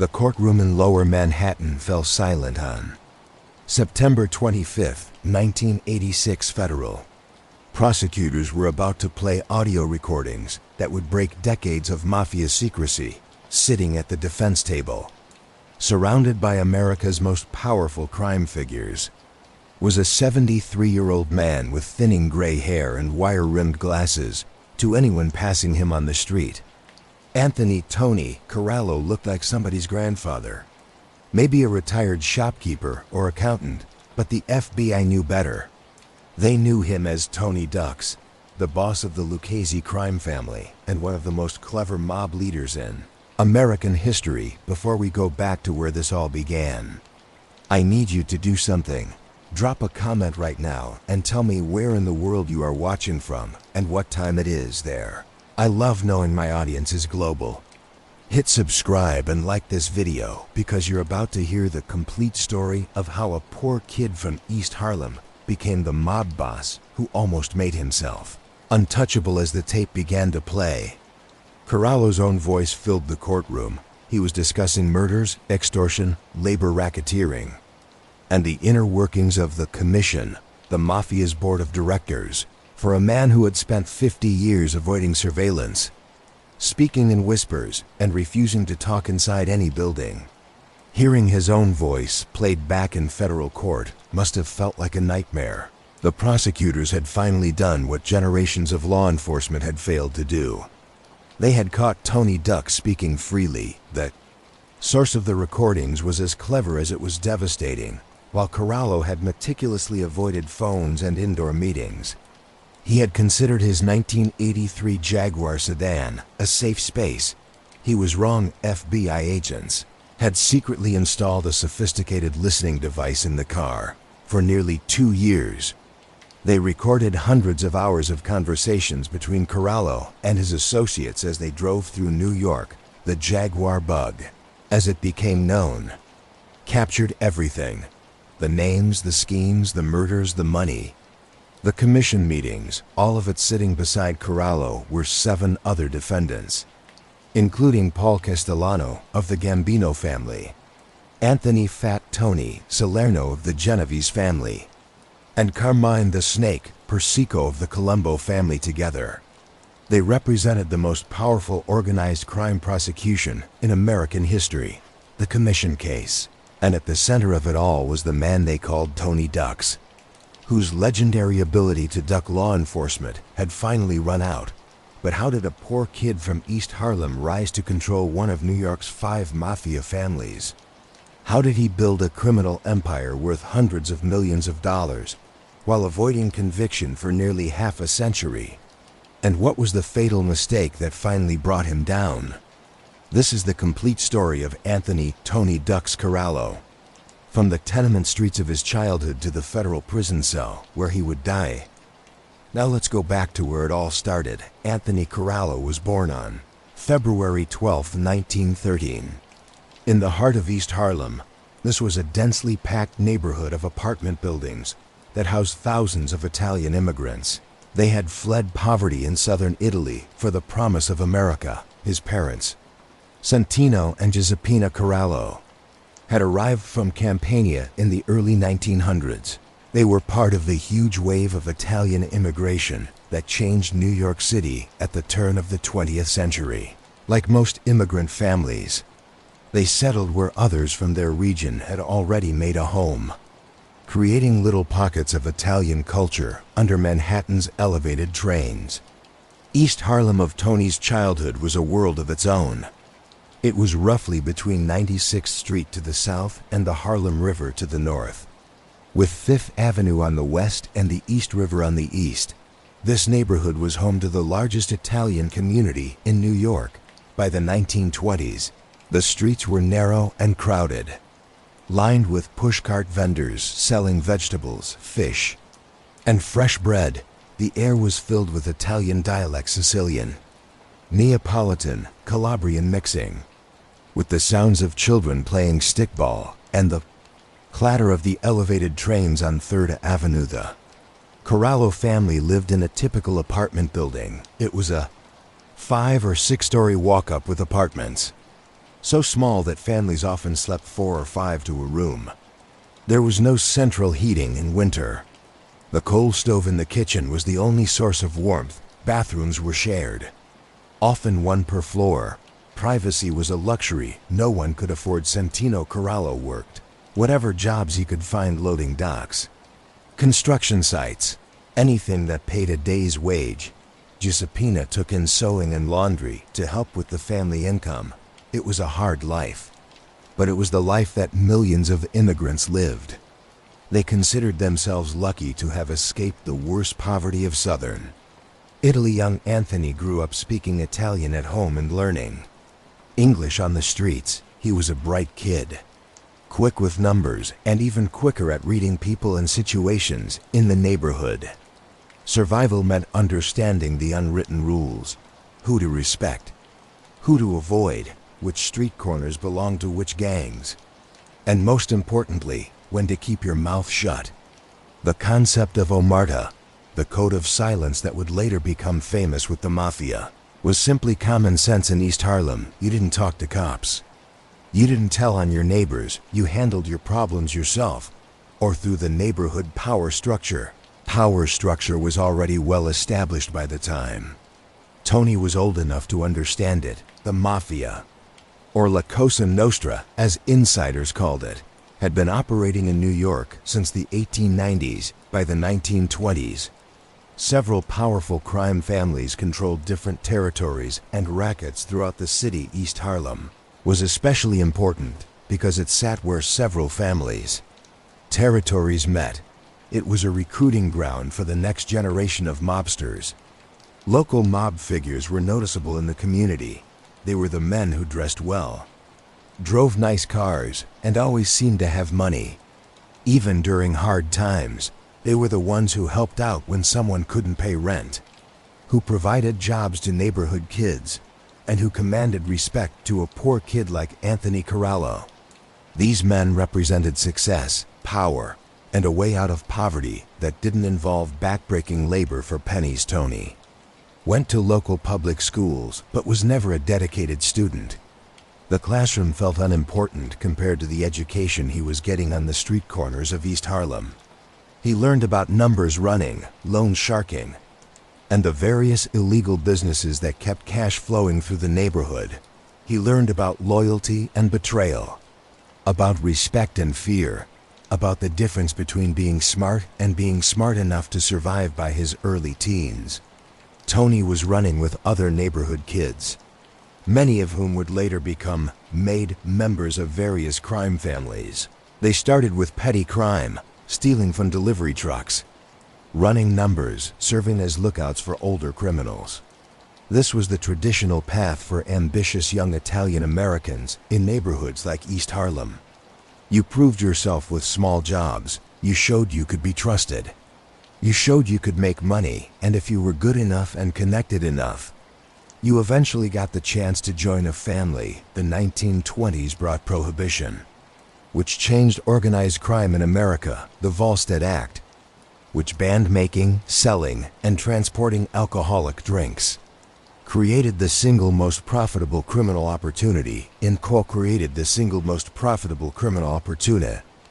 The courtroom in Lower Manhattan fell silent on September 25, 1986 federal. Prosecutors were about to play audio recordings that would break decades of mafia secrecy, sitting at the defense table. Surrounded by America's most powerful crime figures was a 73-year-old man with thinning gray hair and wire-rimmed glasses to anyone passing him on the street. Anthony "Tony" Corallo looked like somebody's grandfather. Maybe a retired shopkeeper or accountant, but the FBI knew better. They knew him as Tony Ducks, the boss of the Lucchese crime family and one of the most clever mob leaders in American history. Before we go back to where this all began, I need you to do something. Drop a comment right now and tell me where in the world you are watching from and what time it is there. I love knowing my audience is global. Hit subscribe and like this video because you're about to hear the complete story of how a poor kid from East Harlem became the mob boss who almost made himself untouchable. As the tape began to play, Corallo's own voice filled the courtroom. He was discussing murders, extortion, labor racketeering, and the inner workings of the commission, the mafia's board of directors, for a man who had spent 50 years avoiding surveillance, speaking in whispers and refusing to talk inside any building. Hearing his own voice played back in federal court must have felt like a nightmare. The prosecutors had finally done what generations of law enforcement had failed to do. They had caught Tony Ducks speaking freely. The source of the recordings was as clever as it was devastating. While Corallo had meticulously avoided phones and indoor meetings, he had considered his 1983 Jaguar sedan a safe space. He was wrong. FBI agents had secretly installed a sophisticated listening device in the car. For nearly 2 years, they recorded hundreds of hours of conversations between Corallo and his associates as they drove through New York. The Jaguar bug, as it became known, captured everything. The names, the schemes, the murders, the money. The commission meetings, all of it sitting beside Corallo, were 7 other defendants, including Paul Castellano of the Gambino family, Anthony "Fat Tony" Salerno of the Genovese family, and Carmine the Snake Persico of the Colombo family. Together, they represented the most powerful organized crime prosecution in American history, the commission case. And at the center of it all was the man they called Tony Ducks, whose legendary ability to duck law enforcement had finally run out. But how did a poor kid from East Harlem rise to control one of New York's 5 mafia families? How did he build a criminal empire worth hundreds of millions of dollars while avoiding conviction for nearly half a century? And what was the fatal mistake that finally brought him down? This is the complete story of Anthony "Tony Ducks" Corallo, from the tenement streets of his childhood to the federal prison cell where he would die. Now let's go back to where it all started. Anthony Corallo was born on February 12, 1913. In the heart of East Harlem, this was a densely packed neighborhood of apartment buildings that housed thousands of Italian immigrants. They had fled poverty in southern Italy for the promise of America. His parents, Santino and Giuseppina Corallo, had arrived from Campania in the early 1900s. They were part of the huge wave of Italian immigration that changed New York City at the turn of the 20th century. Like most immigrant families, they settled where others from their region had already made a home, creating little pockets of Italian culture under Manhattan's elevated trains. East Harlem of Tony's childhood was a world of its own. It was roughly between 96th Street to the south and the Harlem River to the north. With 5th Avenue on the west and the East River on the east, this neighborhood was home to the largest Italian community in New York. By the 1920s, the streets were narrow and crowded, lined with pushcart vendors selling vegetables, fish, and fresh bread. The air was filled with Italian dialect, Sicilian, Neapolitan, Calabrian mixing, with the sounds of children playing stickball and the clatter of the elevated trains on 3rd Avenue. The Corallo family lived in a typical apartment building. It was a 5- or 6-story walk-up with apartments. so small that families often slept 4 or 5 to a room. There was no central heating in winter. The coal stove in the kitchen was the only source of warmth. Bathrooms were shared, often one per floor. Privacy was a luxury. No one could afford. Corallo worked whatever jobs he could find loading docks, construction sites, anything that paid a day's wage. Giuseppina took in sewing and laundry to help with the family income. It was a hard life, but it was the life that millions of immigrants lived. They considered themselves lucky to have escaped the worst poverty of southern Italy. Young Anthony grew up speaking Italian at home and learning English on the streets. He was a bright kid, quick with numbers, and even quicker at reading people and situations in the neighborhood. Survival meant understanding the unwritten rules, who to respect, who to avoid, which street corners belonged to which gangs, and most importantly, when to keep your mouth shut. The concept of omerta, the code of silence that would later become famous with the Mafia, was simply common sense in East Harlem. You didn't talk to cops. You didn't tell on your neighbors. You handled your problems yourself, or through the neighborhood power structure. Power structure was already well established by the time Tony was old enough to understand it. The Mafia, or La Cosa Nostra as insiders called it, had been operating in New York since the 1890s. By the 1920s, several powerful crime families controlled different territories and rackets throughout the city. East Harlem was especially important because it sat where several families' territories met. It was a recruiting ground for the next generation of mobsters. Local mob figures were noticeable in the community. They were the men who dressed well, drove nice cars, and always seemed to have money. Even during hard times, they were the ones who helped out when someone couldn't pay rent, who provided jobs to neighborhood kids, and who commanded respect to a poor kid like Anthony Corallo. These men represented success, power, and a way out of poverty that didn't involve backbreaking labor for pennies. Tony went to local public schools, but was never a dedicated student. The classroom felt unimportant compared to the education he was getting on the street corners of East Harlem. He learned about numbers running, loan sharking, and the various illegal businesses that kept cash flowing through the neighborhood. He learned about loyalty and betrayal, about respect and fear, about the difference between being smart and being smart enough to survive. By his early teens, Tony was running with other neighborhood kids, many of whom would later become made members of various crime families. They started with petty crime, stealing from delivery trucks, running numbers, serving as lookouts for older criminals. This was the traditional path for ambitious young Italian Americans in neighborhoods like East Harlem. You proved yourself with small jobs. You showed you could be trusted. You showed you could make money, and if you were good enough and connected enough, you eventually got the chance to join a family. The 1920s brought prohibition, which changed organized crime in America. The Volstead Act, which banned making, selling, and transporting alcoholic drinks, created the single most profitable criminal opportunity in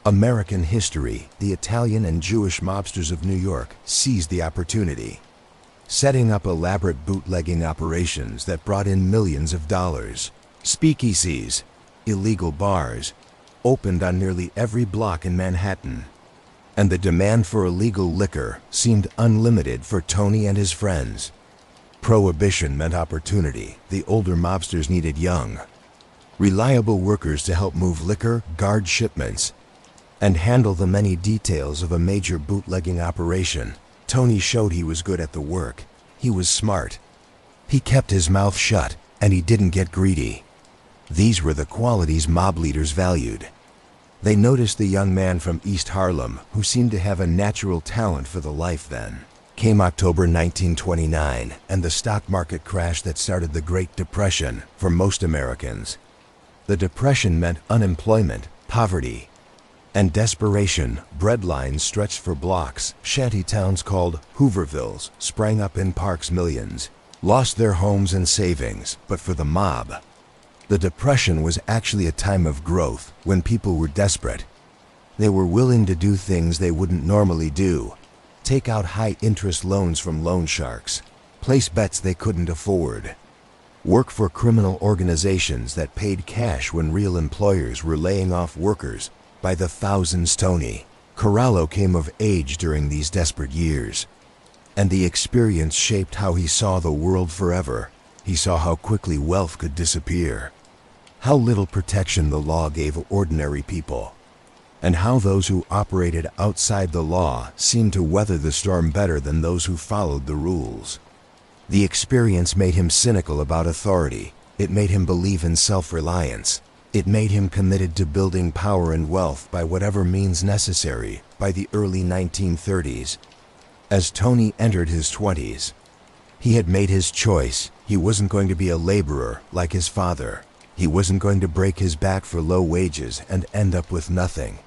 American history. The Italian and Jewish mobsters of New York seized the opportunity, setting up elaborate bootlegging operations that brought in millions of dollars. Speakeasies, illegal bars, opened on nearly every block in Manhattan, and the demand for illegal liquor seemed unlimited for Tony and his friends. Prohibition meant opportunity. The older mobsters needed young, reliable workers to help move liquor, guard shipments, and handle the many details of a major bootlegging operation. Tony showed he was good at the work. He was smart. He kept his mouth shut, and he didn't get greedy. These were the qualities mob leaders valued. They noticed the young man from East Harlem who seemed to have a natural talent for the life. Then came October 1929 and the stock market crash that started the Great Depression for most Americans. The Depression meant unemployment, poverty, and desperation. Bread lines stretched for blocks. Shanty towns called Hoovervilles sprang up in parks. Millions lost their homes and savings. But for the mob, The Depression was actually a time of growth when people were desperate. They were willing to do things they wouldn't normally do. Take out high-interest loans from loan sharks. Place bets they couldn't afford. Work for criminal organizations that paid cash when real employers were laying off workers by the thousands. Tony Corallo came of age during these desperate years, and the experience shaped how he saw the world forever. He saw how quickly wealth could disappear, how little protection the law gave ordinary people, and how those who operated outside the law seemed to weather the storm better than those who followed the rules. The experience made him cynical about authority. It made him believe in self-reliance. It made him committed to building power and wealth by whatever means necessary. By the early 1930s, as Tony entered his 20s, he had made his choice. He wasn't going to be a laborer like his father. He wasn't going to break his back for low wages and end up with nothing.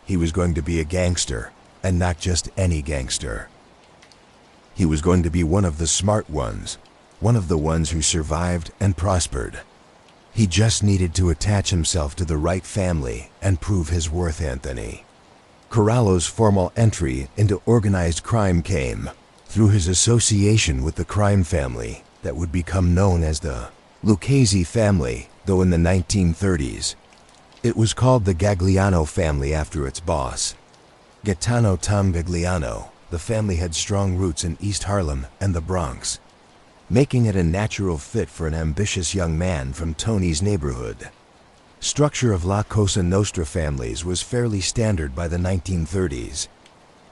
He was going to be a gangster, and not just any gangster. He was going to be one of the smart ones, one of the ones who survived and prospered. He just needed to attach himself to the right family and prove his worth. Anthony Corallo's formal entry into organized crime came through his association with the crime family that would become known as the Lucchese family, though in the 1930s it was called the Gagliano family after its boss, Gaetano Tom Gagliano. The family had strong roots in East Harlem and the Bronx, making it a natural fit for an ambitious young man from Tony's neighborhood. Structure of La Cosa Nostra families was fairly standard by the 1930s.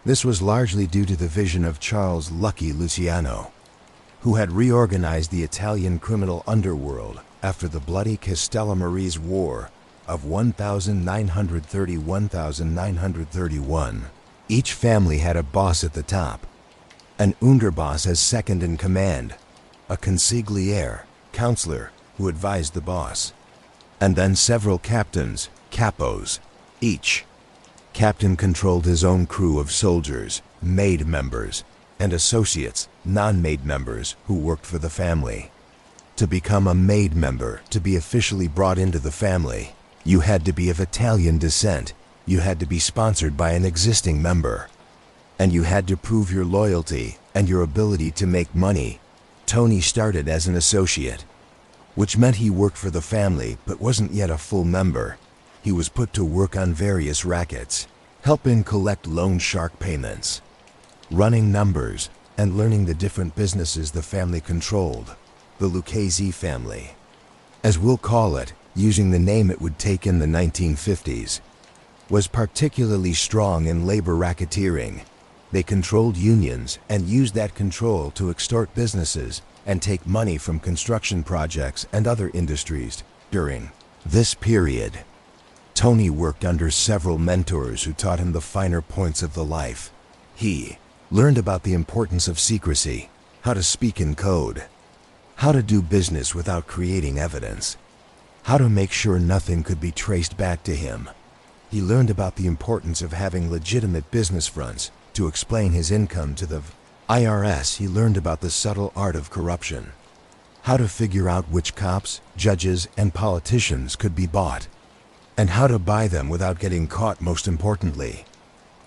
This was largely due to the vision of Charles "Lucky" Luciano, who had reorganized the Italian criminal underworld after the bloody Castellamarese War of 1930-1931. Each family had a boss at the top, an underboss as second in command, a consigliere, counselor, who advised the boss, and then several captains, capos. Each captain controlled his own crew of soldiers, maid members, and associates, non-maid members, who worked for the family. To become a maid member, to be officially brought into the family, you had to be of Italian descent. You had to be sponsored by an existing member, and you had to prove your loyalty and your ability to make money. Tony started as an associate, which meant he worked for the family but wasn't yet a full member. He was put to work on various rackets, helping collect loan shark payments, running numbers, and learning the different businesses the family controlled. The Lucchese family, as we'll call it, using the name it would take in the 1950s, was particularly strong in labor racketeering. They controlled unions and used that control to extort businesses and take money from construction projects and other industries. During this period, Tony worked under several mentors who taught him the finer points of the life. He learned about the importance of secrecy, how to speak in code, how to do business without creating evidence, how to make sure nothing could be traced back to him. He learned about the importance of having legitimate business fronts to explain his income to the IRS. He learned about the subtle art of corruption, how to figure out which cops, judges, and politicians could be bought, and how to buy them without getting caught. Most importantly,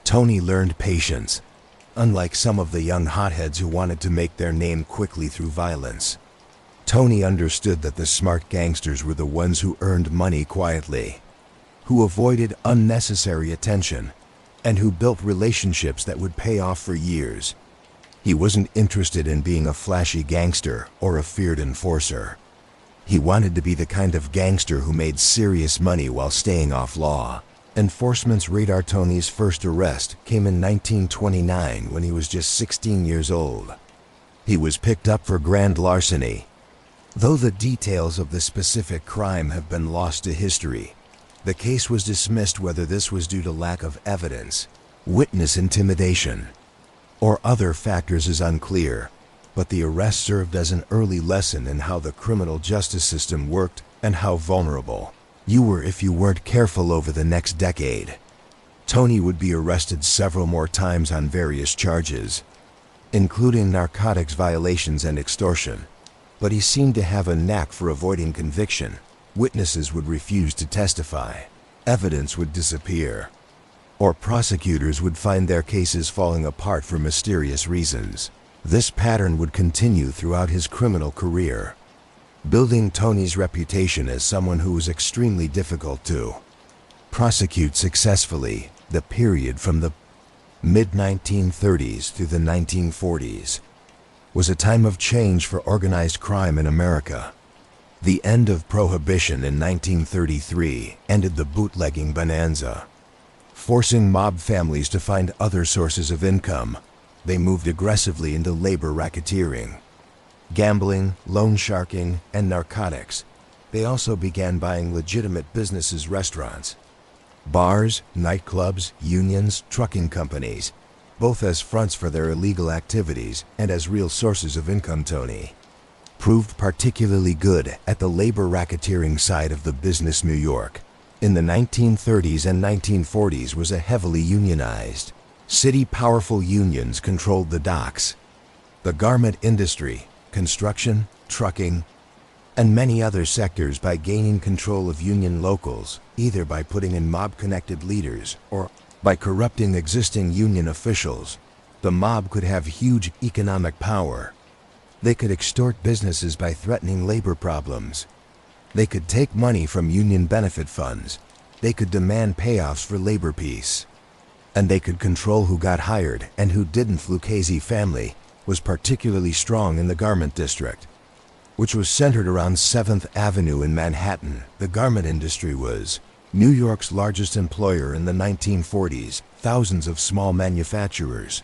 Tony learned patience. Unlike some of the young hotheads who wanted to make their name quickly through violence, Tony understood that the smart gangsters were the ones who earned money quietly, who avoided unnecessary attention, and who built relationships that would pay off for years. He wasn't interested in being a flashy gangster or a feared enforcer. He wanted to be the kind of gangster who made serious money while staying off law. Enforcement's radar. Tony's first arrest came in 1929 when he was just 16 years old. He was picked up for grand larceny. Though the details of the specific crime have been lost to history, the case was dismissed. Whether this was due to lack of evidence, witness intimidation, or other factors is unclear, but the arrest served as an early lesson in how the criminal justice system worked and how vulnerable you were if you weren't careful. Over the next decade, Tony would be arrested several more times on various charges, including narcotics violations and extortion, but he seemed to have a knack for avoiding conviction. Witnesses would refuse to testify, evidence would disappear, or prosecutors would find their cases falling apart for mysterious reasons. This pattern would continue throughout his criminal career, building Tony's reputation as someone who was extremely difficult to prosecute successfully. The period from the mid-1930s through the 1940s was a time of change for organized crime in America. The end of Prohibition in 1933 ended the bootlegging bonanza, forcing mob families to find other sources of income. They moved aggressively into labor racketeering, gambling, loan sharking, and narcotics. They also began buying legitimate businesses, restaurants, bars, nightclubs, unions, trucking companies, both as fronts for their illegal activities and as real sources of income. Tony proved particularly good at the labor racketeering side of the business. New York in the 1930s and 1940s was a heavily unionized city. Powerful unions controlled the docks, the garment industry, construction, trucking, and many other sectors. By gaining control of union locals, either by putting in mob-connected leaders or by corrupting existing union officials, the mob could have huge economic power. They could extort businesses by threatening labor problems. They could take money from union benefit funds. They could demand payoffs for labor peace. And they could control who got hired and who didn't. Lucchese family was particularly strong in the garment district, which was centered around 7th Avenue in Manhattan. The garment industry was New York's largest employer in the 1940s. Thousands of small manufacturers,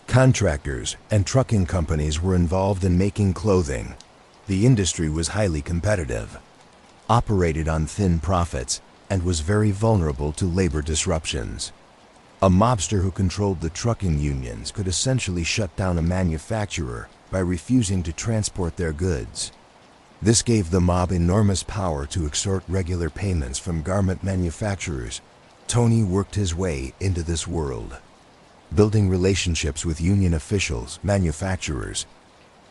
contractors, and trucking companies were involved in making clothing. The industry was highly competitive, operated on thin profits, and was very vulnerable to labor disruptions. A mobster who controlled the trucking unions could essentially shut down a manufacturer by refusing to transport their goods. This gave the mob enormous power to extort regular payments from garment manufacturers. Tony worked his way into this world, building relationships with union officials, manufacturers,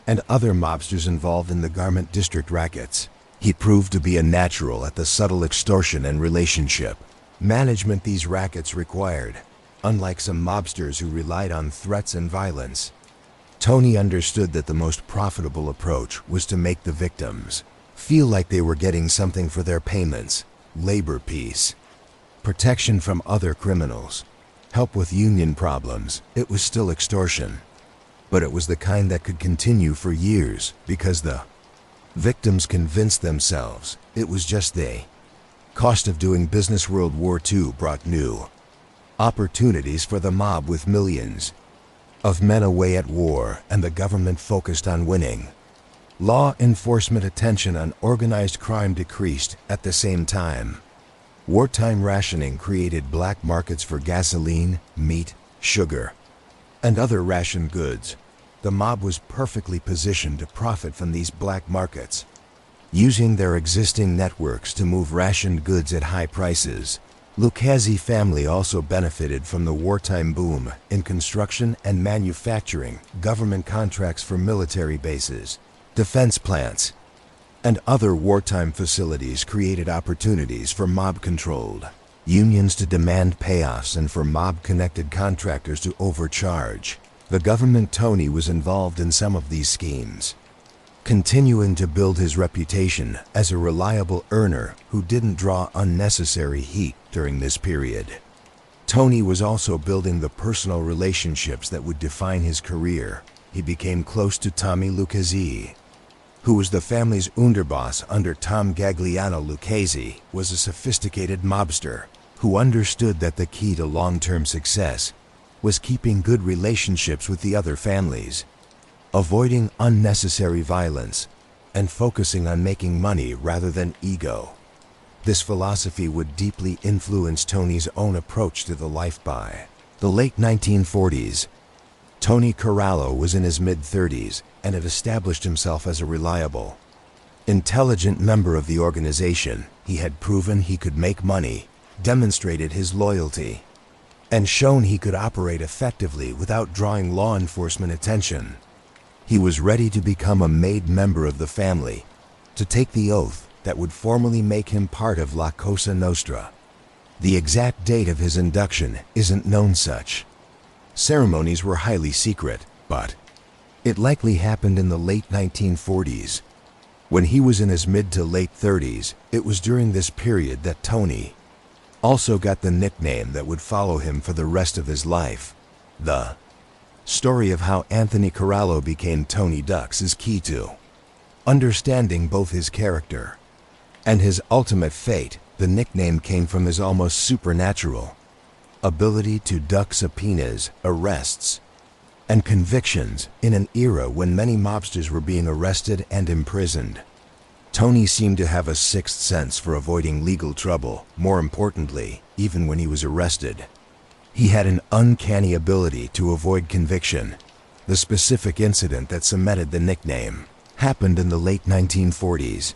and other mobsters involved in the garment district rackets. He proved to be a natural at the subtle extortion and relationship management these rackets required. Unlike some mobsters who relied on threats and violence, Tony understood that the most profitable approach was to make the victims feel like they were getting something for their payments: labor peace, protection from other criminals, help with union problems. It was still extortion, but it was the kind that could continue for years because the victims convinced themselves it was just the cost of doing business. World War II brought new opportunities for the mob, with millions of men away at war and the government focused on winning. Law enforcement attention on organized crime decreased. At the same time, wartime rationing created black markets for gasoline, meat, sugar, and other ration goods. The mob was perfectly positioned to profit from these black markets, using their existing networks to move rationed goods at high prices. Lucchese family also benefited from the wartime boom in construction and manufacturing. Government contracts for military bases, defense plants, and other wartime facilities created opportunities for mob-controlled unions to demand payoffs and for mob-connected contractors to overcharge the government. Tony was involved in some of these schemes, continuing to build his reputation as a reliable earner who didn't draw unnecessary heat during this period. Tony was also building the personal relationships that would define his career. He became close to Tommy Lucchese, who was the family's underboss under Tom Gagliano. Lucchese was a sophisticated mobster who understood that the key to long-term success was keeping good relationships with the other families, avoiding unnecessary violence, and focusing on making money rather than ego. This philosophy would deeply influence Tony's own approach to the life. By the late 1940s, Tony Corallo was in his mid-30s and had established himself as a reliable, intelligent member of the organization. He had proven he could make money, demonstrated his loyalty, and shown he could operate effectively without drawing law enforcement attention. He was ready to become a made member of the family, to take the oath that would formally make him part of La Cosa Nostra. The exact date of his induction isn't known such. Ceremonies were highly secret, but it likely happened in the late 1940s. When he was in his mid to late 30s, it was during this period that Tony also got the nickname that would follow him for the rest of his life. The story of how Anthony Corallo became Tony Ducks is key to understanding both his character and his ultimate fate. The nickname came from his almost supernatural ability to duck subpoenas, arrests, and convictions in an era when many mobsters were being arrested and imprisoned. Tony seemed to have a sixth sense for avoiding legal trouble. More importantly, even when he was arrested, he had an uncanny ability to avoid conviction. The specific incident that cemented the nickname happened in the late 1940s.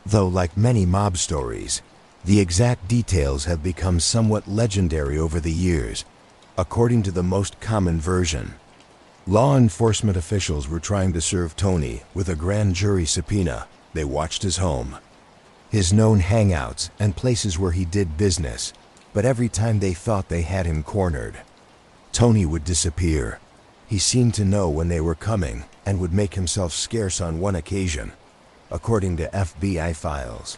Though, like many mob stories, the exact details have become somewhat legendary over the years. According to the most common version, law enforcement officials were trying to serve Tony with a grand jury subpoena. They watched his home, his known hangouts, and places where he did business, but every time they thought they had him cornered, Tony would disappear. He seemed to know when they were coming and would make himself scarce on one occasion, according to FBI files.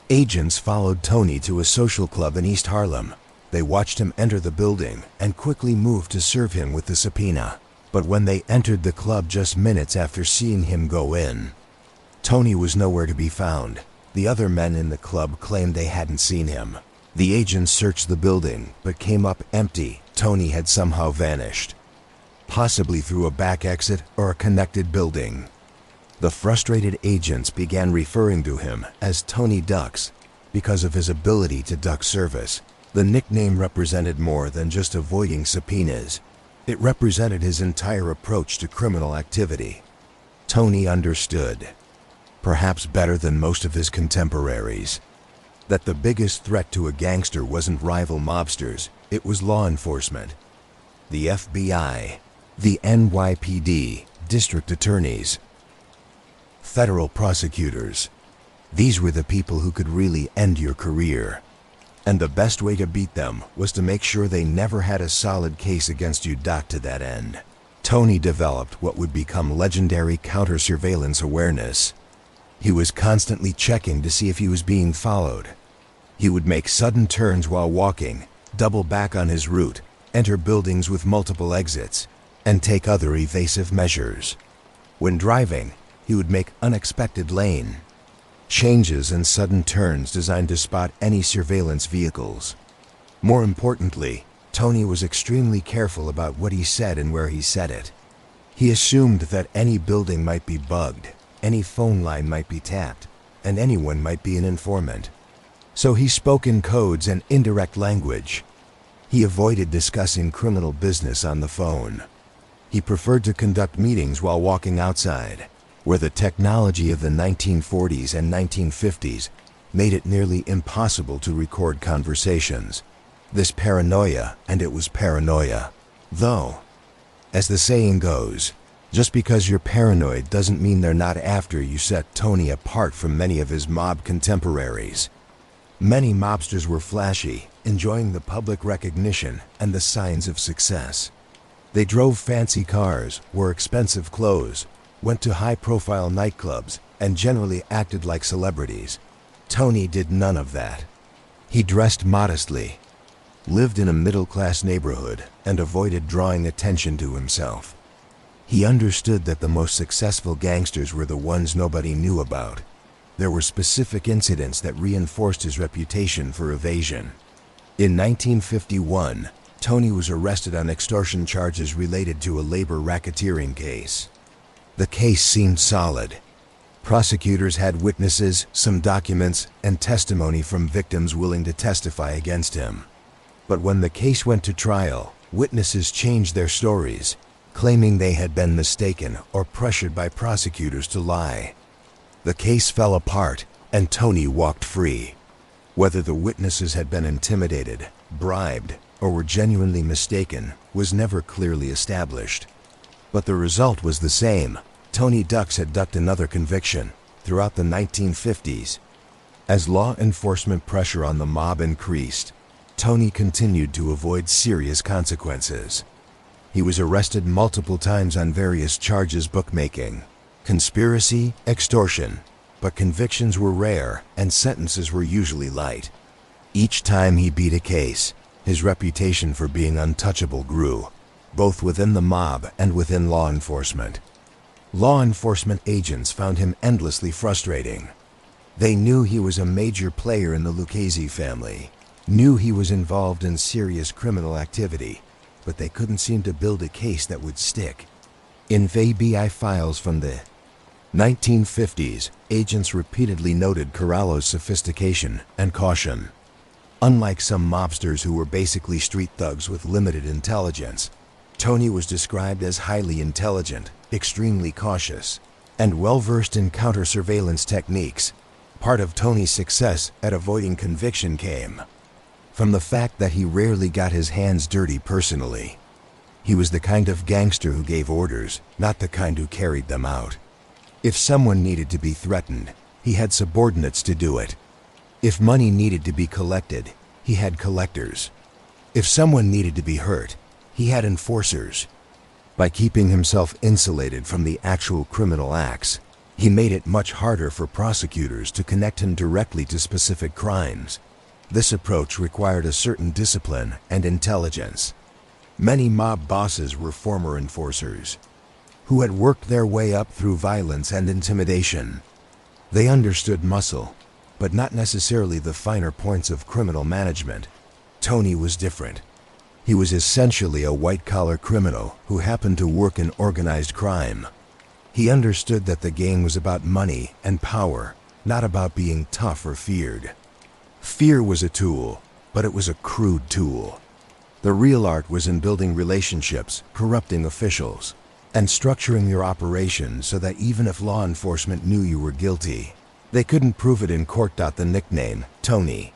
Agents followed Tony to a social club in East Harlem. They watched him enter the building and quickly moved to serve him with the subpoena. But when they entered the club just minutes after seeing him go in, Tony was nowhere to be found. The other men in the club claimed they hadn't seen him. The agents searched the building, but came up empty. Tony had somehow vanished, possibly through a back exit or a connected building. The frustrated agents began referring to him as Tony Ducks because of his ability to duck service. The nickname represented more than just avoiding subpoenas. It represented his entire approach to criminal activity. Tony understood, perhaps better than most of his contemporaries, that the biggest threat to a gangster wasn't rival mobsters, it was law enforcement. The FBI, the NYPD, district attorneys, federal prosecutors. These were the people who could really end your career. And the best way to beat them was to make sure they never had a solid case against you. To that end, Tony developed what would become legendary counter-surveillance awareness. He was constantly checking to see if he was being followed. He would make sudden turns while walking, double back on his route, enter buildings with multiple exits, and take other evasive measures. When driving, he would make unexpected lane changes and sudden turns designed to spot any surveillance vehicles. More importantly, Tony was extremely careful about what he said and where he said it. He assumed that any building might be bugged, any phone line might be tapped, and anyone might be an informant. So he spoke in codes and indirect language. He avoided discussing criminal business on the phone. He preferred to conduct meetings while walking outside, where the technology of the 1940s and 1950s made it nearly impossible to record conversations. This paranoia, and it was paranoia. Though, as the saying goes, just because you're paranoid doesn't mean they're not after you. Set Tony apart from many of his mob contemporaries. Many mobsters were flashy, enjoying the public recognition and the signs of success. They drove fancy cars, wore expensive clothes, went to high-profile nightclubs, and generally acted like celebrities. Tony did none of that. He dressed modestly, lived in a middle-class neighborhood, and avoided drawing attention to himself. He understood that the most successful gangsters were the ones nobody knew about. There were specific incidents that reinforced his reputation for evasion. In 1951, Tony was arrested on extortion charges related to a labor racketeering case. The case seemed solid. Prosecutors had witnesses, some documents, and testimony from victims willing to testify against him. But when the case went to trial, witnesses changed their stories, claiming they had been mistaken or pressured by prosecutors to lie. The case fell apart, and Tony walked free. Whether the witnesses had been intimidated, bribed, or were genuinely mistaken was never clearly established. But the result was the same. Tony Ducks had ducked another conviction. Throughout the 1950s, As law enforcement pressure on the mob increased, Tony continued to avoid serious consequences. He was arrested multiple times on various charges: bookmaking, conspiracy, extortion, but convictions were rare and sentences were usually light. Each time he beat a case, his reputation for being untouchable grew, both within the mob and within law enforcement. Law enforcement agents found him endlessly frustrating. They knew he was a major player in the Lucchese family, knew he was involved in serious criminal activity, but they couldn't seem to build a case that would stick. In FBI files from the 1950s, agents repeatedly noted Corallo's sophistication and caution. Unlike some mobsters who were basically street thugs with limited intelligence, Tony was described as highly intelligent, extremely cautious, and well-versed in counter-surveillance techniques. Part of Tony's success at avoiding conviction came from the fact that he rarely got his hands dirty personally. He was the kind of gangster who gave orders, not the kind who carried them out. If someone needed to be threatened, he had subordinates to do it. If money needed to be collected, he had collectors. If someone needed to be hurt, he had enforcers. By keeping himself insulated from the actual criminal acts, he made it much harder for prosecutors to connect him directly to specific crimes. This approach required a certain discipline and intelligence. Many mob bosses were former enforcers, who had worked their way up through violence and intimidation. They understood muscle, but not necessarily the finer points of criminal management. Tony was different. He was essentially a white-collar criminal who happened to work in organized crime. He understood that the game was about money and power, not about being tough or feared. Fear was a tool, but it was a crude tool. The real art was in building relationships, corrupting officials, and structuring your operation so that even if law enforcement knew you were guilty, they couldn't prove it in court. The nickname, Tony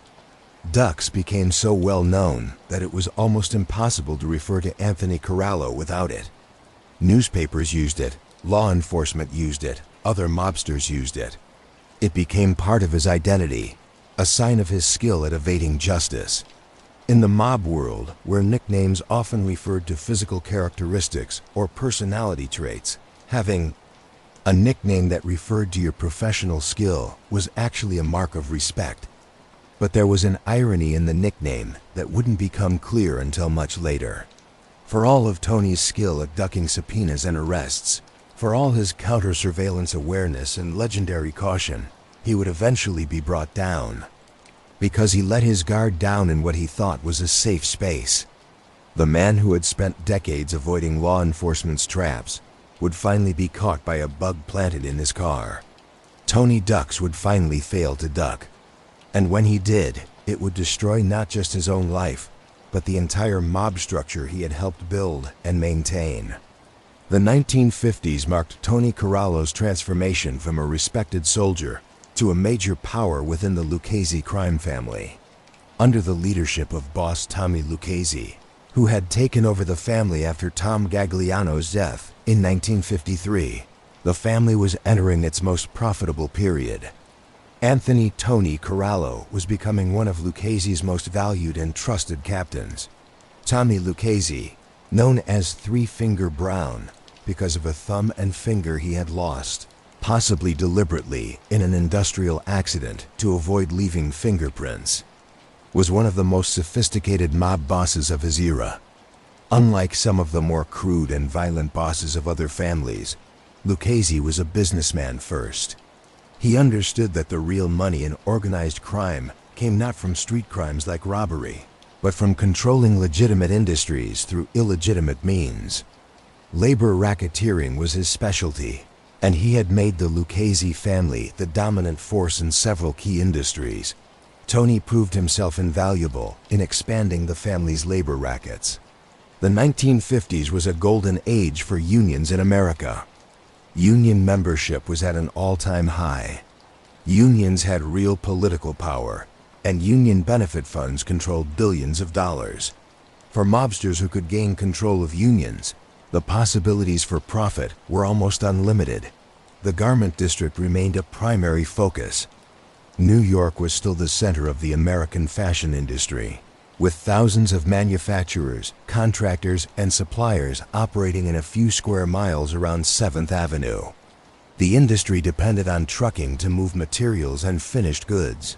Ducks, became so well known that it was almost impossible to refer to Anthony Corallo without it. Newspapers used it, law enforcement used it, other mobsters used it. It became part of his identity, a sign of his skill at evading justice. In the mob world, where nicknames often referred to physical characteristics or personality traits, having a nickname that referred to your professional skill was actually a mark of respect. But there was an irony in the nickname that wouldn't become clear until much later. For all of Tony's skill at ducking subpoenas and arrests, for all his counter-surveillance awareness and legendary caution, he would eventually be brought down. Because he let his guard down in what he thought was a safe space. The man who had spent decades avoiding law enforcement's traps would finally be caught by a bug planted in his car. Tony Ducks would finally fail to duck. And when he did, it would destroy not just his own life, but the entire mob structure he had helped build and maintain. The 1950s marked Tony Corallo's transformation from a respected soldier to a major power within the Lucchese crime family. Under the leadership of boss Tommy Lucchese, who had taken over the family after Tom Gagliano's death in 1953, the family was entering its most profitable period. Anthony "Tony" Corallo was becoming one of Lucchese's most valued and trusted captains. Tommy Lucchese, known as Three-Finger Brown because of a thumb and finger he had lost, possibly deliberately in an industrial accident to avoid leaving fingerprints, was one of the most sophisticated mob bosses of his era. Unlike some of the more crude and violent bosses of other families, Lucchese was a businessman first. He understood that the real money in organized crime came not from street crimes like robbery, but from controlling legitimate industries through illegitimate means. Labor racketeering was his specialty, and he had made the Lucchese family the dominant force in several key industries. Tony proved himself invaluable in expanding the family's labor rackets. The 1950s was a golden age for unions in America. Union membership was at an all-time high. Unions had real political power, and union benefit funds controlled billions of dollars. For mobsters who could gain control of unions, the possibilities for profit were almost unlimited. The garment district remained a primary focus. New York was still the center of the American fashion industry, with thousands of manufacturers, contractors, and suppliers operating in a few square miles around 7th Avenue. The industry depended on trucking to move materials and finished goods.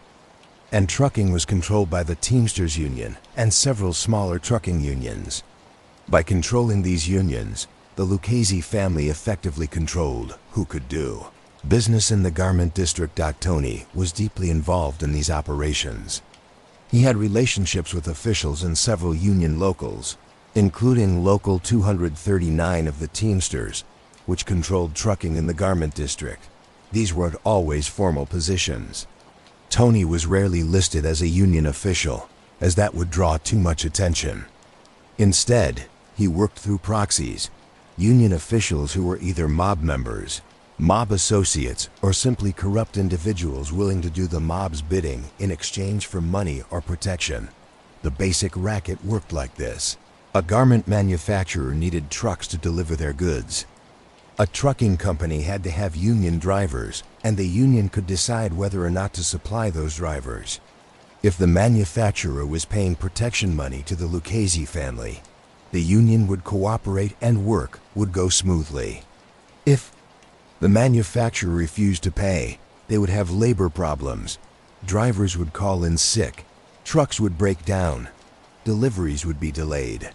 And trucking was controlled by the Teamsters Union and several smaller trucking unions. By controlling these unions, the Lucchese family effectively controlled who could do business in the garment district. Tony was deeply involved in these operations. He had relationships with officials in several union locals, including Local 239 of the Teamsters, which controlled trucking in the garment district. These weren't always formal positions. Tony was rarely listed as a union official, as that would draw too much attention. Instead, he worked through proxies, union officials who were either mob members, mob associates, or simply corrupt individuals willing to do the mob's bidding in exchange for money or protection. The basic racket worked like this. A garment manufacturer needed trucks to deliver their goods. A trucking company had to have union drivers, and the union could decide whether or not to supply those drivers. If the manufacturer was paying protection money to the Lucchese family, the union would cooperate and work would go smoothly. If the manufacturer refused to pay, they would have labor problems. Drivers would call in sick, trucks would break down, deliveries would be delayed.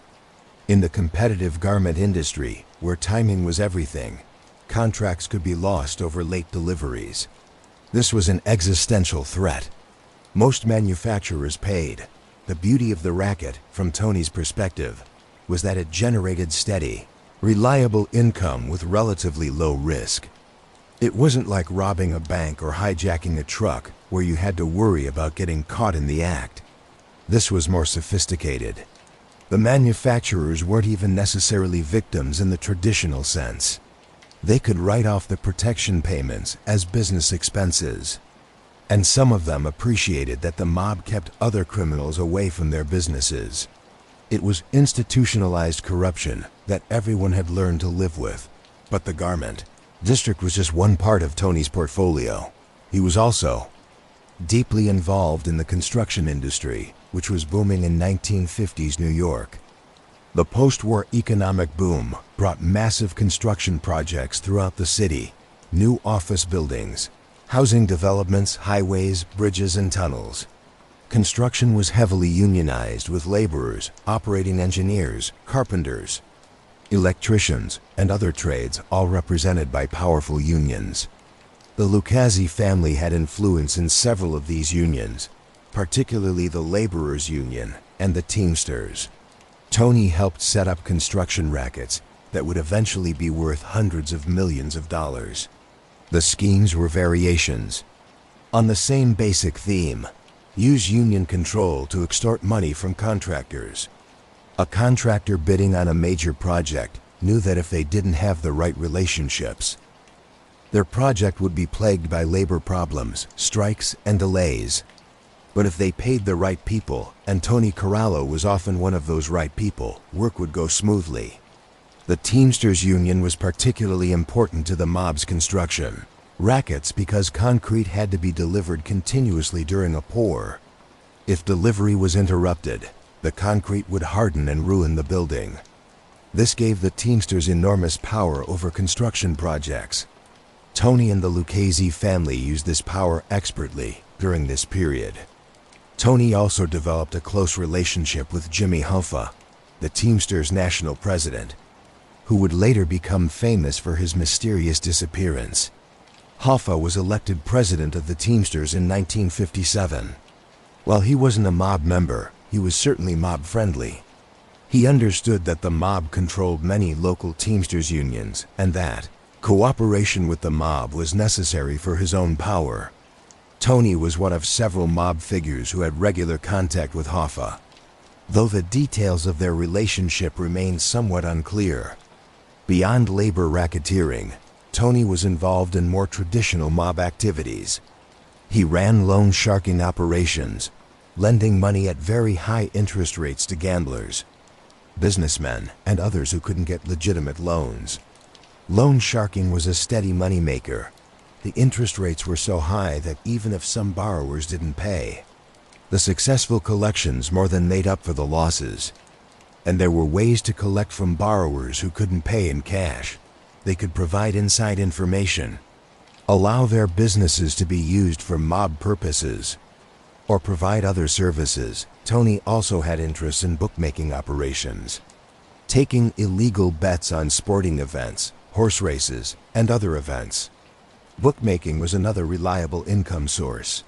In the competitive garment industry, where timing was everything, contracts could be lost over late deliveries. This was an existential threat. Most manufacturers paid. The beauty of the racket, from Tony's perspective, was that it generated steady, reliable income with relatively low risk. It wasn't like robbing a bank or hijacking a truck where you had to worry about getting caught in the act. This was more sophisticated. The manufacturers weren't even necessarily victims in the traditional sense. They could write off the protection payments as business expenses. And some of them appreciated that the mob kept other criminals away from their businesses. It was institutionalized corruption that everyone had learned to live with. But the garment district was just one part of Tony's portfolio. He was also deeply involved in the construction industry, which was booming in 1950s New York. The post-war economic boom brought massive construction projects throughout the city, new office buildings, housing developments, highways, bridges, and tunnels. Construction was heavily unionized, with laborers, operating engineers, carpenters, electricians, and other trades, all represented by powerful unions. The Lucchese family had influence in several of these unions, particularly the Laborers' Union and the Teamsters. Tony helped set up construction rackets that would eventually be worth hundreds of millions of dollars. The schemes were variations on the same basic theme: use union control to extort money from contractors. A contractor bidding on a major project knew that if they didn't have the right relationships, their project would be plagued by labor problems, strikes, and delays. But if they paid the right people, and Tony Corallo was often one of those right people, work would go smoothly. The Teamsters Union was particularly important to the mob's construction rackets because concrete had to be delivered continuously during a pour. If delivery was interrupted, the concrete would harden and ruin the building. This gave the Teamsters enormous power over construction projects. Tony and the Lucchese family used this power expertly during this period. Tony also developed a close relationship with Jimmy Hoffa, the Teamsters' national president, who would later become famous for his mysterious disappearance. Hoffa was elected president of the Teamsters in 1957. While he wasn't a mob member, he was certainly mob-friendly. He understood that the mob controlled many local Teamsters unions and that cooperation with the mob was necessary for his own power. Tony was one of several mob figures who had regular contact with Hoffa, though the details of their relationship remained somewhat unclear. Beyond labor racketeering, Tony was involved in more traditional mob activities. He ran loan sharking operations, lending money at very high interest rates to gamblers, businessmen, and others who couldn't get legitimate loans. Loan sharking was a steady moneymaker. the interest rates were so high that even if some borrowers didn't pay, the successful collections more than made up for the losses. And there were ways to collect from borrowers who couldn't pay in cash. They could provide inside information, allow their businesses to be used for mob purposes, or provide other services. Tony also had interests in bookmaking operations, taking illegal bets on sporting events, horse races, and other events. Bookmaking was another reliable income source.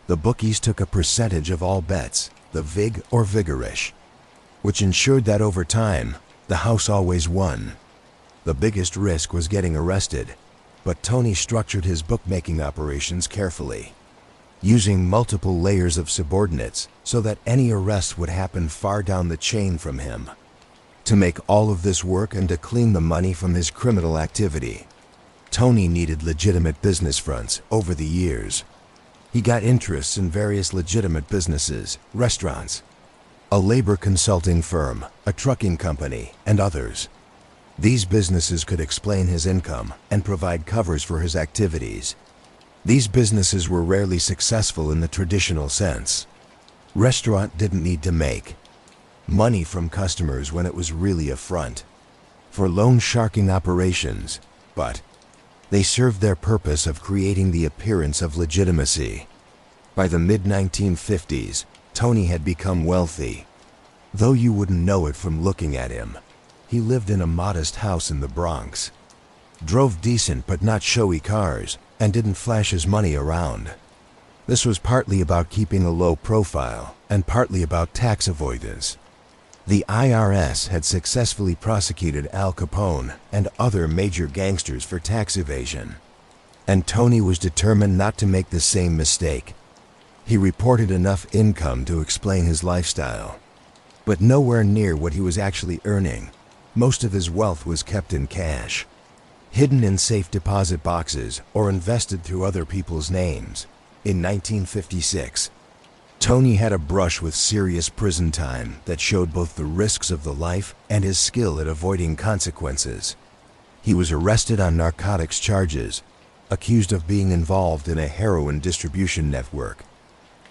The bookies took a percentage of all bets, the vig or vigorish, which ensured that over time, the house always won. The biggest risk was getting arrested, but Tony structured his bookmaking operations carefully, using multiple layers of subordinates so that any arrest would happen far down the chain from him. To make all of this work and to clean the money from his criminal activity, Tony needed legitimate business fronts over the years. He got interests in various legitimate businesses, restaurants, a labor consulting firm, a trucking company, and others. These businesses could explain his income and provide covers for his activities. These businesses were rarely successful in the traditional sense. Restaurant didn't need to make money from customers when it was really a front for loan sharking operations, but they served their purpose of creating the appearance of legitimacy. By the mid-1950s, Tony had become wealthy. Though you wouldn't know it from looking at him, he lived in a modest house in the Bronx, drove decent but not showy cars, and didn't flash his money around. This was partly about keeping a low profile and partly about tax avoidance. The IRS had successfully prosecuted Al Capone and other major gangsters for tax evasion, and Tony was determined not to make the same mistake. He reported enough income to explain his lifestyle, but nowhere near what he was actually earning. Most of his wealth was kept in cash, hidden in safe deposit boxes or invested through other people's names. In 1956, Tony had a brush with serious prison time that showed both the risks of the life and his skill at avoiding consequences. He was arrested on narcotics charges, accused of being involved in a heroin distribution network.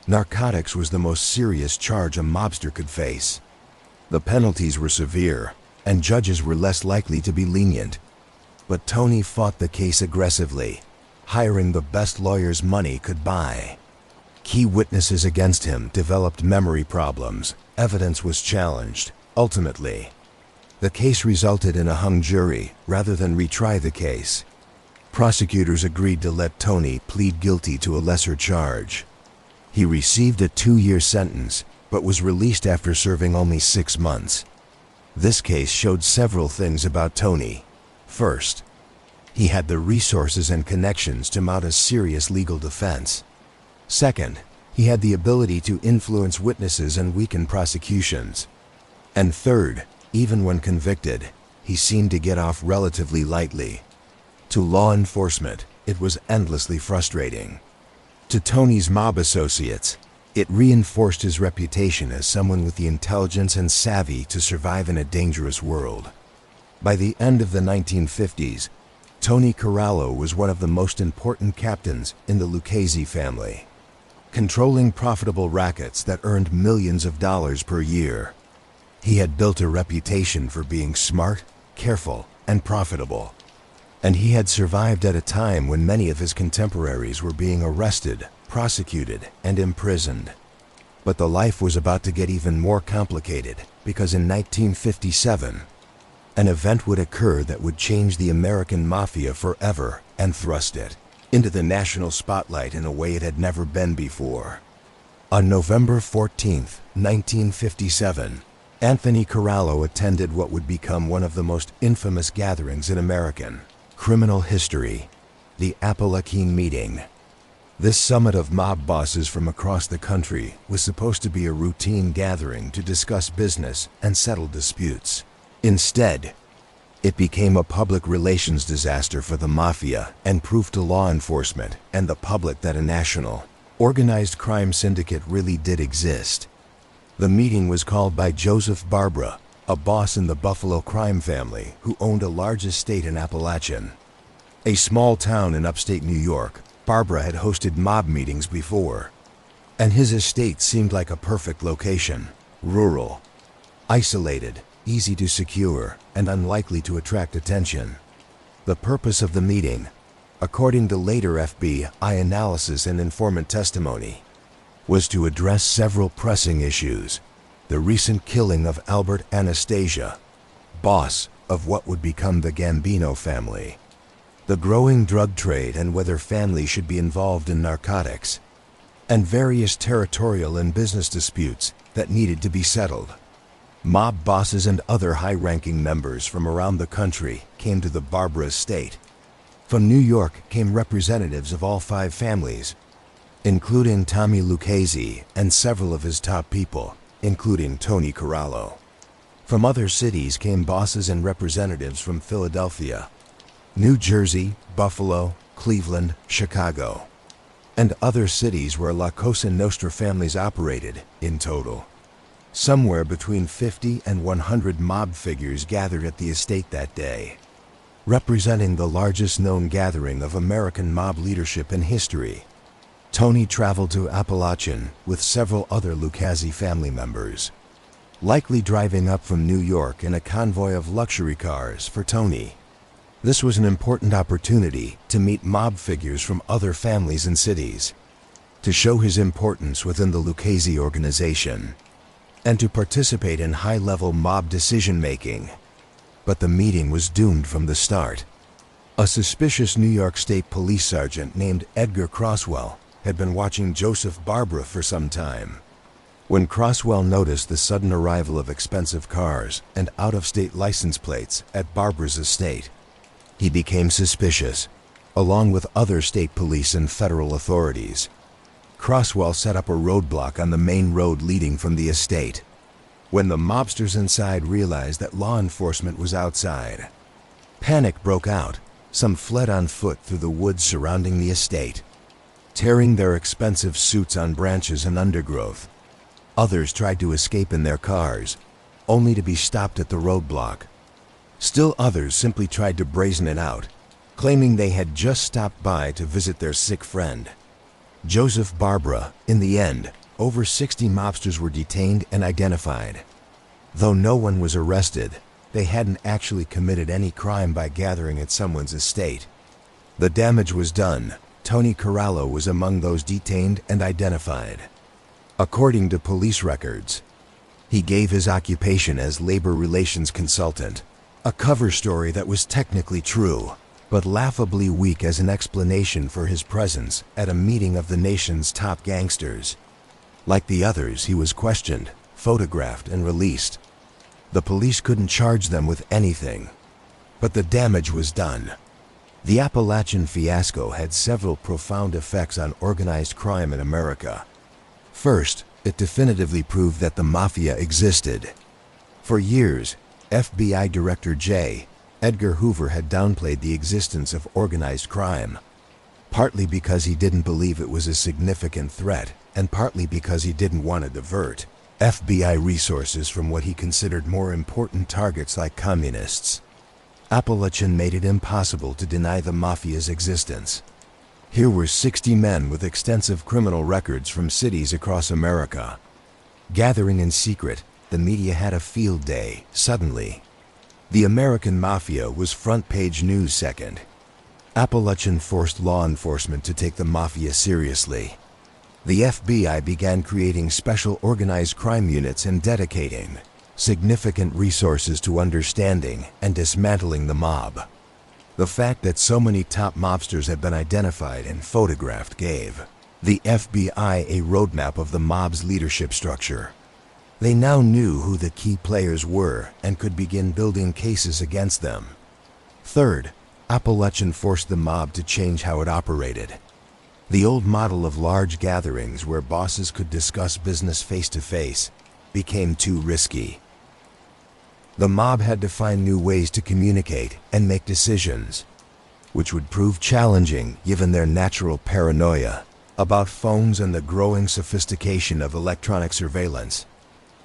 Narcotics was the most serious charge a mobster could face. The penalties were severe, and judges were less likely to be lenient. But Tony fought the case aggressively, hiring the best lawyers money could buy. Key witnesses against him developed memory problems. Evidence was challenged. Ultimately, the case resulted in a hung jury rather than retry the case. Prosecutors agreed to let Tony plead guilty to a lesser charge. He received a 2-year sentence, but was released after serving only 6 months. This case showed several things about Tony. First, he had the resources and connections to mount a serious legal defense. Second, he had the ability to influence witnesses and weaken prosecutions. And third, even when convicted, he seemed to get off relatively lightly. To law enforcement, it was endlessly frustrating. To Tony's mob associates, it reinforced his reputation as someone with the intelligence and savvy to survive in a dangerous world. By the end of the 1950s, Tony Corallo was one of the most important captains in the Lucchese family, controlling profitable rackets that earned millions of dollars per year. He had built a reputation for being smart, careful, and profitable, and he had survived at a time when many of his contemporaries were being arrested, prosecuted, and imprisoned. But the life was about to get even more complicated because in 1957, an event would occur that would change the American Mafia forever and thrust it into the national spotlight in a way it had never been before. On November 14, 1957, Anthony Corallo attended what would become one of the most infamous gatherings in American criminal history, the Apalachine Meeting. This summit of mob bosses from across the country was supposed to be a routine gathering to discuss business and settle disputes. Instead, it became a public relations disaster for the mafia and proved to law enforcement and the public that a national, organized crime syndicate really did exist. The meeting was called by Joseph Barbara, a boss in the Buffalo crime family who owned a large estate in Appalachian. A small town in upstate New York, Barbara had hosted mob meetings before, and his estate seemed like a perfect location. Rural, isolated, easy to secure, and unlikely to attract attention. The purpose of the meeting, according to later FBI analysis and informant testimony, was to address several pressing issues. The recent killing of Albert Anastasia, boss of what would become the Gambino family, the growing drug trade and whether families should be involved in narcotics, and various territorial and business disputes that needed to be settled. Mob bosses and other high-ranking members from around the country came to the Barbara estate. From New York came representatives of all 5 families, including Tommy Lucchese and several of his top people, including Tony Corallo. From other cities came bosses and representatives from Philadelphia, New Jersey, Buffalo, Cleveland, Chicago, and other cities where La Cosa Nostra families operated. In total, somewhere between 50 and 100 mob figures gathered at the estate that day, representing the largest known gathering of American mob leadership in history. Tony traveled to Appalachian with several other Lucchese family members, likely driving up from New York in a convoy of luxury cars. For Tony, this was an important opportunity to meet mob figures from other families and cities, to show his importance within the Lucchese organization, and to participate in high-level mob decision-making. But the meeting was doomed from the start. A suspicious New York State Police sergeant named Edgar Croswell had been watching Joseph Barbara for some time. When Croswell noticed the sudden arrival of expensive cars and out-of-state license plates at Barbara's estate, he became suspicious, along with other state police and federal authorities. Croswell set up a roadblock on the main road leading from the estate. When the mobsters inside realized that law enforcement was outside, panic broke out. Some fled on foot through the woods surrounding the estate, tearing their expensive suits on branches and undergrowth. Others tried to escape in their cars, only to be stopped at the roadblock. Still others simply tried to brazen it out, claiming they had just stopped by to visit their sick friend, Joseph Barbara. In the end, over 60 mobsters were detained and identified. Though no one was arrested, they hadn't actually committed any crime by gathering at someone's estate. The damage was done. Tony Corallo was among those detained and identified. According to police records, he gave his occupation as labor relations consultant, a cover story that was technically true, but laughably weak as an explanation for his presence at a meeting of the nation's top gangsters. Like the others, he was questioned, photographed, and released. The police couldn't charge them with anything, but the damage was done. The Appalachian fiasco had several profound effects on organized crime in America. First, it definitively proved that the Mafia existed. For years, FBI Director J. Edgar Hoover had downplayed the existence of organized crime, partly because he didn't believe it was a significant threat, and partly because he didn't want to divert FBI resources from what he considered more important targets like communists. Appalachian made it impossible to deny the Mafia's existence. Here were 60 men with extensive criminal records from cities across America. Gathering in secret, the media had a field day. Suddenly, the American Mafia was front-page news. Second, Appalachian forced law enforcement to take the Mafia seriously. The FBI began creating special organized crime units and dedicating significant resources to understanding and dismantling the mob. The fact that so many top mobsters had been identified and photographed gave the FBI a roadmap of the mob's leadership structure. They now knew who the key players were and could begin building cases against them. Third, Appalachian forced the mob to change how it operated. The old model of large gatherings where bosses could discuss business face-to-face became too risky. The mob had to find new ways to communicate and make decisions, which would prove challenging given their natural paranoia about phones and the growing sophistication of electronic surveillance.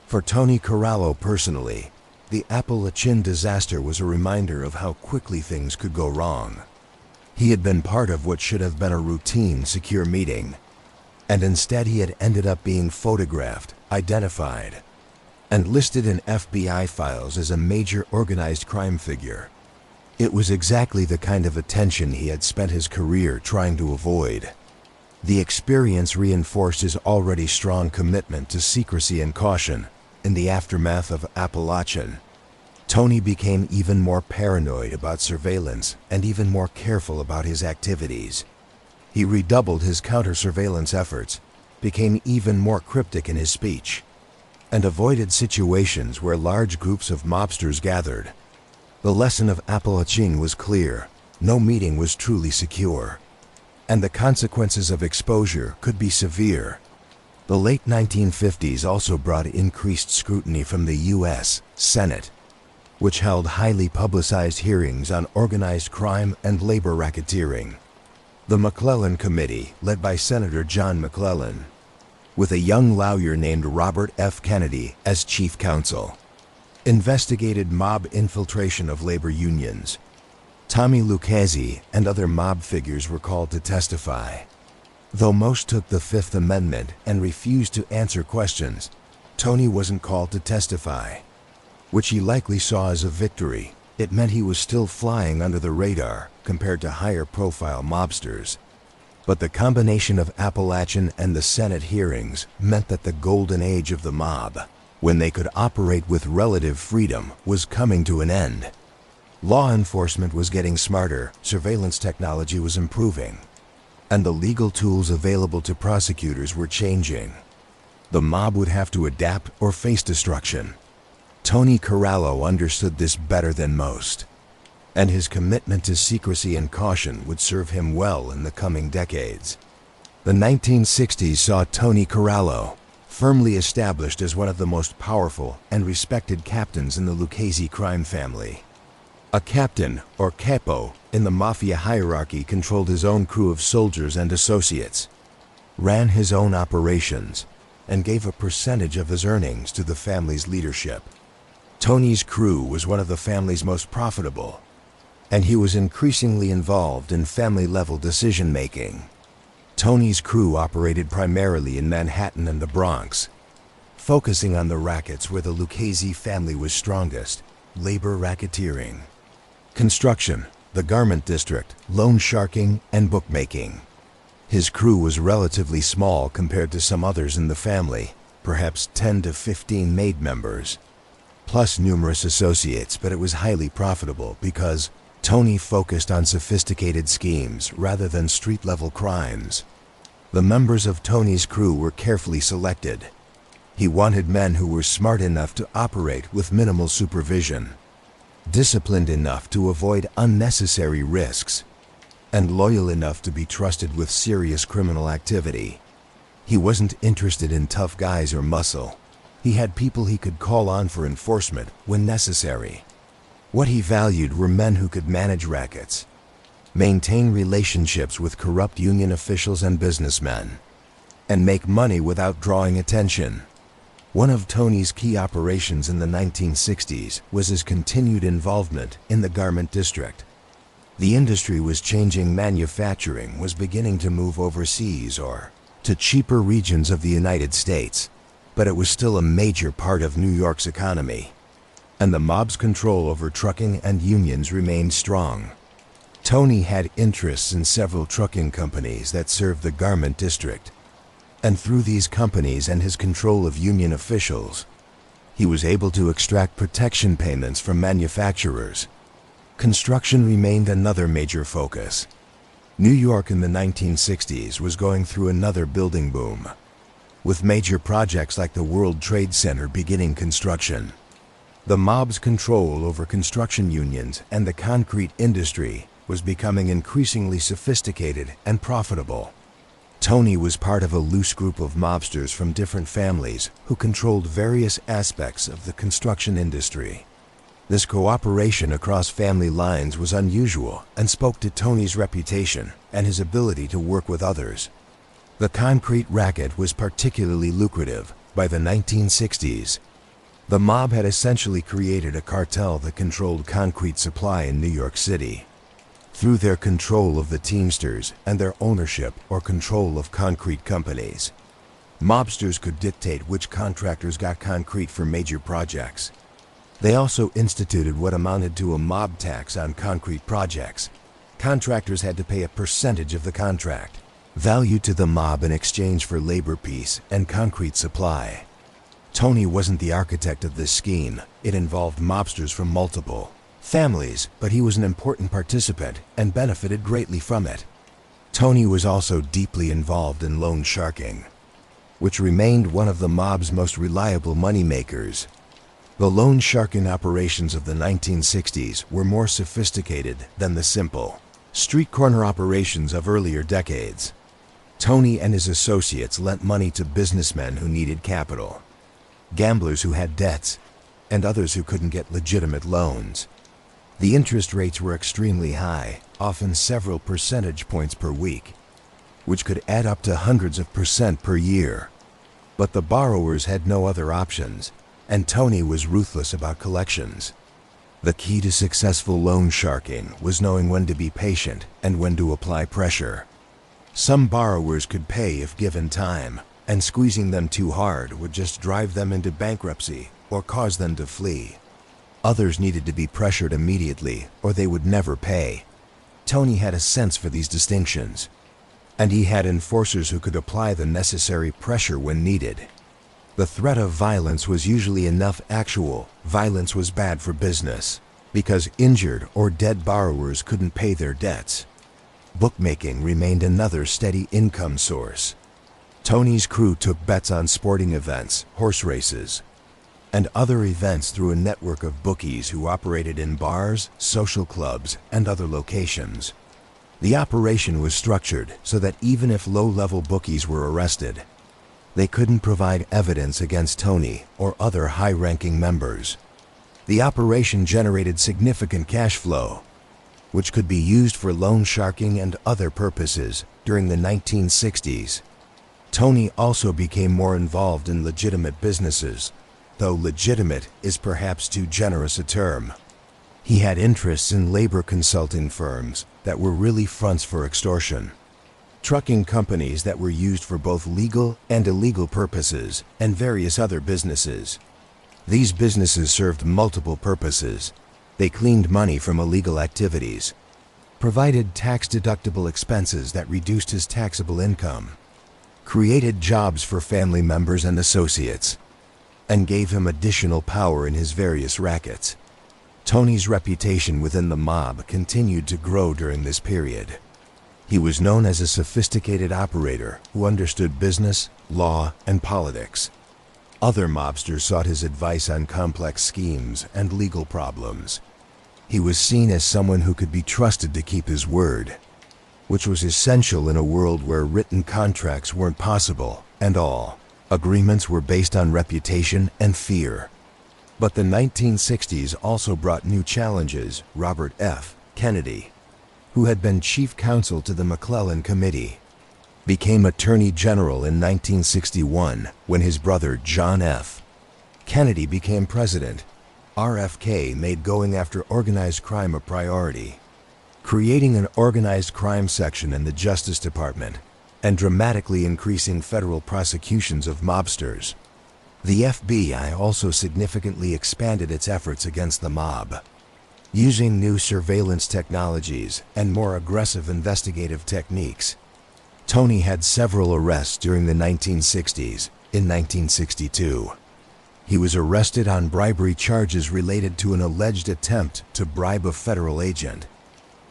For Tony Corallo personally, the Appalachian disaster was a reminder of how quickly things could go wrong. He had been part of what should have been a routine, secure meeting, and instead he had ended up being photographed, identified, and listed in FBI files as a major organized crime figure. It was exactly the kind of attention he had spent his career trying to avoid. The experience reinforced his already strong commitment to secrecy and caution. In the aftermath of Appalachian, Tony became even more paranoid about surveillance and even more careful about his activities. He redoubled his counter-surveillance efforts, became even more cryptic in his speech, and avoided situations where large groups of mobsters gathered. The lesson of Appalachian was clear: no meeting was truly secure, and the consequences of exposure could be severe. The late 1950s also brought increased scrutiny from the U.S. Senate, which held highly publicized hearings on organized crime and labor racketeering. The McClellan Committee, led by Senator John McClellan, with a young lawyer named Robert F. Kennedy as chief counsel, investigated mob infiltration of labor unions. Tommy Lucchese and other mob figures were called to testify. Though most took the Fifth Amendment and refused to answer questions, Tony wasn't called to testify, which he likely saw as a victory. It meant he was still flying under the radar compared to higher-profile mobsters. But the combination of Appalachian and the Senate hearings meant that the golden age of the mob, when they could operate with relative freedom, was coming to an end. Law enforcement was getting smarter, surveillance technology was improving, and the legal tools available to prosecutors were changing. The mob would have to adapt or face destruction. Tony Corallo understood this better than most, and his commitment to secrecy and caution would serve him well in the coming decades. The 1960s saw Tony Corallo firmly established as one of the most powerful and respected captains in the Lucchese crime family. A captain, or capo, in the mafia hierarchy controlled his own crew of soldiers and associates, ran his own operations, and gave a percentage of his earnings to the family's leadership. Tony's crew was one of the family's most profitable, and he was increasingly involved in family-level decision-making. Tony's crew operated primarily in Manhattan and the Bronx, focusing on the rackets where the Lucchese family was strongest: labor racketeering, construction, the garment district, loan sharking, and bookmaking. His crew was relatively small compared to some others in the family, perhaps 10 to 15 maid members, plus numerous associates, but it was highly profitable because Tony focused on sophisticated schemes rather than street-level crimes. The members of Tony's crew were carefully selected. He wanted men who were smart enough to operate with minimal supervision, disciplined enough to avoid unnecessary risks, and loyal enough to be trusted with serious criminal activity. He wasn't interested in tough guys or muscle. He had people he could call on for enforcement when necessary. What he valued were men who could manage rackets, maintain relationships with corrupt union officials and businessmen, and make money without drawing attention. One of Tony's key operations in the 1960s was his continued involvement in the garment district. The industry was changing. Manufacturing was beginning to move overseas or to cheaper regions of the United States, but it was still a major part of New York's economy, and the mob's control over trucking and unions remained strong. Tony had interests in several trucking companies that served the garment district, and through these companies and his control of union officials, he was able to extract protection payments from manufacturers. Construction remained another major focus. New York in the 1960s was going through another building boom, with major projects like the World Trade Center beginning construction. The mob's control over construction unions and the concrete industry was becoming increasingly sophisticated and profitable. Tony was part of a loose group of mobsters from different families who controlled various aspects of the construction industry. This cooperation across family lines was unusual and spoke to Tony's reputation and his ability to work with others. The concrete racket was particularly lucrative. By the 1960s, the mob had essentially created a cartel that controlled concrete supply in New York City. through their control of the Teamsters and their ownership or control of concrete companies. Mobsters could dictate which contractors got concrete for major projects. They also instituted what amounted to a mob tax on concrete projects. Contractors had to pay a percentage of the contract value to the mob in exchange for labor peace and concrete supply. Tony wasn't the architect of this scheme. It involved mobsters from multiple families, but he was an important participant and benefited greatly from it. Tony was also deeply involved in loan sharking, which remained one of the mob's most reliable moneymakers. The loan sharking operations of the 1960s were more sophisticated than the simple street corner operations of earlier decades. Tony and his associates lent money to businessmen who needed capital, gamblers who had debts, and others who couldn't get legitimate loans. The interest rates were extremely high, often several percentage points per week, which could add up to hundreds of percent per year. But the borrowers had no other options, and Tony was ruthless about collections. The key to successful loan sharking was knowing when to be patient and when to apply pressure. Some borrowers could pay if given time, and squeezing them too hard would just drive them into bankruptcy or cause them to flee. Others needed to be pressured immediately or they would never pay. Tony had a sense for these distinctions, and he had enforcers who could apply the necessary pressure when needed. The threat of violence was usually enough. Actual violence was bad for business, because injured or dead borrowers couldn't pay their debts. Bookmaking remained another steady income source. Tony's crew took bets on sporting events, horse races, and other events through a network of bookies who operated in bars, social clubs, and other locations. The operation was structured so that even if low-level bookies were arrested, they couldn't provide evidence against Tony or other high-ranking members. The operation generated significant cash flow, which could be used for loan sharking and other purposes during the 1960s. Tony also became more involved in legitimate businesses, though legitimate is perhaps too generous a term. He had interests in labor consulting firms that were really fronts for extortion, trucking companies that were used for both legal and illegal purposes, and various other businesses. These businesses served multiple purposes. They cleaned money from illegal activities, provided tax-deductible expenses that reduced his taxable income, created jobs for family members and associates, and gave him additional power in his various rackets. Tony's reputation within the mob continued to grow during this period. He was known as a sophisticated operator who understood business, law, and politics. Other mobsters sought his advice on complex schemes and legal problems. He was seen as someone who could be trusted to keep his word, which was essential in a world where written contracts weren't possible, and all agreements were based on reputation and fear. But the 1960s also brought new challenges. Robert F. Kennedy, who had been chief counsel to the McClellan Committee, became Attorney General in 1961 when his brother John F. Kennedy became president. RFK made going after organized crime a priority, creating an organized crime section in the Justice Department and dramatically increasing federal prosecutions of mobsters. The FBI also significantly expanded its efforts against the mob, using new surveillance technologies and more aggressive investigative techniques. Tony had several arrests during the 1960s. In 1962, he was arrested on bribery charges related to an alleged attempt to bribe a federal agent.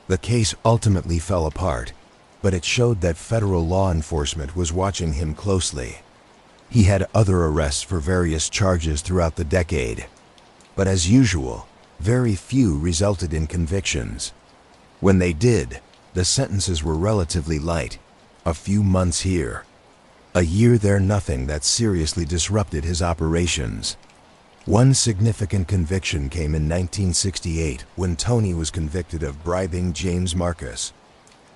The case ultimately fell apart, but it showed that federal law enforcement was watching him closely. He had other arrests for various charges throughout the decade, but as usual, very few resulted in convictions. When they did, the sentences were relatively light, a few months here, a year there, nothing that seriously disrupted his operations. One significant conviction came in 1968 when Tony was convicted of bribing James Marcus,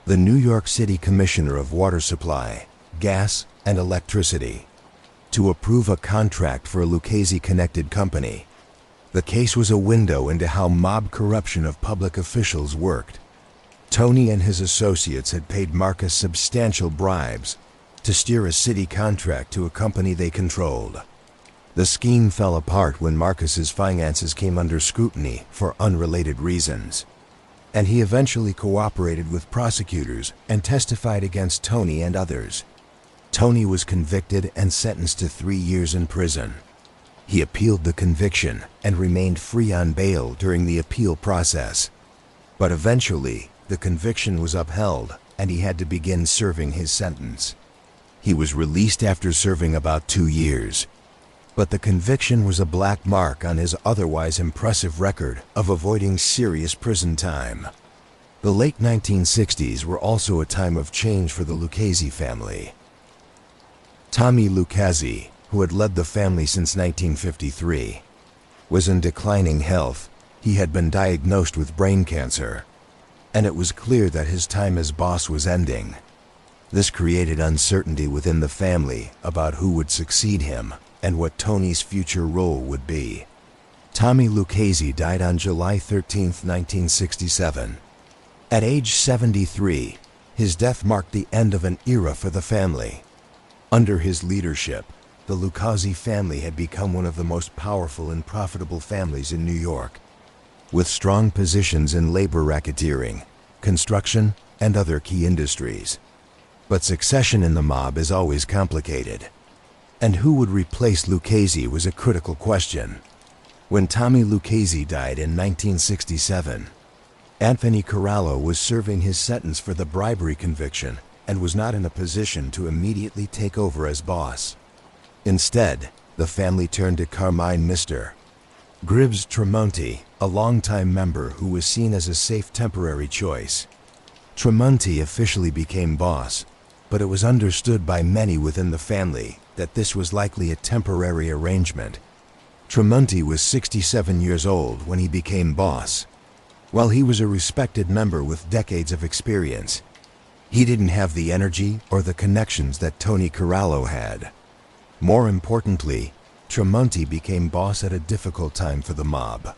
the New York City Commissioner of Water Supply, Gas, and Electricity, to approve a contract for a Lucchese-connected company. The case was a window into how mob corruption of public officials worked. Tony and his associates had paid Marcus substantial bribes to steer a city contract to a company they controlled. The scheme fell apart when Marcus's finances came under scrutiny for unrelated reasons, and he eventually cooperated with prosecutors and testified against Tony and others. Tony was convicted and sentenced to 3 years in prison. He appealed the conviction and remained free on bail during the appeal process. But eventually, the conviction was upheld and he had to begin serving his sentence. He was released after serving about 2 years. But the conviction was a black mark on his otherwise impressive record of avoiding serious prison time. The late 1960s were also a time of change for the Lucchese family. Tommy Lucchese, who had led the family since 1953, was in declining health. He had been diagnosed with brain cancer, and it was clear that his time as boss was ending. This created uncertainty within the family about who would succeed him and what Tony's future role would be. Tommy Lucchese died on July 13, 1967. At age 73, his death marked the end of an era for the family. Under his leadership, the Lucchese family had become one of the most powerful and profitable families in New York, with strong positions in labor racketeering, construction, and other key industries. But succession in the mob is always complicated, and who would replace Lucchese was a critical question. When Tommy Lucchese died in 1967, Anthony Corallo was serving his sentence for the bribery conviction and was not in a position to immediately take over as boss. Instead, the family turned to Carmine Mr. Gribbs Tremonti, a longtime member who was seen as a safe temporary choice. Tremonti officially became boss, but it was understood by many within the family that this was likely a temporary arrangement. Tremonti was 67 years old when he became boss. While he was a respected member with decades of experience, he didn't have the energy or the connections that Tony Corallo had. More importantly, Tremonti became boss at a difficult time for the mob.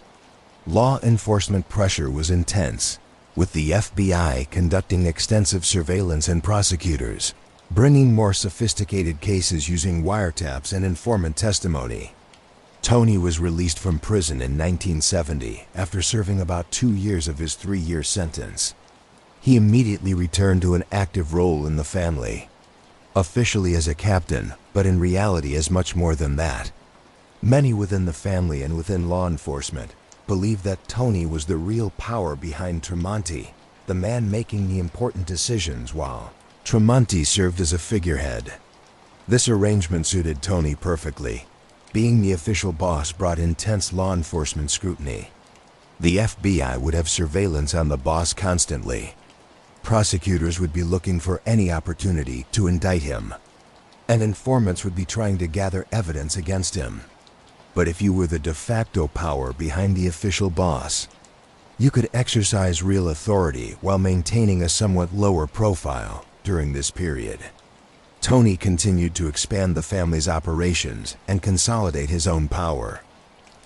Law enforcement pressure was intense, with the FBI conducting extensive surveillance and prosecutors bringing more sophisticated cases using wiretaps and informant testimony. Tony was released from prison in 1970 after serving about 2 years of his 3-year sentence. He immediately returned to an active role in the family, officially as a captain, but in reality as much more than that. Many within the family and within law enforcement believed that Tony was the real power behind Tremonti, the man making the important decisions while Tremonti served as a figurehead. This arrangement suited Tony perfectly. Being the official boss brought intense law enforcement scrutiny. The FBI would have surveillance on the boss constantly. Prosecutors would be looking for any opportunity to indict him, and informants would be trying to gather evidence against him. But if you were the de facto power behind the official boss, you could exercise real authority while maintaining a somewhat lower profile during this period. Tony continued to expand the family's operations and consolidate his own power.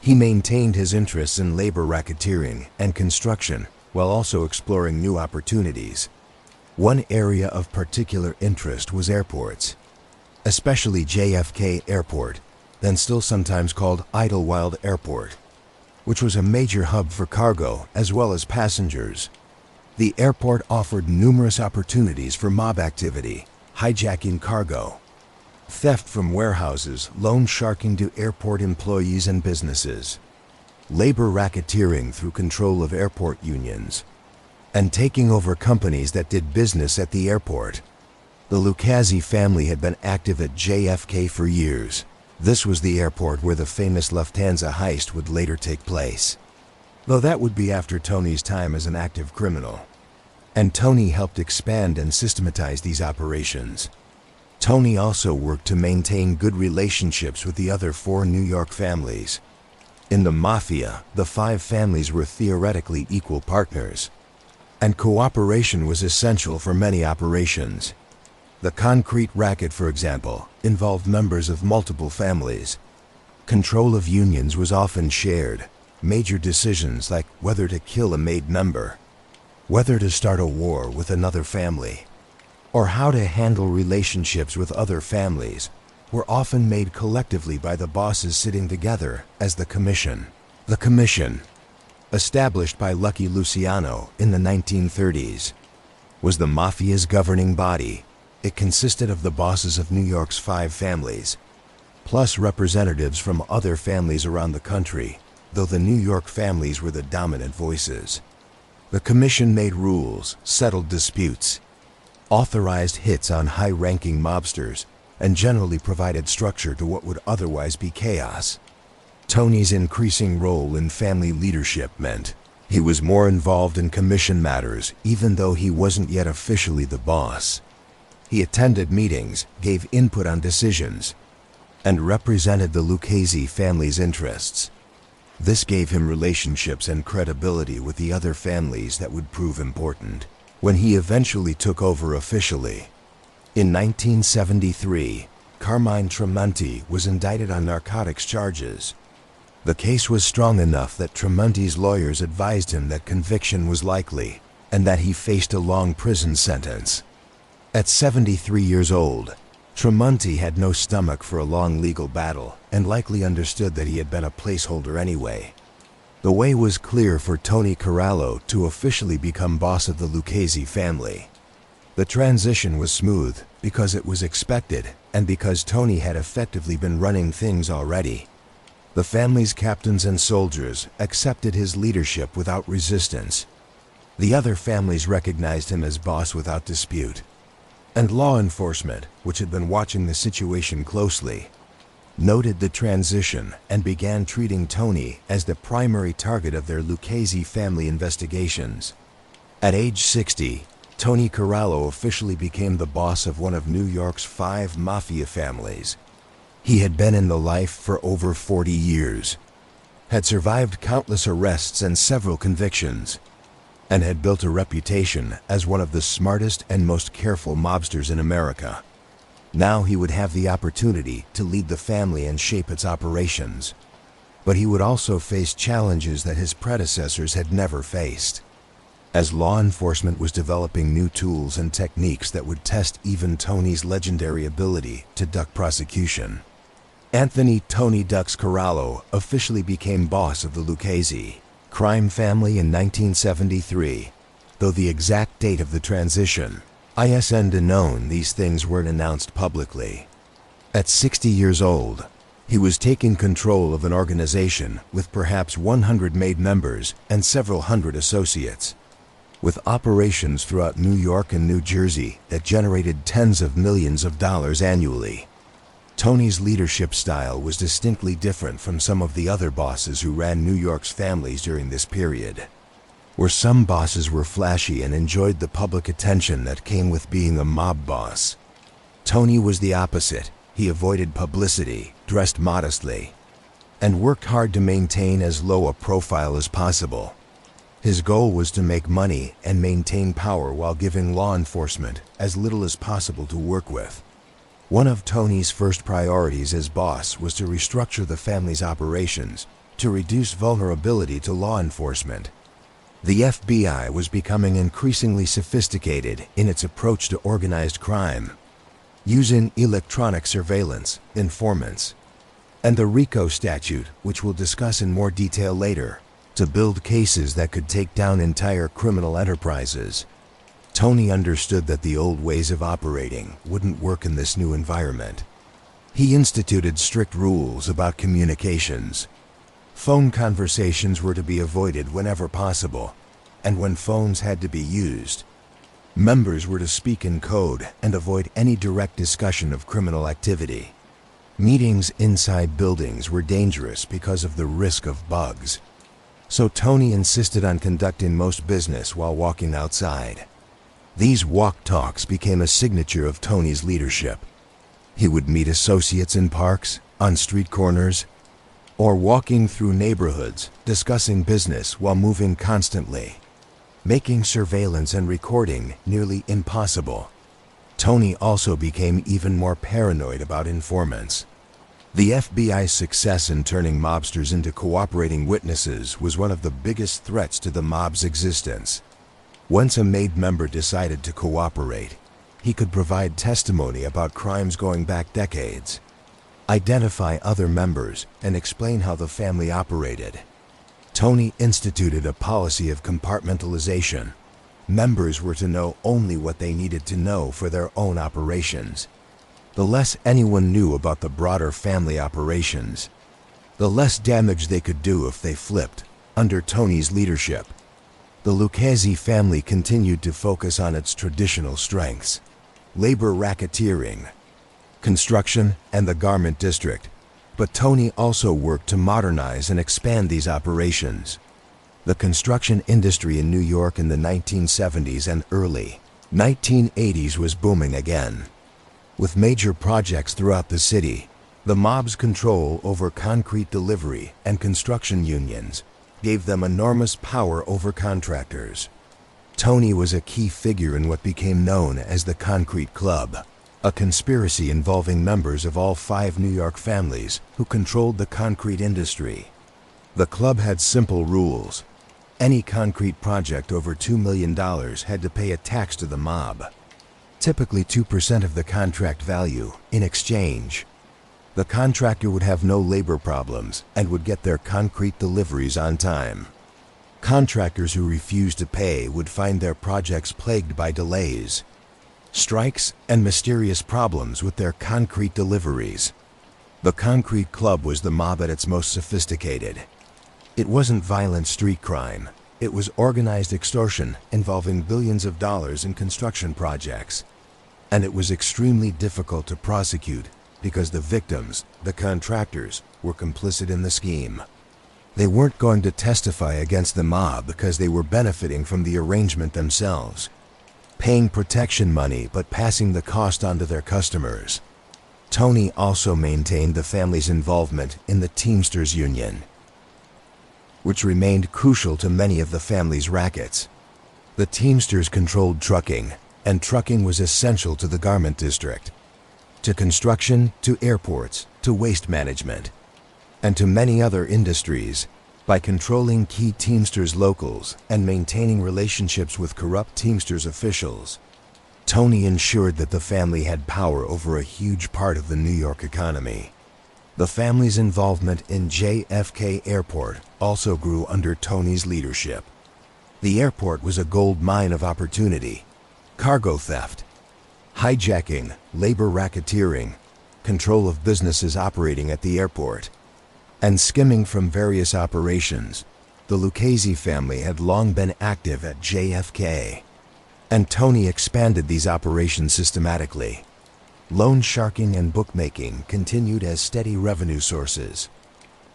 He maintained his interests in labor racketeering and construction while also exploring new opportunities. One area of particular interest was airports, especially JFK Airport, then still sometimes called Idlewild Airport, which was a major hub for cargo as well as passengers. The airport offered numerous opportunities for mob activity, hijacking cargo, theft from warehouses, loan sharking to airport employees and businesses, labor racketeering through control of airport unions, and taking over companies that did business at the airport. The Lucchese family had been active at JFK for years. This was the airport where the famous Lufthansa heist would later take place, though that would be after Tony's time as an active criminal. And Tony helped expand and systematize these operations. Tony also worked to maintain good relationships with the other 4 New York families. In the Mafia, the 5 families were theoretically equal partners, and cooperation was essential for many operations. The concrete racket, for example, involved members of multiple families. Control of unions was often shared. Major decisions like whether to kill a made member Whether to start a war with another family or how to handle relationships with other families were often made collectively by the bosses sitting together as the Commission. The Commission, established by Lucky Luciano in the 1930s, was the Mafia's governing body. It consisted of the bosses of New York's 5 families, plus representatives from other families around the country, though the New York families were the dominant voices. The Commission made rules, settled disputes, authorized hits on high-ranking mobsters, and generally provided structure to what would otherwise be chaos. Tony's increasing role in family leadership meant he was more involved in commission matters even though he wasn't yet officially the boss. He attended meetings, gave input on decisions, and represented the Lucchese family's interests. This gave him relationships and credibility with the other families that would prove important when he eventually took over officially. In 1973, Carmine Tremonti was indicted on narcotics charges. The case was strong enough that Tremonti's lawyers advised him that conviction was likely and that he faced a long prison sentence. At 73 years old, Tremonti had no stomach for a long legal battle and likely understood that he had been a placeholder anyway. The way was clear for Tony Corallo to officially become boss of the Lucchese family. The transition was smooth because it was expected and because Tony had effectively been running things already. The family's captains and soldiers accepted his leadership without resistance. The other families recognized him as boss without dispute. And law enforcement, which had been watching the situation closely, noted the transition and began treating Tony as the primary target of their Lucchese family investigations. At age 60, Tony Corallo officially became the boss of one of New York's 5 mafia families. He had been in the life for over 40 years, had survived countless arrests and several convictions, and had built a reputation as one of the smartest and most careful mobsters in America. Now he would have the opportunity to lead the family and shape its operations. But he would also face challenges that his predecessors had never faced, as law enforcement was developing new tools and techniques that would test even Tony's legendary ability to duck prosecution. Anthony "Tony Ducks" Corallo officially became boss of the Lucchese crime family in 1973, though the exact date of the transition is unknown. These things weren't announced publicly. At 60 years old, he was taking control of an organization with perhaps 100 made members and several hundred associates, with operations throughout New York and New Jersey that generated tens of millions of dollars annually. Tony's leadership style was distinctly different from some of the other bosses who ran New York's families during this period. Where some bosses were flashy and enjoyed the public attention that came with being a mob boss, Tony was the opposite. He avoided publicity, dressed modestly, and worked hard to maintain as low a profile as possible. His goal was to make money and maintain power while giving law enforcement as little as possible to work with. One of Tony's first priorities as boss was to restructure the family's operations to reduce vulnerability to law enforcement. The FBI was becoming increasingly sophisticated in its approach to organized crime, using electronic surveillance, informants, and the RICO statute, which we'll discuss in more detail later, to build cases that could take down entire criminal enterprises. Tony understood that the old ways of operating wouldn't work in this new environment. He instituted strict rules about communications. Phone conversations were to be avoided whenever possible, and when phones had to be used, members were to speak in code and avoid any direct discussion of criminal activity. Meetings inside buildings were dangerous because of the risk of bugs, so Tony insisted on conducting most business while walking outside. These walk talks became a signature of Tony's leadership. He would meet associates in parks, on street corners, or walking through neighborhoods, discussing business while moving constantly, making surveillance and recording nearly impossible. Tony also became even more paranoid about informants. The FBI's success in turning mobsters into cooperating witnesses was one of the biggest threats to the mob's existence. Once a MAID member decided to cooperate, he could provide testimony about crimes going back decades, identify other members, and explain how the family operated. Tony instituted a policy of compartmentalization. Members were to know only what they needed to know for their own operations. The less anyone knew about the broader family operations, the less damage they could do if they flipped. Under Tony's leadership, the Lucchese family continued to focus on its traditional strengths: labor racketeering, construction, and the garment district. But Tony also worked to modernize and expand these operations. The construction industry in New York in the 1970s and early 1980s was booming again. With major projects throughout the city, the mob's control over concrete delivery and construction unions gave them enormous power over contractors. Tony was a key figure in what became known as the Concrete Club, a conspiracy involving members of all 5 New York families who controlled the concrete industry. The club had simple rules. Any concrete project over $2 million had to pay a tax to the mob, typically 2% of the contract value. In exchange, the contractor would have no labor problems and would get their concrete deliveries on time. Contractors who refused to pay would find their projects plagued by delays, strikes, and mysterious problems with their concrete deliveries. The Concrete Club was the mob at its most sophisticated. It wasn't violent street crime. It was organized extortion involving billions of dollars in construction projects. And it was extremely difficult to prosecute because the victims, the contractors, were complicit in the scheme. They weren't going to testify against the mob because they were benefiting from the arrangement themselves, paying protection money but passing the cost on to their customers. Tony also maintained the family's involvement in the Teamsters Union, which remained crucial to many of the family's rackets. The Teamsters controlled trucking, and trucking was essential to the garment district, to construction, to airports, to waste management, and to many other industries. By controlling key Teamsters locals and maintaining relationships with corrupt Teamsters officials, Tony ensured that the family had power over a huge part of the New York economy. The family's involvement in JFK Airport also grew under Tony's leadership. The airport was a gold mine of opportunity: cargo theft, hijacking, labor racketeering, control of businesses operating at the airport, and skimming from various operations. The Lucchese family had long been active at JFK, and Tony expanded these operations systematically. Loan sharking and bookmaking continued as steady revenue sources.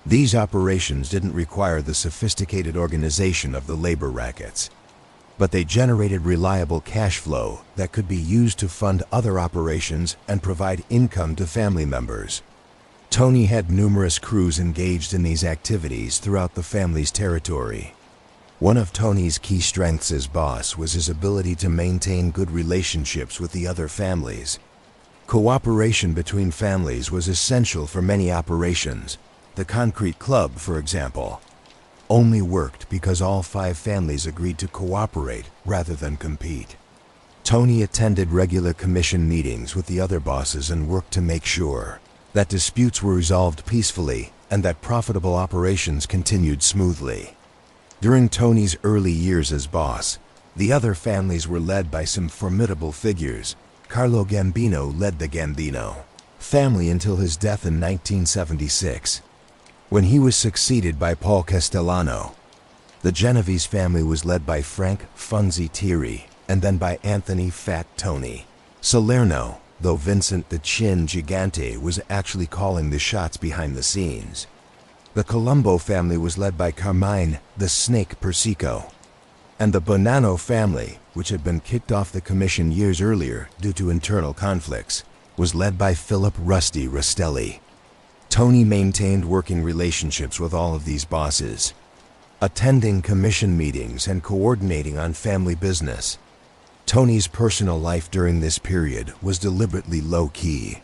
These operations didn't require the sophisticated organization of the labor rackets, but they generated reliable cash flow that could be used to fund other operations and provide income to family members. Tony had numerous crews engaged in these activities throughout the family's territory. One of Tony's key strengths as boss was his ability to maintain good relationships with the other families. Cooperation between families was essential for many operations. The Concrete Club, for example, only worked because all 5 families agreed to cooperate rather than compete. Tony attended regular commission meetings with the other bosses and worked to make sure that disputes were resolved peacefully and that profitable operations continued smoothly. During Tony's early years as boss, the other families were led by some formidable figures. Carlo Gambino led the Gambino family until his death in 1976, when he was succeeded by Paul Castellano. The Genovese family was led by Frank Funzi Thierry and then by Anthony Fat Tony Salerno, though Vincent the Chin Gigante was actually calling the shots behind the scenes. The Colombo family was led by Carmine the Snake Persico, and the Bonanno family, which had been kicked off the commission years earlier due to internal conflicts, was led by Philip Rusty Rastelli. Tony maintained working relationships with all of these bosses, attending commission meetings and coordinating on family business. Tony's personal life during this period was deliberately low-key.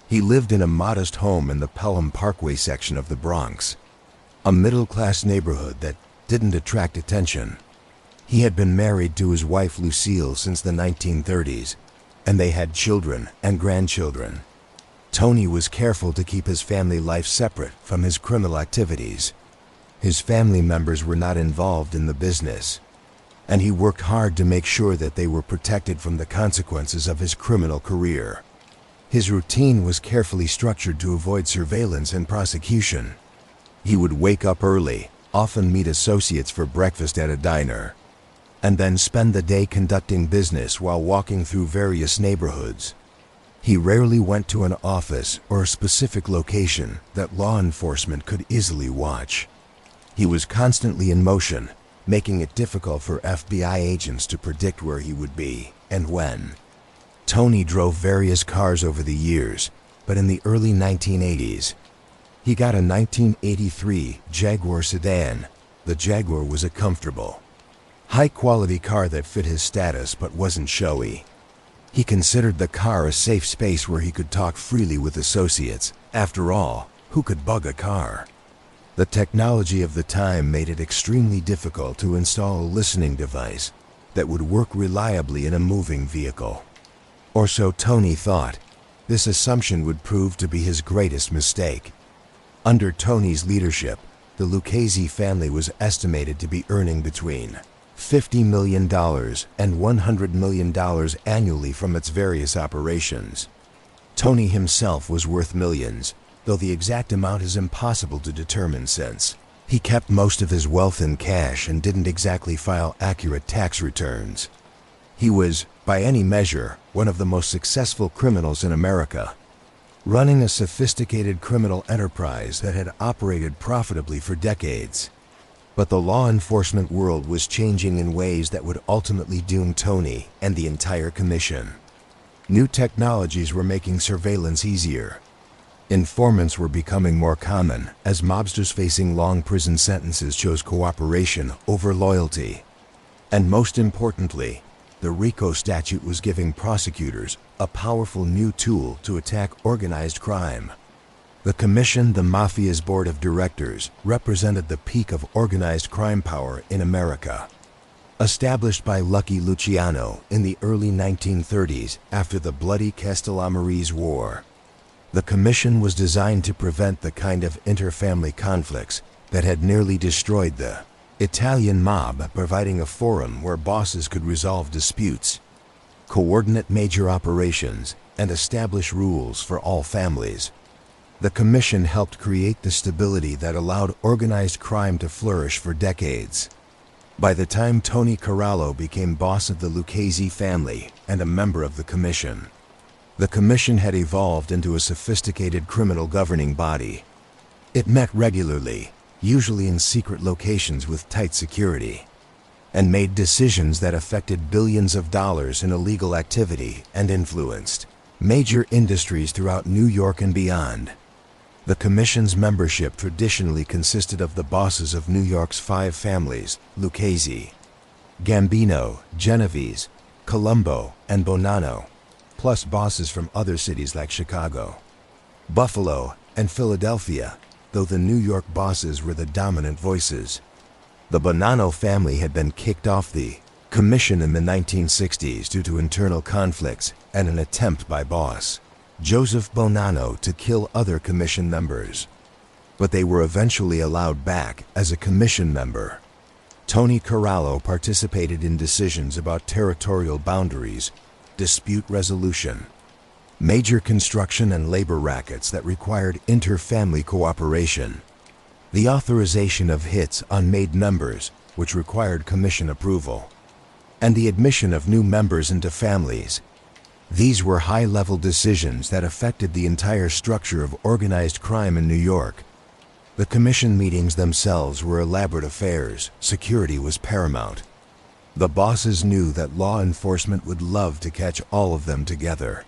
He lived in a modest home in the Pelham Parkway section of the Bronx, a middle-class neighborhood that didn't attract attention. He had been married to his wife Lucille since the 1930s, and they had children and grandchildren. Tony was careful to keep his family life separate from his criminal activities. His family members were not involved in the business, and he worked hard to make sure that they were protected from the consequences of his criminal career. His routine was carefully structured to avoid surveillance and prosecution. He would wake up early, often meet associates for breakfast at a diner, and then spend the day conducting business while walking through various neighborhoods. He rarely went to an office or a specific location that law enforcement could easily watch. He was constantly in motion, making it difficult for FBI agents to predict where he would be and when. Tony drove various cars over the years, but in the early 1980s, he got a 1983 Jaguar sedan. The Jaguar was a comfortable, high-quality car that fit his status but wasn't showy. He considered the car a safe space where he could talk freely with associates. After all, who could bug a car? The technology of the time made it extremely difficult to install a listening device that would work reliably in a moving vehicle. Or so Tony thought. This assumption would prove to be his greatest mistake. Under Tony's leadership, the Lucchese family was estimated to be earning between $50 million and $100 million annually from its various operations. Tony himself was worth millions, though the exact amount is impossible to determine since he kept most of his wealth in cash and didn't exactly file accurate tax returns. He was, by any measure, one of the most successful criminals in America, running a sophisticated criminal enterprise that had operated profitably for decades. But the law enforcement world was changing in ways that would ultimately doom Tony and the entire commission. New technologies were making surveillance easier. Informants were becoming more common as mobsters facing long prison sentences chose cooperation over loyalty. And most importantly, the RICO statute was giving prosecutors a powerful new tool to attack organized crime. The Commission, the Mafia's board of directors, represented the peak of organized crime power in America. Established by Lucky Luciano in the early 1930s after the bloody Castellamarese War, the Commission was designed to prevent the kind of inter-family conflicts that had nearly destroyed the Italian mob, providing a forum where bosses could resolve disputes, coordinate major operations, and establish rules for all families. The Commission helped create the stability that allowed organized crime to flourish for decades. By the time Tony Corallo became boss of the Lucchese family and a member of the Commission had evolved into a sophisticated criminal governing body. It met regularly, usually in secret locations with tight security, and made decisions that affected billions of dollars in illegal activity and influenced major industries throughout New York and beyond. The Commission's membership traditionally consisted of the bosses of New York's 5 families: Lucchese, Gambino, Genovese, Colombo, and Bonanno, plus bosses from other cities like Chicago, Buffalo, and Philadelphia, though the New York bosses were the dominant voices. The Bonanno family had been kicked off the Commission in the 1960s due to internal conflicts and an attempt by boss Joseph Bonanno to kill other Commission members. But they were eventually allowed back as a Commission member. Tony Corallo participated in decisions about territorial boundaries, dispute resolution, major construction and labor rackets that required inter-family cooperation, the authorization of hits on made members, which required Commission approval, and the admission of new members into families. These were high-level decisions that affected the entire structure of organized crime in New York. The Commission meetings themselves were elaborate affairs. Security was paramount. The bosses knew that law enforcement would love to catch all of them together,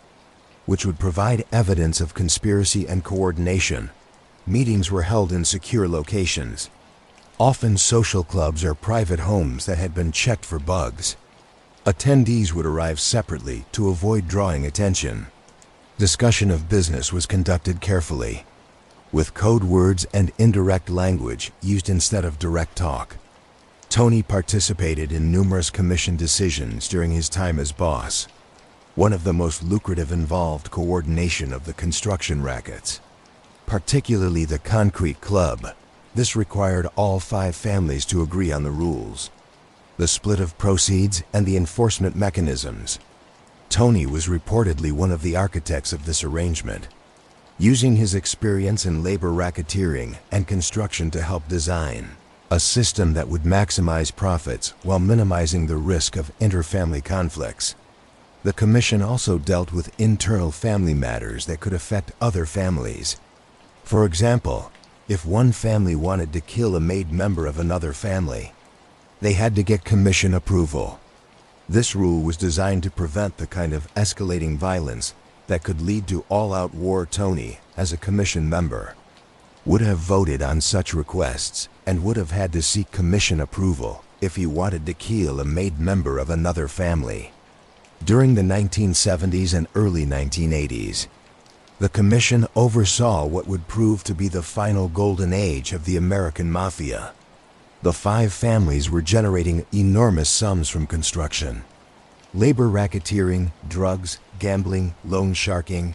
which would provide evidence of conspiracy and coordination. Meetings were held in secure locations, often social clubs or private homes that had been checked for bugs. Attendees would arrive separately to avoid drawing attention. Discussion of business was conducted carefully, with code words and indirect language used instead of direct talk. Tony participated in numerous commission decisions during his time as boss. One of the most lucrative involved coordination of the construction rackets, particularly the concrete club. This required all 5 families to agree on the rules, the split of proceeds, and the enforcement mechanisms. Tony was reportedly one of the architects of this arrangement, using his experience in labor racketeering and construction to help design a system that would maximize profits while minimizing the risk of inter-family conflicts. The commission also dealt with internal family matters that could affect other families. For example, if one family wanted to kill a made member of another family, they had to get commission approval. This rule was designed to prevent the kind of escalating violence that could lead to all-out war. Tony, as a commission member, would have voted on such requests and would have had to seek commission approval if he wanted to kill a made member of another family. During the 1970s and early 1980s, the commission oversaw what would prove to be the final golden age of the American Mafia. The 5 families were generating enormous sums from construction, labor racketeering, drugs, gambling, loan sharking,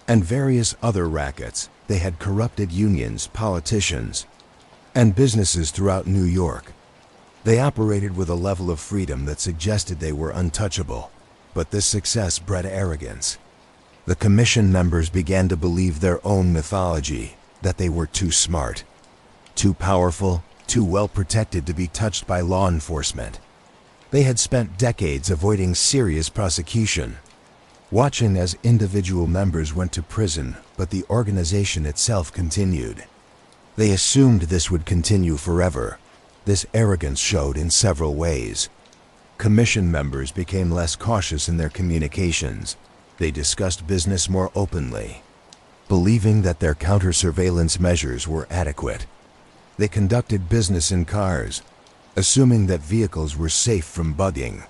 and various other rackets. They had corrupted unions, politicians, and businesses throughout New York. They operated with a level of freedom that suggested they were untouchable, but this success bred arrogance. The commission members began to believe their own mythology, that they were too smart, too powerful, too well protected to be touched by law enforcement. They had spent decades avoiding serious prosecution, watching as individual members went to prison, but the organization itself continued. They assumed this would continue forever. This arrogance showed in several ways. Commission members became less cautious in their communications. They discussed business more openly, believing that their counter-surveillance measures were adequate. They conducted business in cars, assuming that vehicles were safe from bugging.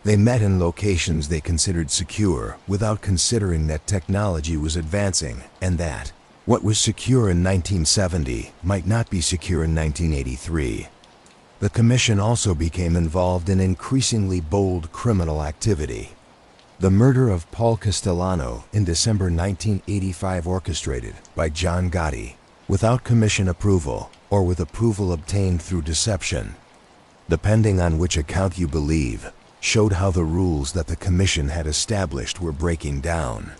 They met in locations they considered secure without considering that technology was advancing and that what was secure in 1970 might not be secure in 1983. The commission also became involved in increasingly bold criminal activity. The murder of Paul Castellano in December 1985, orchestrated by John Gotti, without commission approval or with approval obtained through deception, depending on which account you believe, showed how the rules that the commission had established were breaking down.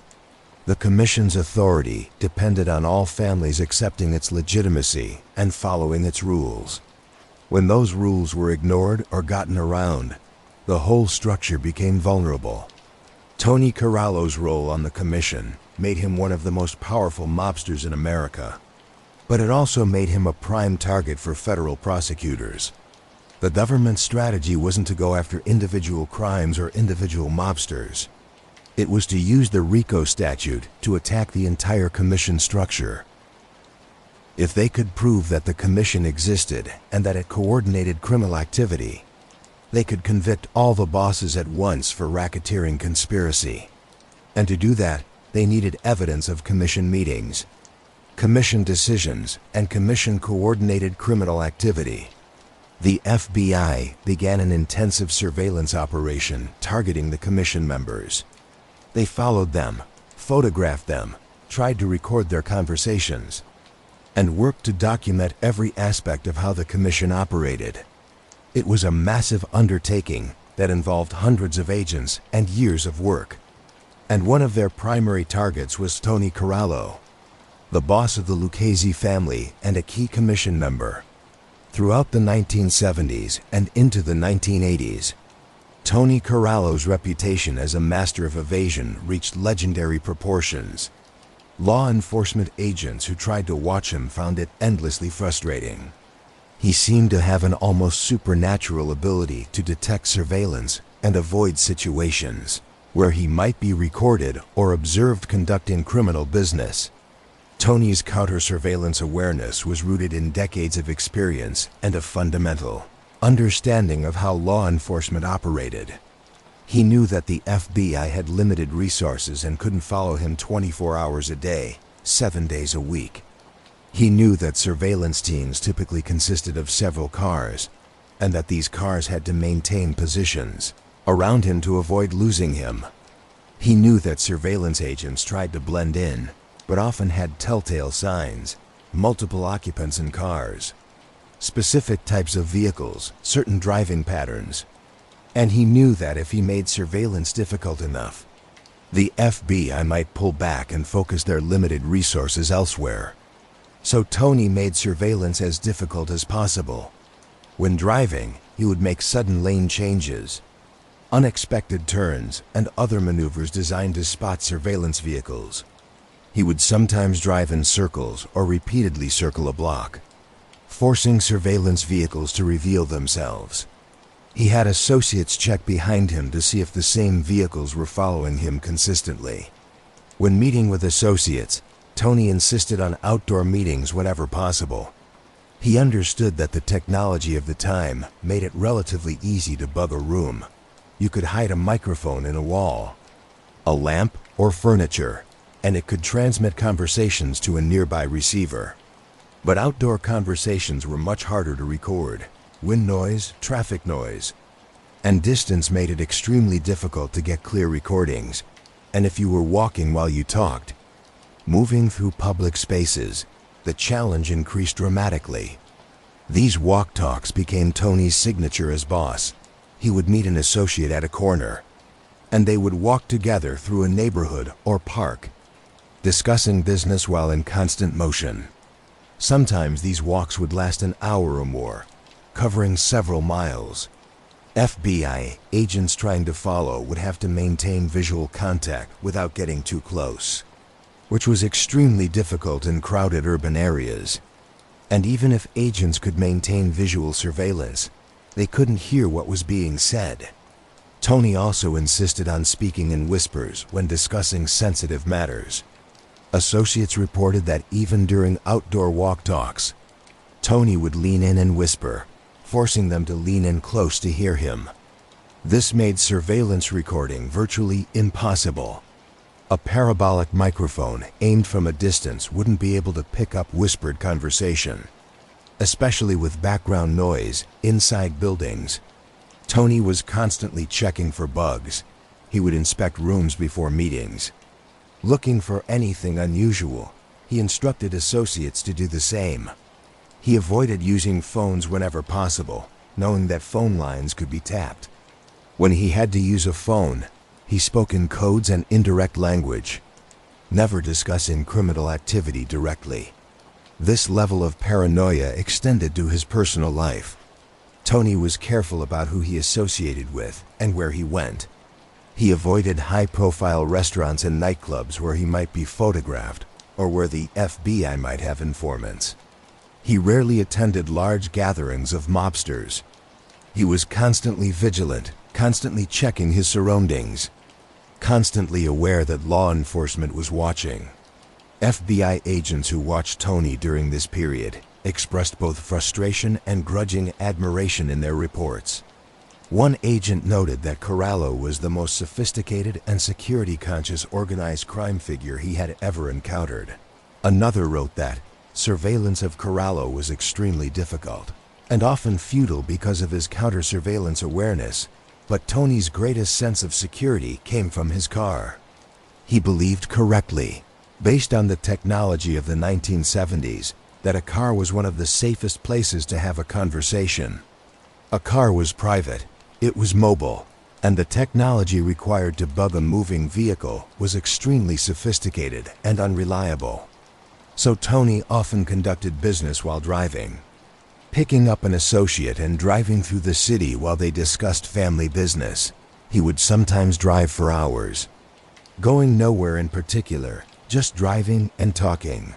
The commission's authority depended on all families accepting its legitimacy and following its rules. When those rules were ignored or gotten around, the whole structure became vulnerable. Tony Corallo's role on the commission made him one of the most powerful mobsters in America, but it also made him a prime target for federal prosecutors. The government's strategy wasn't to go after individual crimes or individual mobsters. It was to use the RICO statute to attack the entire commission structure. If they could prove that the commission existed and that it coordinated criminal activity, they could convict all the bosses at once for racketeering conspiracy. And to do that, they needed evidence of commission meetings, commission decisions, and commission-coordinated criminal activity. The FBI began an intensive surveillance operation targeting the commission members. They followed them, photographed them, tried to record their conversations, and worked to document every aspect of how the commission operated. It was a massive undertaking that involved hundreds of agents and years of work. And one of their primary targets was Tony Corallo, the boss of the Lucchese family and a key commission member. Throughout the 1970s and into the 1980s, Tony Corallo's reputation as a master of evasion reached legendary proportions. Law enforcement agents who tried to watch him found it endlessly frustrating. He seemed to have an almost supernatural ability to detect surveillance and avoid situations where he might be recorded or observed conducting criminal business. Tony's counter-surveillance awareness was rooted in decades of experience and a fundamental understanding of how law enforcement operated. He knew that the FBI had limited resources and couldn't follow him 24 hours a day, 7 days a week. He knew that surveillance teams typically consisted of several cars, and that these cars had to maintain positions around him to avoid losing him. He knew that surveillance agents tried to blend in, but often had telltale signs, multiple occupants in cars, specific types of vehicles, certain driving patterns. And he knew that if he made surveillance difficult enough, the FBI might pull back and focus their limited resources elsewhere. So Tony made surveillance as difficult as possible. When driving, he would make sudden lane changes, unexpected turns, and other maneuvers designed to spot surveillance vehicles. He would sometimes drive in circles or repeatedly circle a block, forcing surveillance vehicles to reveal themselves. He had associates check behind him to see if the same vehicles were following him consistently. When meeting with associates, Tony insisted on outdoor meetings whenever possible. He understood that the technology of the time made it relatively easy to bug a room. You could hide a microphone in a wall, a lamp, or furniture, and it could transmit conversations to a nearby receiver. But outdoor conversations were much harder to record. Wind noise, traffic noise, and distance made it extremely difficult to get clear recordings. And if you were walking while you talked, moving through public spaces, the challenge increased dramatically. These walk talks became Tony's signature as boss. He would meet an associate at a corner, and they would walk together through a neighborhood or park, discussing business while in constant motion. Sometimes these walks would last an hour or more, covering several miles. FBI agents trying to follow would have to maintain visual contact without getting too close, which was extremely difficult in crowded urban areas. And even if agents could maintain visual surveillance, they couldn't hear what was being said. Tony also insisted on speaking in whispers when discussing sensitive matters. Associates reported that even during outdoor walk talks, Tony would lean in and whisper, forcing them to lean in close to hear him. This made surveillance recording virtually impossible. A parabolic microphone aimed from a distance wouldn't be able to pick up whispered conversation, especially with background noise inside buildings. Tony was constantly checking for bugs. He would inspect rooms before meetings, looking for anything unusual. He instructed associates to do the same. He avoided using phones whenever possible, knowing that phone lines could be tapped. When he had to use a phone, he spoke in codes and indirect language, never discussing criminal activity directly. This level of paranoia extended to his personal life. Tony was careful about who he associated with and where he went. He avoided high-profile restaurants and nightclubs where he might be photographed or where the FBI might have informants. He rarely attended large gatherings of mobsters. He was constantly vigilant, constantly checking his surroundings, constantly aware that law enforcement was watching. FBI agents who watched Tony during this period expressed both frustration and grudging admiration in their reports. One agent noted that Corallo was the most sophisticated and security-conscious organized crime figure he had ever encountered. Another wrote that surveillance of Corallo was extremely difficult and often futile because of his counter-surveillance awareness, but Tony's greatest sense of security came from his car. He believed correctly, based on the technology of the 1970s, that a car was one of the safest places to have a conversation. A car was private, it was mobile, and the technology required to bug a moving vehicle was extremely sophisticated and unreliable. So Tony often conducted business while driving, picking up an associate and driving through the city while they discussed family business. He would sometimes drive for hours, going nowhere in particular, just driving and talking.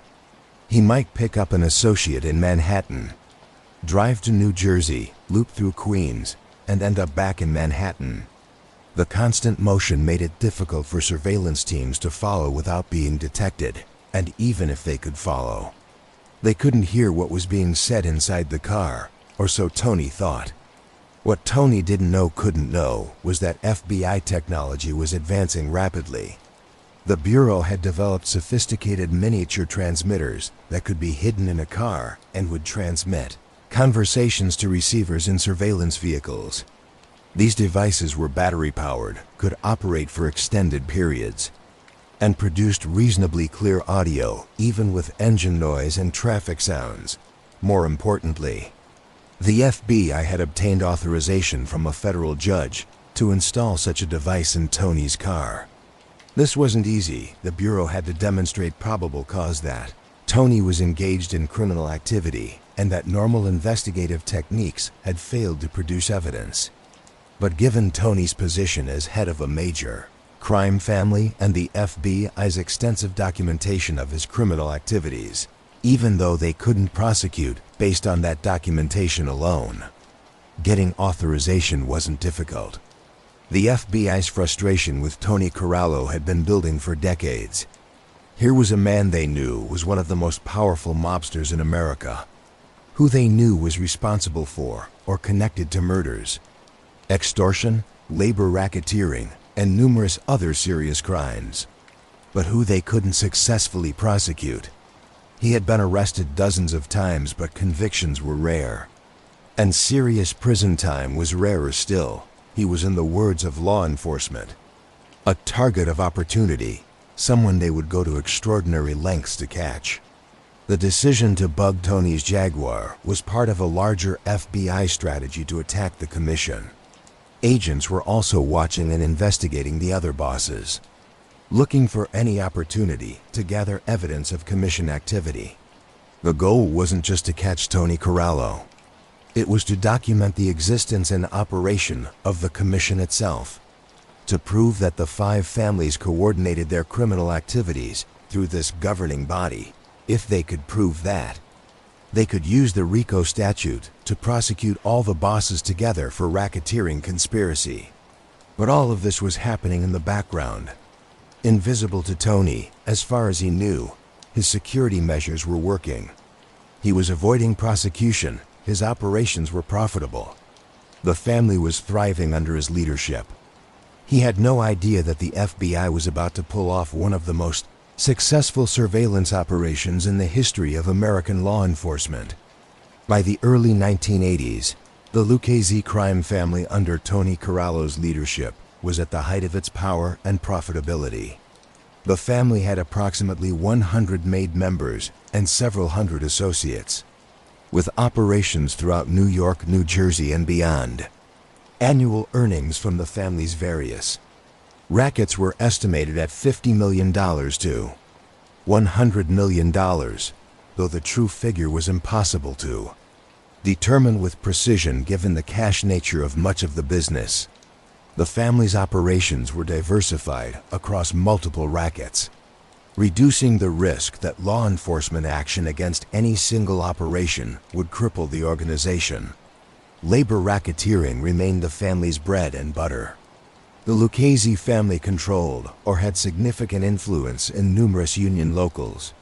He might pick up an associate in Manhattan, drive to New Jersey, loop through Queens, and end up back in Manhattan. The constant motion made it difficult for surveillance teams to follow without being detected, and even if they could follow, they couldn't hear what was being said inside the car, or so Tony thought. What Tony couldn't know, was that FBI technology was advancing rapidly. The Bureau had developed sophisticated miniature transmitters that could be hidden in a car and would transmit. conversations to receivers in surveillance vehicles. These devices were battery-powered, could operate for extended periods, and produced reasonably clear audio, even with engine noise and traffic sounds. More importantly, the FBI had obtained authorization from a federal judge to install such a device in Tony's car. This wasn't easy. The Bureau had to demonstrate probable cause that Tony was engaged in criminal activity and that normal investigative techniques had failed to produce evidence. But given Tony's position as head of a major crime family and the FBI's extensive documentation of his criminal activities, even though they couldn't prosecute based on that documentation alone, getting authorization wasn't difficult. The FBI's frustration with Tony Corallo had been building for decades. Here was a man they knew was one of the most powerful mobsters in America, who they knew was responsible for or connected to murders, extortion, labor racketeering, and numerous other serious crimes, but who they couldn't successfully prosecute. He had been arrested dozens of times, but convictions were rare, and serious prison time was rarer still. He was, in the words of law enforcement, a target of opportunity, someone they would go to extraordinary lengths to catch. The decision to bug Tony's Jaguar was part of a larger FBI strategy to attack the commission. Agents were also watching and investigating the other bosses, looking for any opportunity to gather evidence of commission activity. The goal wasn't just to catch Tony Corallo. It was to document the existence and operation of the commission itself, to prove that the 5 families coordinated their criminal activities through this governing body. If they could prove that, they could use the RICO statute to prosecute all the bosses together for racketeering conspiracy. But all of this was happening in the background. Invisible to Tony, as far as he knew, his security measures were working. He was avoiding prosecution. His operations were profitable. The family was thriving under his leadership. He had no idea that the FBI was about to pull off one of the most successful surveillance operations in the history of American law enforcement. By the early 1980s, the Lucchese crime family under Tony Corallo's leadership was at the height of its power and profitability. The family had approximately 100 made members and several hundred associates, with operations throughout New York, New Jersey, and beyond. Annual earnings from the family's various rackets were estimated at $50 million to $100 million, though the true figure was impossible to determine with precision given the cash nature of much of the business. The family's operations were diversified across multiple rackets, reducing the risk that law enforcement action against any single operation would cripple the organization. Labor racketeering remained the family's bread and butter. The Lucchese family controlled or had significant influence in numerous union locals,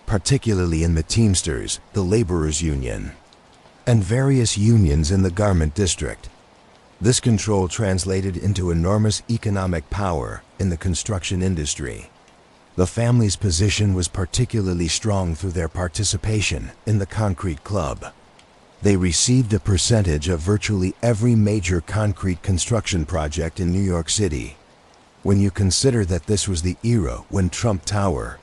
particularly in the Teamsters, the Laborers Union, and various unions in the Garment District. This control translated into enormous economic power in the construction industry. The family's position was particularly strong through their participation in the Concrete Club. They received a percentage of virtually every major concrete construction project in New York City. When you consider that this was the era when Trump Tower,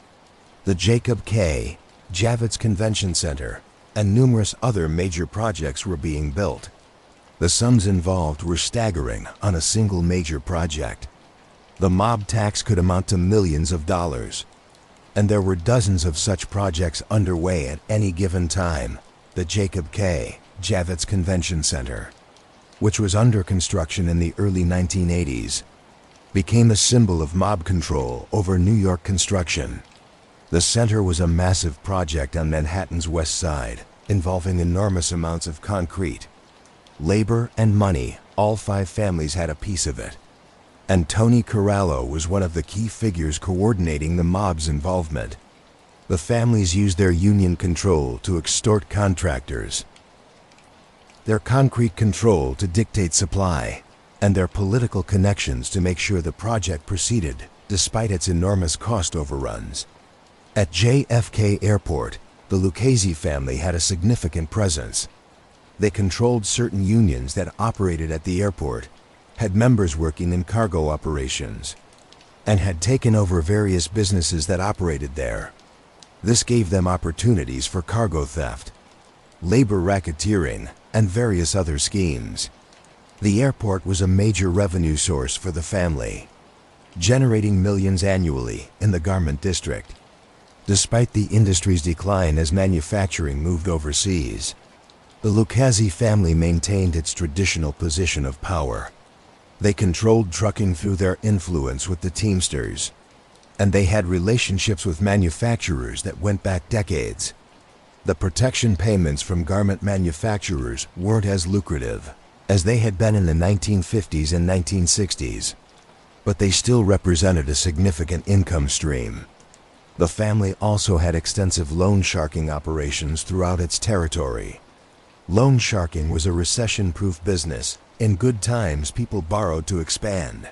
the Jacob K. Javits Convention Center, and numerous other major projects were being built, the sums involved were staggering on a single major project. The mob tax could amount to millions of dollars, and there were dozens of such projects underway at any given time. The Jacob K. Javits Convention Center, which was under construction in the early 1980s, became a symbol of mob control over New York construction. The center was a massive project on Manhattan's West Side, involving enormous amounts of concrete, labor, and money. All 5 families had a piece of it, and Tony Corallo was one of the key figures coordinating the mob's involvement. The families used their union control to extort contractors, their concrete control to dictate supply, and their political connections to make sure the project proceeded despite its enormous cost overruns. At JFK Airport, the Lucchese family had a significant presence. They controlled certain unions that operated at the airport, had members working in cargo operations, and had taken over various businesses that operated there. This gave them opportunities for cargo theft, labor racketeering, and various other schemes. The airport was a major revenue source for the family, generating millions annually in the garment district. Despite the industry's decline as manufacturing moved overseas, the Lucchese family maintained its traditional position of power. They controlled trucking through their influence with the Teamsters, and they had relationships with manufacturers that went back decades. The protection payments from garment manufacturers weren't as lucrative as they had been in the 1950s and 1960s, but they still represented a significant income stream. The family also had extensive loan sharking operations throughout its territory. Loan sharking was a recession-proof business. In good times, people borrowed to expand.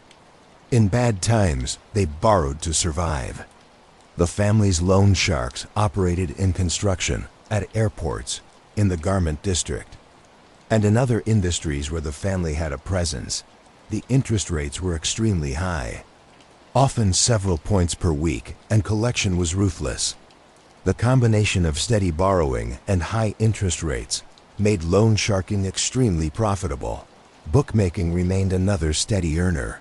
In bad times, they borrowed to survive. The family's loan sharks operated in construction, at airports, in the garment district, and in other industries where the family had a presence. The interest rates were extremely high, often several points per week, and collection was ruthless. The combination of steady borrowing and high interest rates made loan sharking extremely profitable. Bookmaking remained another steady earner.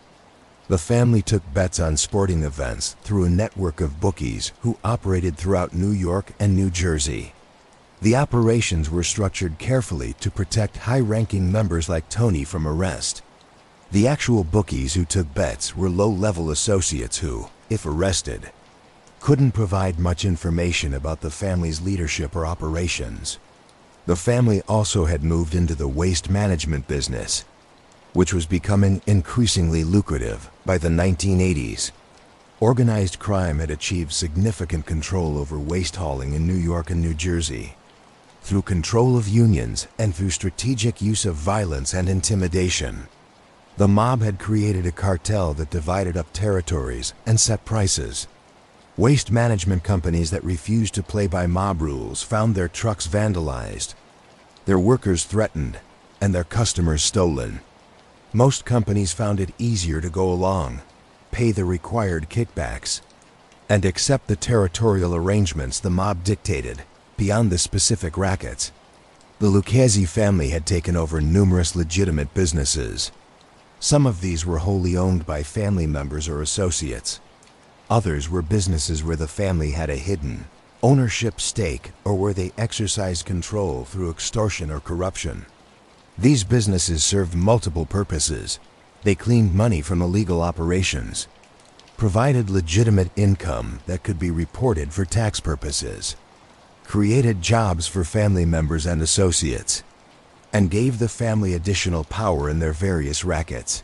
The family took bets on sporting events through a network of bookies who operated throughout New York and New Jersey. The operations were structured carefully to protect high-ranking members like Tony from arrest. The actual bookies who took bets were low-level associates who, if arrested, couldn't provide much information about the family's leadership or operations. The family also had moved into the waste management business, which was becoming increasingly lucrative by the 1980s. Organized crime had achieved significant control over waste hauling in New York and New Jersey. Through control of unions and through strategic use of violence and intimidation, the mob had created a cartel that divided up territories and set prices. Waste management companies that refused to play by mob rules found their trucks vandalized, their workers threatened, and their customers stolen. Most companies found it easier to go along, pay the required kickbacks, and accept the territorial arrangements the mob dictated beyond the specific rackets. The Lucchese family had taken over numerous legitimate businesses. Some of these were wholly owned by family members or associates. Others were businesses where the family had a hidden ownership stake or where they exercised control through extortion or corruption. These businesses served multiple purposes. They cleaned money from illegal operations, provided legitimate income that could be reported for tax purposes, created jobs for family members and associates, and gave the family additional power in their various rackets.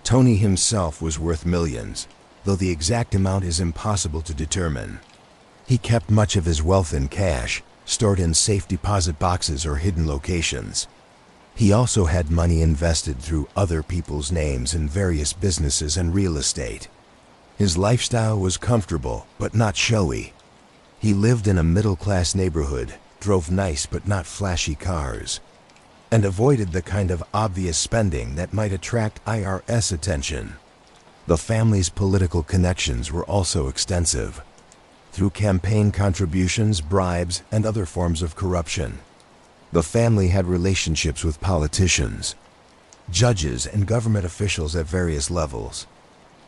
Tony himself was worth millions, though the exact amount is impossible to determine. He kept much of his wealth in cash, stored in safe deposit boxes or hidden locations. He also had money invested through other people's names in various businesses and real estate. His lifestyle was comfortable but not showy. He lived in a middle-class neighborhood, drove nice but not flashy cars, and avoided the kind of obvious spending that might attract IRS attention. The family's political connections were also extensive, through campaign contributions, bribes, and other forms of corruption. The family had relationships with politicians, judges, and government officials at various levels.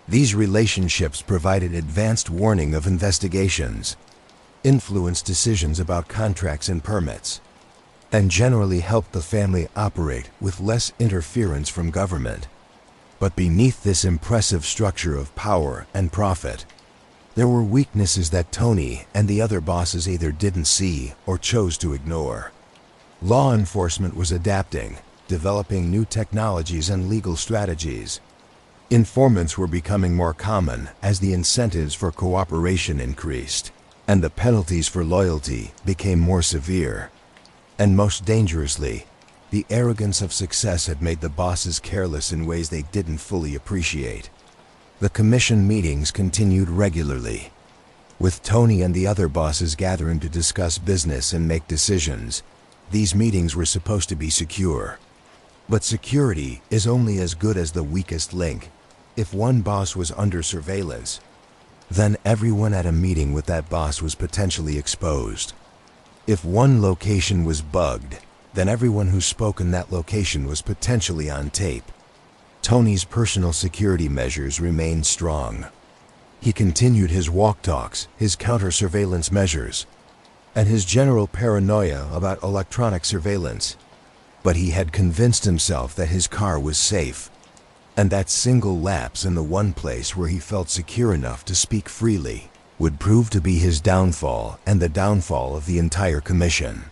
These relationships provided advanced warning of investigations, influenced decisions about contracts and permits, and generally helped the family operate with less interference from government. But beneath this impressive structure of power and profit, there were weaknesses that Tony and the other bosses either didn't see or chose to ignore. Law enforcement was adapting, developing new technologies and legal strategies. Informants were becoming more common as the incentives for cooperation increased, and the penalties for loyalty became more severe. And most dangerously, the arrogance of success had made the bosses careless in ways they didn't fully appreciate. The commission meetings continued regularly, with Tony and the other bosses gathering to discuss business and make decisions. These meetings were supposed to be secure. But security is only as good as the weakest link. If one boss was under surveillance, then everyone at a meeting with that boss was potentially exposed. If one location was bugged, then everyone who spoke in that location was potentially on tape. Tony's personal security measures remained strong. He continued his walk talks, his counter-surveillance measures, and his general paranoia about electronic surveillance. But he had convinced himself that his car was safe, and that single lapse in the one place where he felt secure enough to speak freely would prove to be his downfall and the downfall of the entire commission.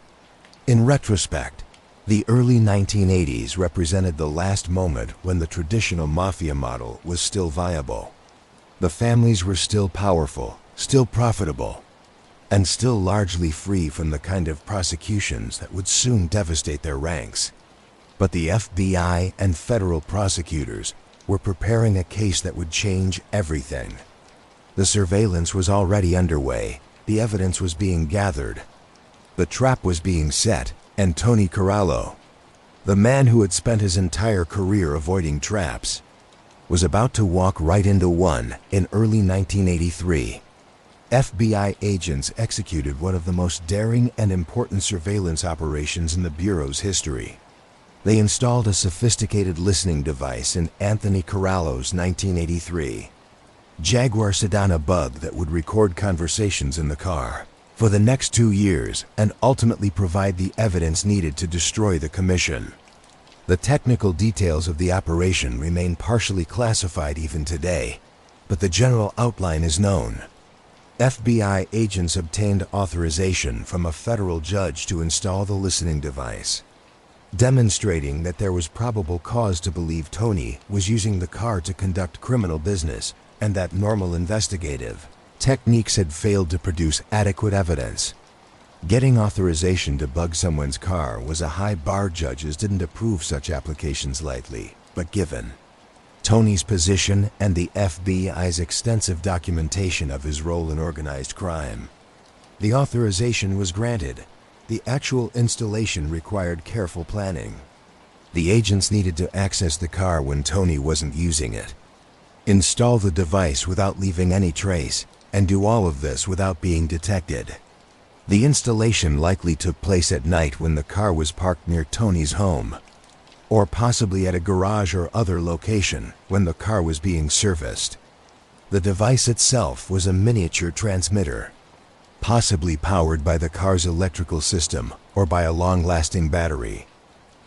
In retrospect, the early 1980s represented the last moment when the traditional mafia model was still viable. The families were still powerful, still profitable, and still largely free from the kind of prosecutions that would soon devastate their ranks. But the FBI and federal prosecutors were preparing a case that would change everything. The surveillance was already underway, the evidence was being gathered, the trap was being set, and Tony Corallo, the man who had spent his entire career avoiding traps, was about to walk right into one in early 1983. FBI agents executed one of the most daring and important surveillance operations in the Bureau's history. They installed a sophisticated listening device in Anthony Corallo's 1983 Jaguar sedan, a bug that would record conversations in the car for the next 2 years and ultimately provide the evidence needed to destroy the commission. The technical details of the operation remain partially classified even today, but the general outline is known. FBI agents obtained authorization from a federal judge to install the listening device, demonstrating that there was probable cause to believe Tony was using the car to conduct criminal business and that normal investigative techniques had failed to produce adequate evidence. Getting authorization to bug someone's car was a high bar. Judges didn't approve such applications lightly, but given Tony's position and the FBI's extensive documentation of his role in organized crime, the authorization was granted. The actual installation required careful planning. The agents needed to access the car when Tony wasn't using it, install the device without leaving any trace, and do all of this without being detected. The installation likely took place at night when the car was parked near Tony's home, or possibly at a garage or other location when the car was being serviced. The device itself was a miniature transmitter, possibly powered by the car's electrical system or by a long-lasting battery,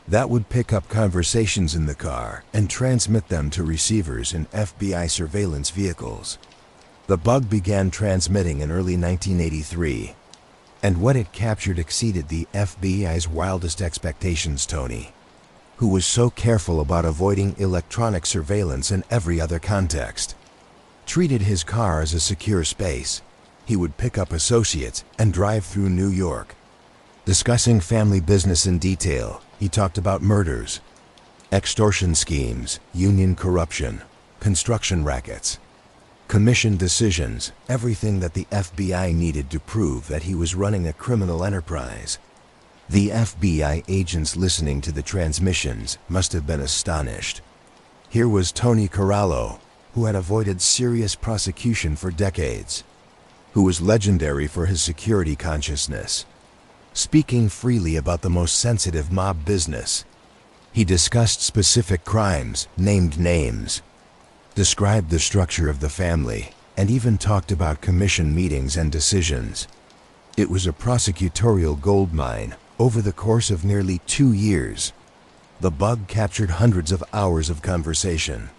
that would pick up conversations in the car and transmit them to receivers in FBI surveillance vehicles. The bug began transmitting in early 1983, and what it captured exceeded the FBI's wildest expectations. Tony, who was so careful about avoiding electronic surveillance in every other context, treated his car as a secure space. He would pick up associates and drive through New York. Discussing family business in detail, he talked about murders, extortion schemes, union corruption, construction rackets, commission decisions, everything that the FBI needed to prove that he was running a criminal enterprise. The FBI agents listening to the transmissions must have been astonished. Here was Tony Corallo, who had avoided serious prosecution for decades, who was legendary for his security consciousness, speaking freely about the most sensitive mob business. He discussed specific crimes, named names, described the structure of the family, and even talked about commission meetings and decisions. It was a prosecutorial goldmine. Over the course of nearly 2 years, the bug captured hundreds of hours of conversation.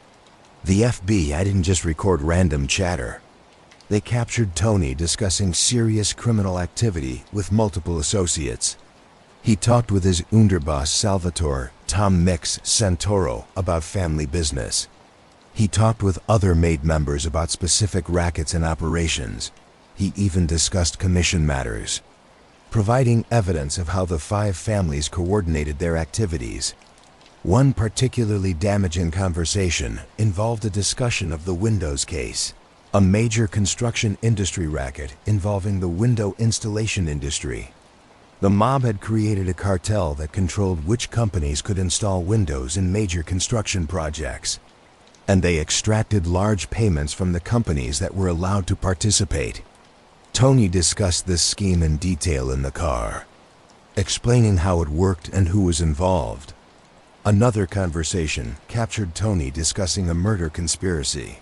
The FBI didn't just record random chatter. They captured Tony discussing serious criminal activity with multiple associates. He talked with his underboss Salvatore Tom Mix Santoro about family business. He talked with other MAID members about specific rackets and operations. He even discussed commission matters, providing evidence of how the 5 families coordinated their activities. One particularly damaging conversation involved a discussion of the Windows case, a major construction industry racket involving the window installation industry. The mob had created a cartel that controlled which companies could install windows in major construction projects, and they extracted large payments from the companies that were allowed to participate. Tony discussed this scheme in detail in the car, explaining how it worked and who was involved. Another conversation captured Tony discussing a murder conspiracy.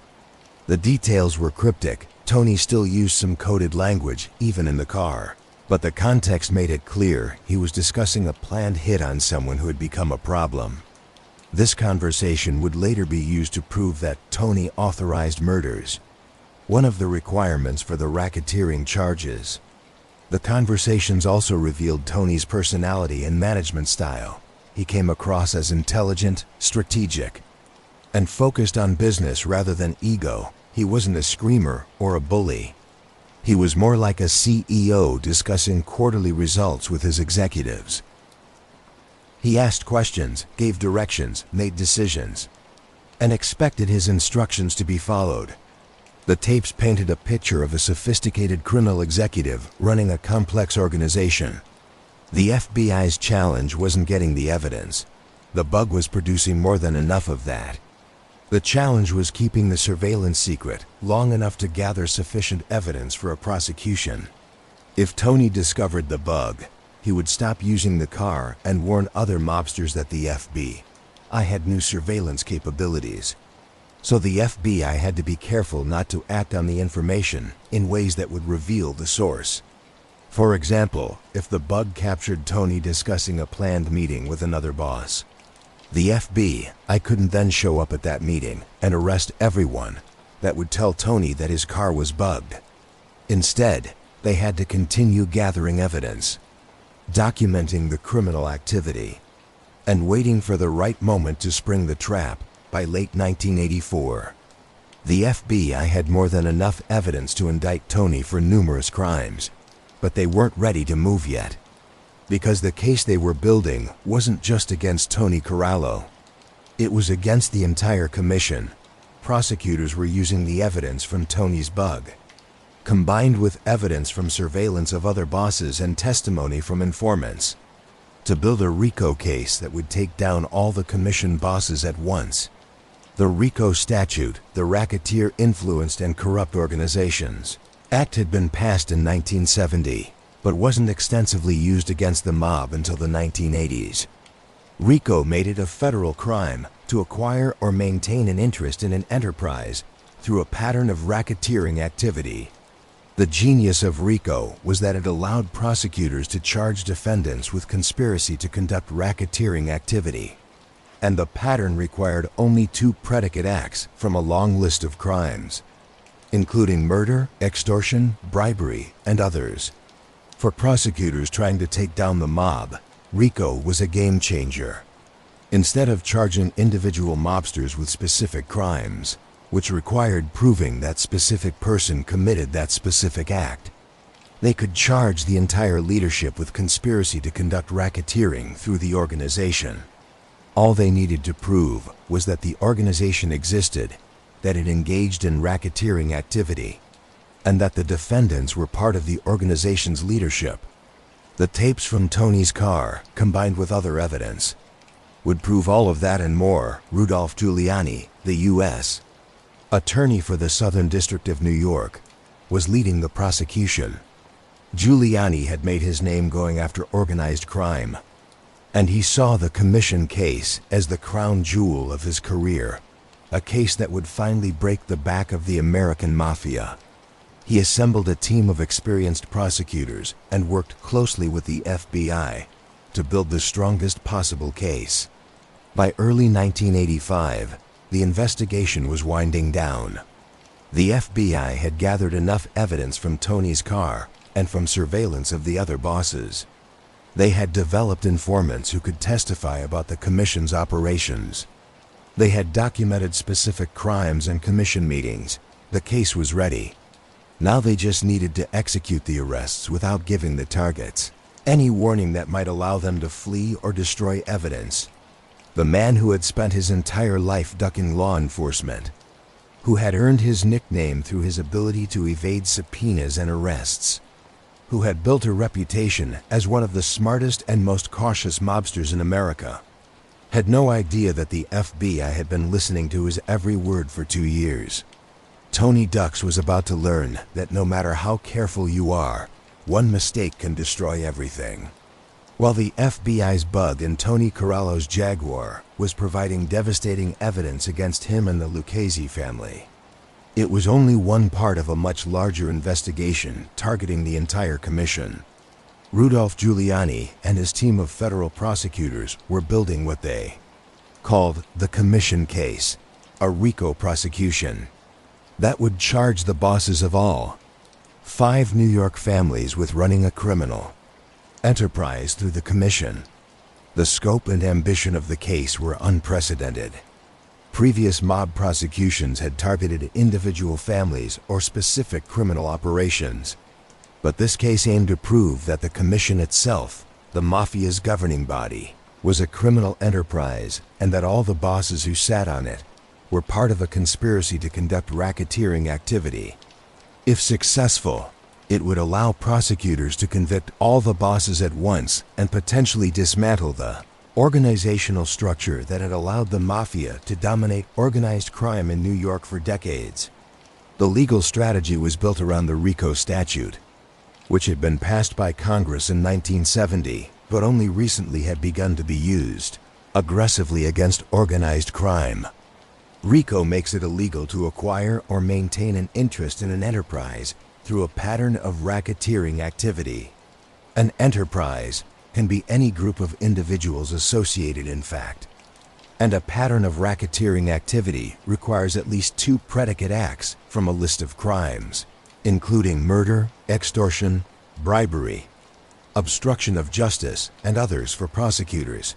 The details were cryptic. Tony still used some coded language, even in the car, but the context made it clear he was discussing a planned hit on someone who had become a problem. This conversation would later be used to prove that Tony authorized murders, one of the requirements for the racketeering charges. The conversations also revealed Tony's personality and management style. He came across as intelligent, strategic, and focused on business rather than ego. He wasn't a screamer or a bully. He was more like a CEO discussing quarterly results with his executives. He asked questions, gave directions, made decisions, and expected his instructions to be followed. The tapes painted a picture of a sophisticated criminal executive running a complex organization. The FBI's challenge wasn't getting the evidence. The bug was producing more than enough of that. The challenge was keeping the surveillance secret long enough to gather sufficient evidence for a prosecution. If Tony discovered the bug, he would stop using the car and warn other mobsters that the FBI had new surveillance capabilities. So the FBI had to be careful not to act on the information in ways that would reveal the source. For example, if the bug captured Tony discussing a planned meeting with another boss, the FBI couldn't then show up at that meeting and arrest everyone that would tell Tony that his car was bugged. Instead, they had to continue gathering evidence, documenting the criminal activity, and waiting for the right moment to spring the trap. By late 1984, the FBI had more than enough evidence to indict Tony for numerous crimes, but they weren't ready to move yet, because the case they were building wasn't just against Tony Corallo. It was against the entire commission. Prosecutors were using the evidence from Tony's bug, combined with evidence from surveillance of other bosses and testimony from informants, to build a RICO case that would take down all the commission bosses at once. The RICO statute, the Racketeer Influenced and Corrupt Organizations Act, had been passed in 1970, but wasn't extensively used against the mob until the 1980s. RICO made it a federal crime to acquire or maintain an interest in an enterprise through a pattern of racketeering activity. The genius of RICO was that it allowed prosecutors to charge defendants with conspiracy to conduct racketeering activity, and the pattern required only 2 predicate acts from a long list of crimes, including murder, extortion, bribery, and others. For prosecutors trying to take down the mob, RICO was a game changer. Instead of charging individual mobsters with specific crimes, which required proving that specific person committed that specific act, they could charge the entire leadership with conspiracy to conduct racketeering through the organization. All they needed to prove was that the organization existed, that it engaged in racketeering activity, and that the defendants were part of the organization's leadership. The tapes from Tony's car, combined with other evidence, would prove all of that and more. Rudolph Giuliani, the U.S. Attorney for the Southern District of New York, was leading the prosecution. Giuliani had made his name going after organized crime, and he saw the commission case as the crown jewel of his career, a case that would finally break the back of the American Mafia. He assembled a team of experienced prosecutors and worked closely with the FBI to build the strongest possible case. By early 1985, the investigation was winding down. The FBI had gathered enough evidence from Tony's car and from surveillance of the other bosses. They had developed informants who could testify about the commission's operations. They had documented specific crimes and commission meetings. The case was ready. Now they just needed to execute the arrests without giving the targets any warning that might allow them to flee or destroy evidence. The man who had spent his entire life ducking law enforcement, who had earned his nickname through his ability to evade subpoenas and arrests, who had built a reputation as one of the smartest and most cautious mobsters in America, had no idea that the FBI had been listening to his every word for 2 years. Tony Ducks was about to learn that no matter how careful you are, one mistake can destroy everything. While the FBI's bug in Tony Corallo's Jaguar was providing devastating evidence against him and the Lucchese family, it was only one part of a much larger investigation targeting the entire commission. Rudolph Giuliani and his team of federal prosecutors were building what they called the Commission Case, a RICO prosecution that would charge the bosses of all 5 New York families with running a criminal enterprise through the commission. The scope and ambition of the case were unprecedented. Previous mob prosecutions had targeted individual families or specific criminal operations, but this case aimed to prove that the commission itself, the mafia's governing body, was a criminal enterprise and that all the bosses who sat on it were part of a conspiracy to conduct racketeering activity. If successful, it would allow prosecutors to convict all the bosses at once and potentially dismantle the organizational structure that had allowed the mafia to dominate organized crime in New York for decades. The legal strategy was built around the RICO statute, which had been passed by Congress in 1970, but only recently had begun to be used aggressively against organized crime. RICO makes it illegal to acquire or maintain an interest in an enterprise through a pattern of racketeering activity. An enterprise can be any group of individuals associated, in fact, and a pattern of racketeering activity requires at least 2 predicate acts from a list of crimes, including murder, extortion, bribery, obstruction of justice, and others for prosecutors.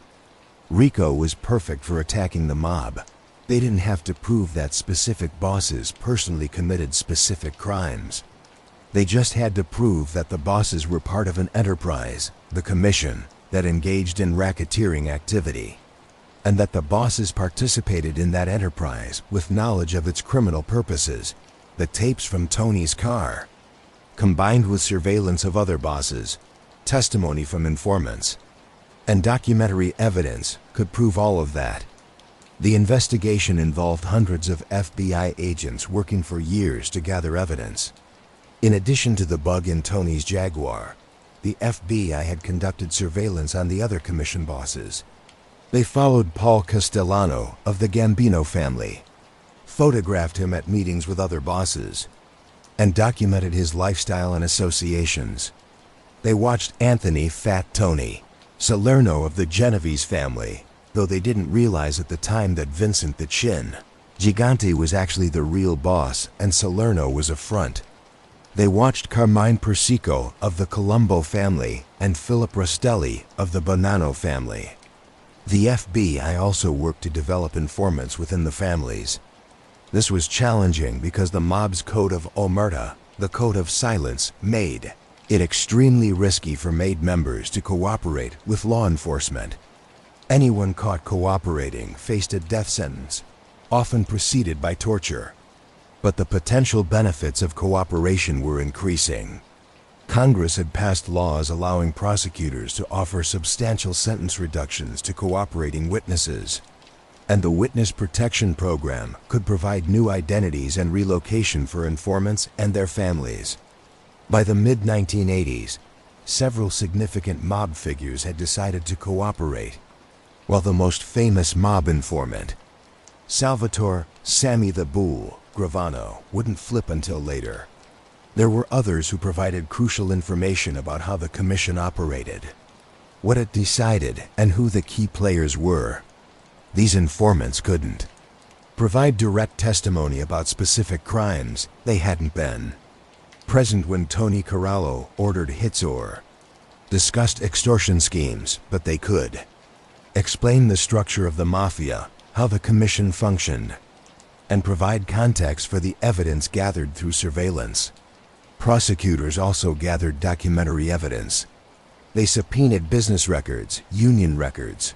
RICO was perfect for attacking the mob. They didn't have to prove that specific bosses personally committed specific crimes. They just had to prove that the bosses were part of an enterprise, the commission, that engaged in racketeering activity, and that the bosses participated in that enterprise with knowledge of its criminal purposes. The tapes from Tony's car, combined with surveillance of other bosses, testimony from informants, and documentary evidence, could prove all of that. The investigation involved hundreds of FBI agents working for years to gather evidence. In addition to the bug in Tony's Jaguar, the FBI had conducted surveillance on the other commission bosses. They followed Paul Castellano of the Gambino family, photographed him at meetings with other bosses, and documented his lifestyle and associations. They watched Anthony "Fat Tony" Salerno of the Genovese family, though they didn't realize at the time that Vincent the Chin Gigante was actually the real boss and Salerno was a front. They watched Carmine Persico of the Colombo family and Philip Rastelli of the Bonanno family. The FBI also worked to develop informants within the families. This was challenging because the mob's code of omerta, the code of silence, made it extremely risky for MAID members to cooperate with law enforcement. Anyone caught cooperating faced a death sentence, often preceded by torture. But the potential benefits of cooperation were increasing. Congress had passed laws allowing prosecutors to offer substantial sentence reductions to cooperating witnesses, and the Witness Protection Program could provide new identities and relocation for informants and their families. By the mid-1980s, several significant mob figures had decided to cooperate, while the most famous mob informant, Salvatore "Sammy the Bull" Gravano, wouldn't flip until later. There were others who provided crucial information about how the commission operated, what it decided, and who the key players were. These informants couldn't provide direct testimony about specific crimes. They hadn't been present when Tony Corallo ordered hits or discussed extortion schemes, but they could explain the structure of the mafia, how the commission functioned, and provide context for the evidence gathered through surveillance. Prosecutors also gathered documentary evidence. They subpoenaed business records, union records,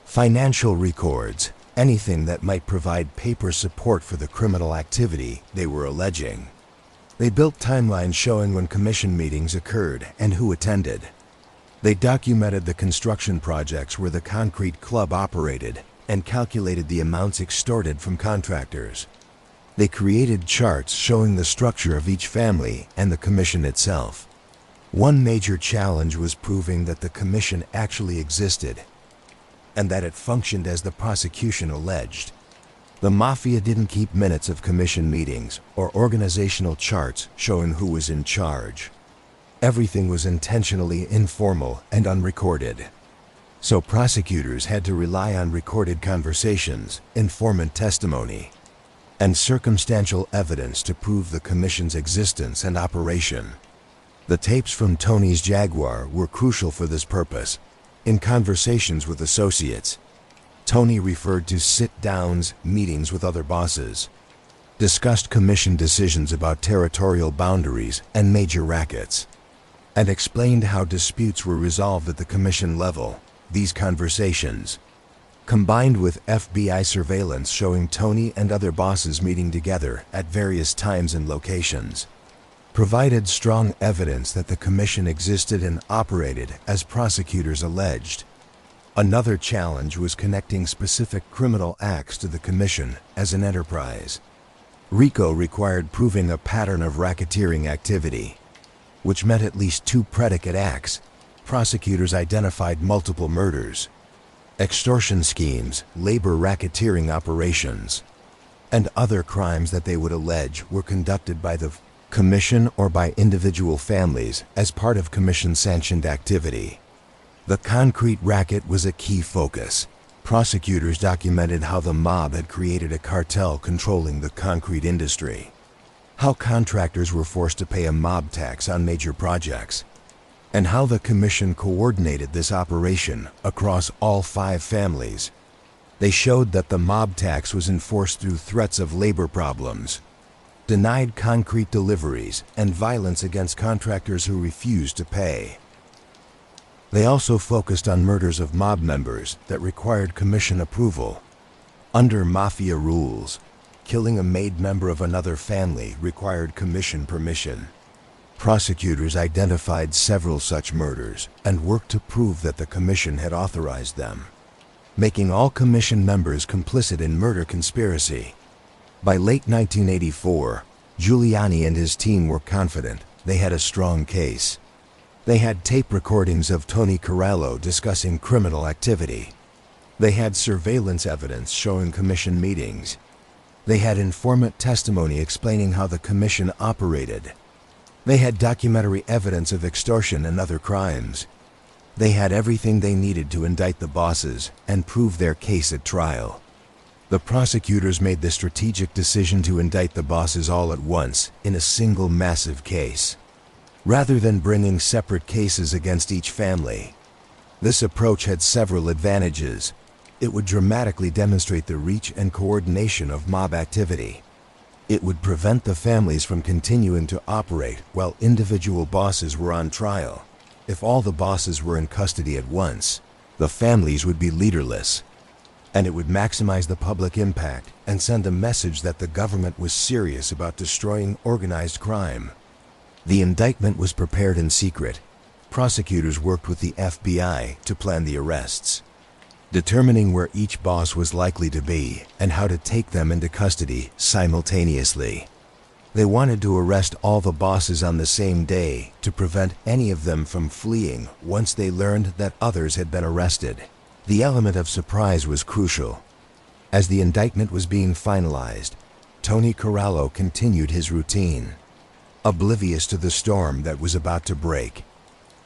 financial records, anything that might provide paper support for the criminal activity they were alleging. They built timelines showing when commission meetings occurred and who attended. They documented the construction projects where the concrete club operated and calculated the amounts extorted from contractors. They created charts showing the structure of each family and the commission itself. One major challenge was proving that the commission actually existed and that it functioned as the prosecution alleged. The Mafia didn't keep minutes of commission meetings or organizational charts showing who was in charge. Everything was intentionally informal and unrecorded. So prosecutors had to rely on recorded conversations, informant testimony, and circumstantial evidence to prove the commission's existence and operation. The tapes from Tony's Jaguar were crucial for this purpose. In conversations with associates, Tony referred to sit-downs, meetings with other bosses, discussed commission decisions about territorial boundaries and major rackets, and explained how disputes were resolved at the commission level. These conversations, combined with FBI surveillance showing Tony and other bosses meeting together at various times and locations, provided strong evidence that the commission existed and operated as prosecutors alleged. Another challenge was connecting specific criminal acts to the commission as an enterprise. RICO required proving a pattern of racketeering activity, which meant at least 2 predicate acts. Prosecutors identified multiple murders, extortion schemes, labor racketeering operations, and other crimes that they would allege were conducted by the commission or by individual families as part of commission-sanctioned activity. The concrete racket was a key focus. Prosecutors documented how the mob had created a cartel controlling the concrete industry, how contractors were forced to pay a mob tax on major projects, and how the commission coordinated this operation across all 5 families. They showed that the mob tax was enforced through threats of labor problems, denied concrete deliveries, and violence against contractors who refused to pay. They also focused on murders of mob members that required commission approval. Under Mafia rules, killing a made member of another family required commission permission. Prosecutors identified several such murders and worked to prove that the commission had authorized them, making all commission members complicit in murder conspiracy. By late 1984, Giuliani and his team were confident they had a strong case. They had tape recordings of Tony Corallo discussing criminal activity. They had surveillance evidence showing commission meetings. They had informant testimony explaining how the commission operated. They had documentary evidence of extortion and other crimes. They had everything they needed to indict the bosses and prove their case at trial. The prosecutors made the strategic decision to indict the bosses all at once in a single massive case, rather than bringing separate cases against each family. This approach had several advantages. It would dramatically demonstrate the reach and coordination of mob activity. It would prevent the families from continuing to operate while individual bosses were on trial. If all the bosses were in custody at once, the families would be leaderless, and it would maximize the public impact and send a message that the government was serious about destroying organized crime. The indictment was prepared in secret. Prosecutors worked with the FBI to plan the arrests, determining where each boss was likely to be and how to take them into custody simultaneously. They wanted to arrest all the bosses on the same day to prevent any of them from fleeing once they learned that others had been arrested. The element of surprise was crucial. As the indictment was being finalized, Tony Corallo continued his routine, oblivious to the storm that was about to break.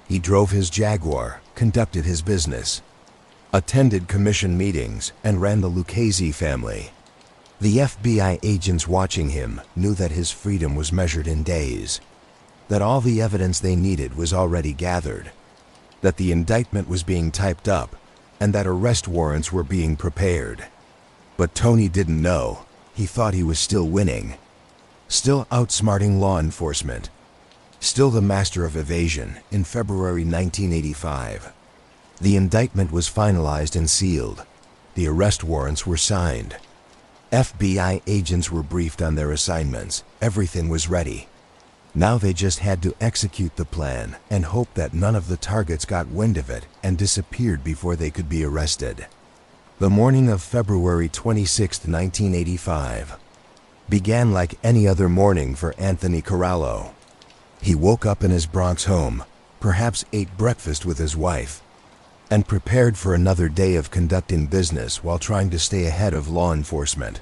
He drove his Jaguar, conducted his business, attended commission meetings, and ran the Lucchese family. The FBI agents watching him knew that his freedom was measured in days, that all the evidence they needed was already gathered, that the indictment was being typed up, and that arrest warrants were being prepared. But Tony didn't know. He thought he was still winning, still outsmarting law enforcement, still the master of evasion. In February 1985, the indictment was finalized and sealed. The arrest warrants were signed. FBI agents were briefed on their assignments. Everything was ready. Now they just had to execute the plan and hope that none of the targets got wind of it and disappeared before they could be arrested. The morning of February 26, 1985, began like any other morning for Anthony Corallo. He woke up in his Bronx home, perhaps ate breakfast with his wife, and prepared for another day of conducting business while trying to stay ahead of law enforcement.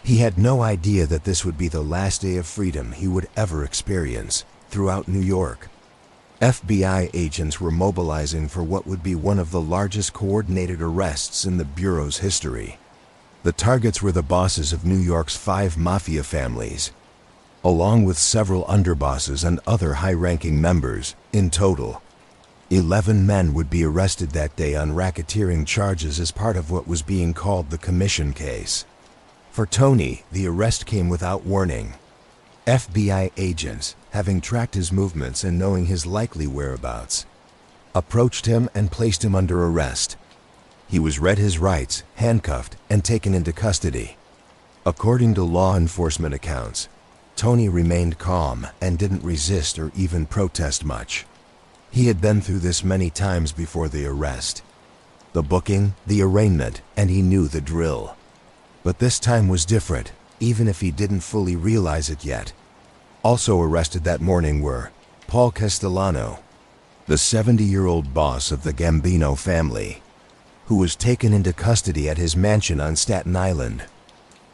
He had no idea that this would be the last day of freedom he would ever experience throughout New York. FBI agents were mobilizing for what would be one of the largest coordinated arrests in the Bureau's history. The targets were the bosses of New York's 5 mafia families, along with several underbosses and other high-ranking members. In total, 11 men would be arrested that day on racketeering charges as part of what was being called the commission case. For Tony, the arrest came without warning. FBI agents, having tracked his movements and knowing his likely whereabouts, approached him and placed him under arrest. He was read his rights, handcuffed, and taken into custody. According to law enforcement accounts, Tony remained calm and didn't resist or even protest much. He had been through this many times before the arrest. The booking, the arraignment, and he knew the drill. But this time was different, even if he didn't fully realize it yet. Also arrested that morning were Paul Castellano, the 70-year-old boss of the Gambino family, who was taken into custody at his mansion on Staten Island;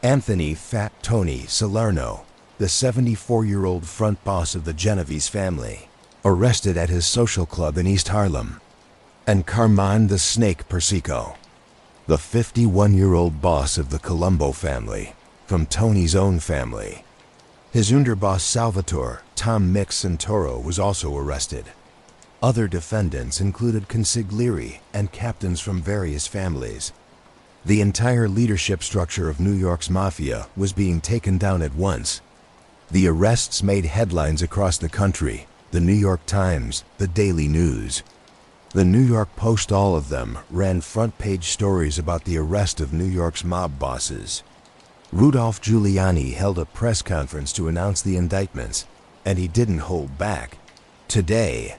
Anthony "Fat Tony" Salerno, the 74-year-old front boss of the Genovese family, arrested at his social club in East Harlem; and Carmine the Snake Persico, the 51-year-old boss of the Colombo family, from Tony's own family. His underboss Salvatore Tom Mix Santoro was also arrested. Other defendants included consiglieri and captains from various families. The entire leadership structure of New York's mafia was being taken down at once. The arrests made headlines across the country: the New York Times, the Daily News, the New York Post. All of them ran front-page stories about the arrest of New York's mob bosses. Rudolph Giuliani held a press conference to announce the indictments, and he didn't hold back. "Today,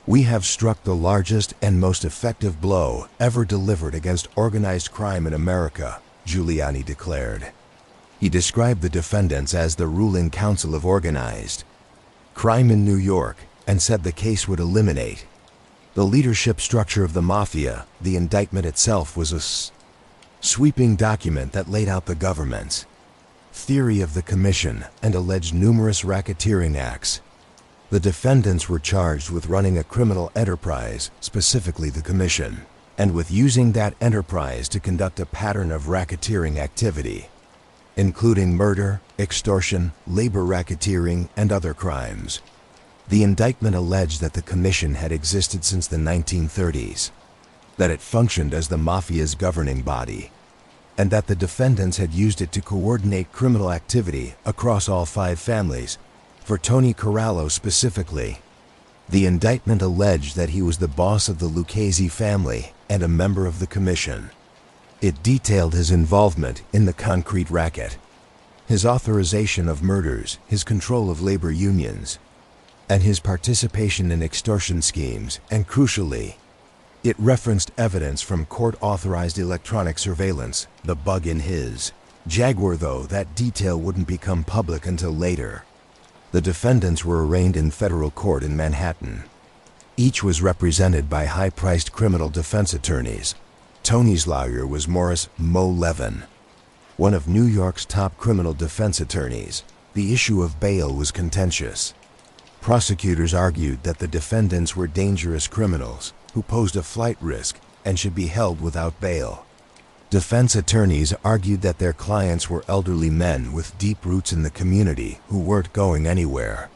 we have struck the largest and most effective blow ever delivered against organized crime in America," Giuliani declared. He described the defendants as the ruling council of organized crime in New York and said the case would eliminate the leadership structure of the mafia. The indictment itself was a sweeping document that laid out the government's theory of the commission and alleged numerous racketeering acts. The defendants were charged with running a criminal enterprise, specifically the commission, and with using that enterprise to conduct a pattern of racketeering activity, including murder, extortion, labor racketeering, and other crimes. The indictment alleged that the commission had existed since the 1930s, that it functioned as the mafia's governing body, and that the defendants had used it to coordinate criminal activity across all 5 families. For Tony Corallo specifically, the indictment alleged that he was the boss of the Lucchese family and a member of the commission. It detailed his involvement in the concrete racket, his authorization of murders, his control of labor unions, and his participation in extortion schemes, and crucially, it referenced evidence from court-authorized electronic surveillance, the bug in his Jaguar, though that detail wouldn't become public until later. The defendants were arraigned in federal court in Manhattan. Each was represented by high-priced criminal defense attorneys. Tony's lawyer was Morris "Mo" Levin, one of New York's top criminal defense attorneys. The issue of bail was contentious. Prosecutors argued that the defendants were dangerous criminals who posed a flight risk and should be held without bail. Defense attorneys argued that their clients were elderly men with deep roots in the community who weren't going anywhere.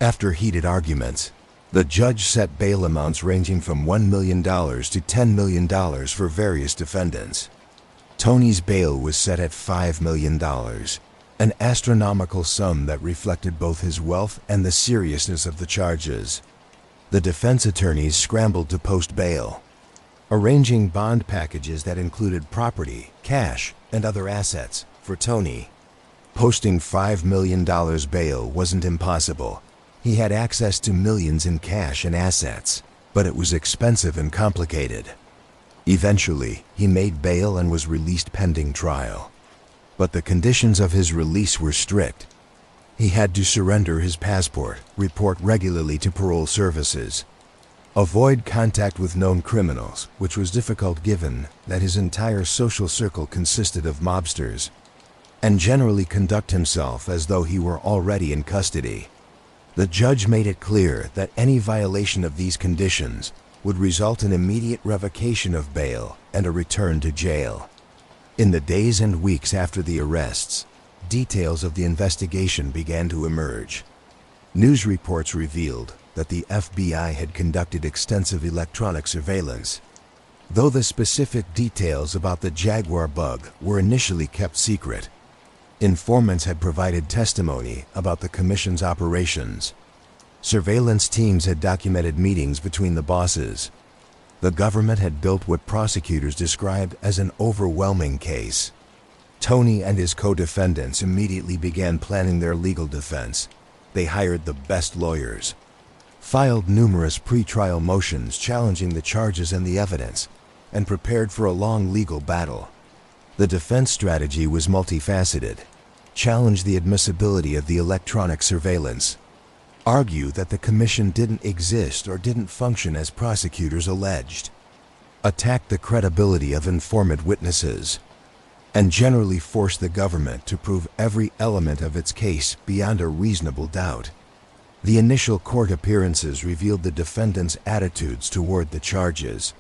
After heated arguments, the judge set bail amounts ranging from $1 million to $10 million for various defendants. Tony's bail was set at $5 million, an astronomical sum that reflected both his wealth and the seriousness of the charges. The defense attorneys scrambled to post bail, arranging bond packages that included property, cash, and other assets. For Tony, Posting $5 million bail wasn't impossible. He had access to millions in cash and assets, but it was expensive and complicated. Eventually, he made bail and was released pending trial. But the conditions of his release were strict. He had to surrender his passport, report regularly to parole services, avoid contact with known criminals, which was difficult given that his entire social circle consisted of mobsters, and generally conduct himself as though he were already in custody. The judge made it clear that any violation of these conditions would result in immediate revocation of bail and a return to jail. In the days and weeks after the arrests, details of the investigation began to emerge. News reports revealed that the FBI had conducted extensive electronic surveillance. Though the specific details about the Jaguar bug were initially kept secret, informants had provided testimony about the Commission's operations. Surveillance teams had documented meetings between the bosses. The government had built what prosecutors described as an overwhelming case. Tony and his co-defendants immediately began planning their legal defense. They hired the best lawyers, filed numerous pre-trial motions challenging the charges and the evidence, and prepared for a long legal battle. The defense strategy was multifaceted. Challenge the admissibility of the electronic surveillance. Argue that the Commission didn't exist or didn't function as prosecutors alleged. Attack the credibility of informant witnesses. And generally force the government to prove every element of its case beyond a reasonable doubt. The initial court appearances revealed the defendants' attitudes toward the charges.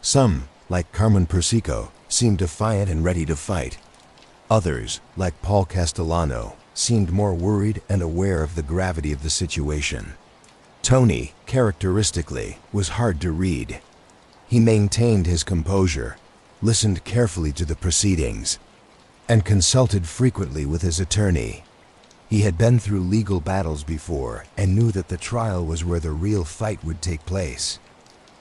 Some, like Carmen Persico, seemed defiant and ready to fight. Others, like Paul Castellano, seemed more worried and aware of the gravity of the situation. Tony, characteristically, was hard to read. He maintained his composure, listened carefully to the proceedings, and consulted frequently with his attorney. He had been through legal battles before and knew that the trial was where the real fight would take place.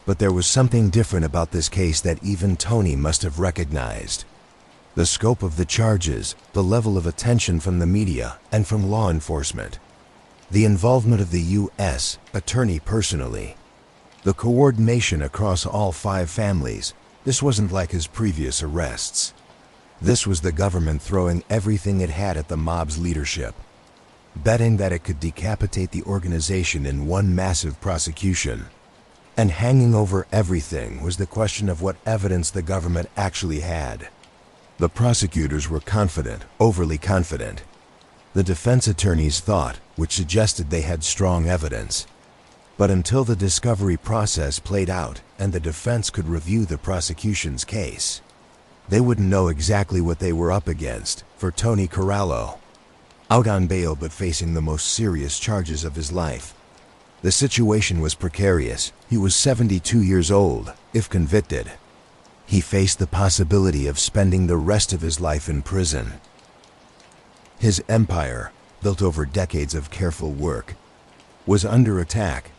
But there was something different about this case that even Tony must have recognized. The scope of the charges, the level of attention from the media and from law enforcement, the involvement of the U.S. attorney personally, the coordination across all 5 families. This wasn't like his previous arrests. This was the government throwing everything it had at the mob's leadership, betting that it could decapitate the organization in one massive prosecution. And hanging over everything was the question of what evidence the government actually had. The prosecutors were confident, overly confident. The defense attorneys thought, which suggested they had strong evidence. But until the discovery process played out and the defense could review the prosecution's case, they wouldn't know exactly what they were up against. For Tony Corallo, out on bail but facing the most serious charges of his life, the situation was precarious. He was 72 years old. If convicted, he faced the possibility of spending the rest of his life in prison. His empire, built over decades of careful work, was under attack.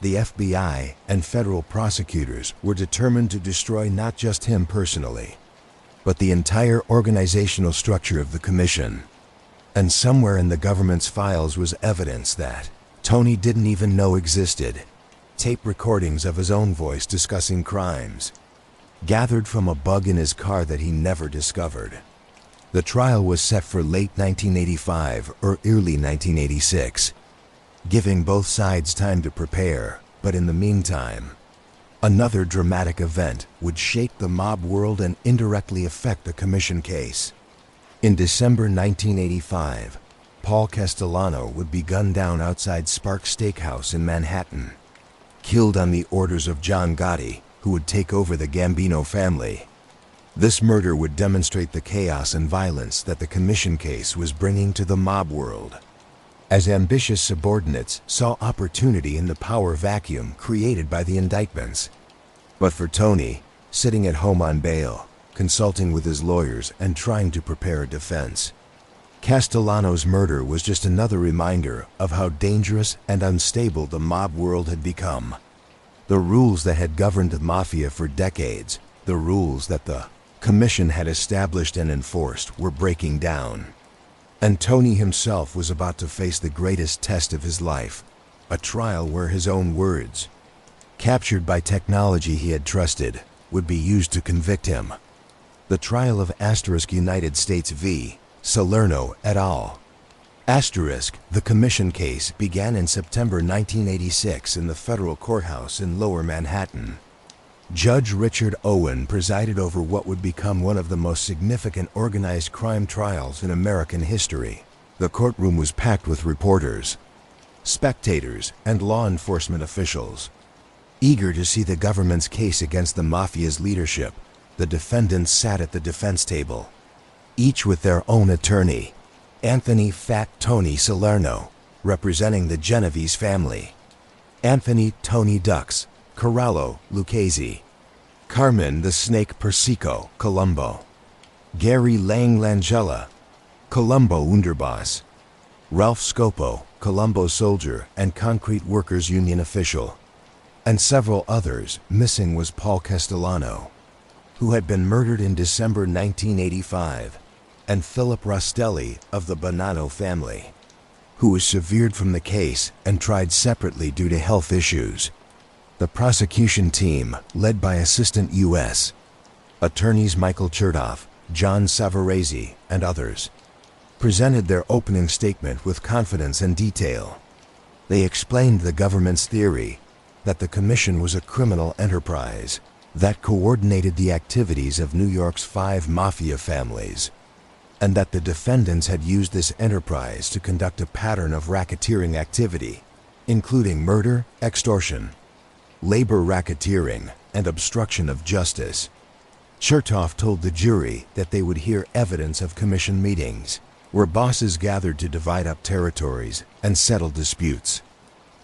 The FBI and federal prosecutors were determined to destroy not just him personally, but the entire organizational structure of the Commission. And somewhere in the government's files was evidence that Tony didn't even know existed. Tape recordings of his own voice discussing crimes, gathered from a bug in his car that he never discovered. The trial was set for late 1985 or early 1986, giving both sides time to prepare. But in the meantime, another dramatic event would shake the mob world and indirectly affect the Commission case. In December 1985, Paul Castellano would be gunned down outside Sparks Steakhouse in Manhattan, killed on the orders of John Gotti, who would take over the Gambino family. This murder would demonstrate the chaos and violence that the Commission case was bringing to the mob world, as ambitious subordinates saw opportunity in the power vacuum created by the indictments. But for Tony, sitting at home on bail, consulting with his lawyers and trying to prepare a defense, Castellano's murder was just another reminder of how dangerous and unstable the mob world had become. The rules that had governed the mafia for decades, the rules that the Commission had established and enforced, were breaking down. And Tony himself was about to face the greatest test of his life, a trial where his own words, captured by technology he had trusted, would be used to convict him. The trial of United States v. Salerno et al. The commission case began in September 1986 in the federal courthouse in Lower Manhattan. Judge Richard Owen presided over what would become one of the most significant organized crime trials in American history. The courtroom was packed with reporters, spectators, and law enforcement officials. Eager to see the government's case against the mafia's leadership, the defendants sat at the defense table, each with their own attorney. Anthony "Fat Tony" Salerno, representing the Genovese family. Anthony "Tony Ducks" Corallo, Lucchese. Carmen the "Snake" Persico, Colombo. Gary Lang Langella, Colombo Underboss. Ralph Scopo, Colombo soldier and concrete workers union official. And several others. Missing was Paul Castellano, who had been murdered in December 1985, and Philip Rostelli of the Bonanno family, who was severed from the case and tried separately due to health issues. The prosecution team, led by Assistant U.S. Attorneys Michael Chertoff, John Savarese, and others, presented their opening statement with confidence and detail. They explained the government's theory that the commission was a criminal enterprise that coordinated the activities of New York's 5 mafia families, and that the defendants had used this enterprise to conduct a pattern of racketeering activity, including murder, extortion, labor racketeering, and obstruction of justice. Chertoff told the jury that they would hear evidence of commission meetings, where bosses gathered to divide up territories and settle disputes.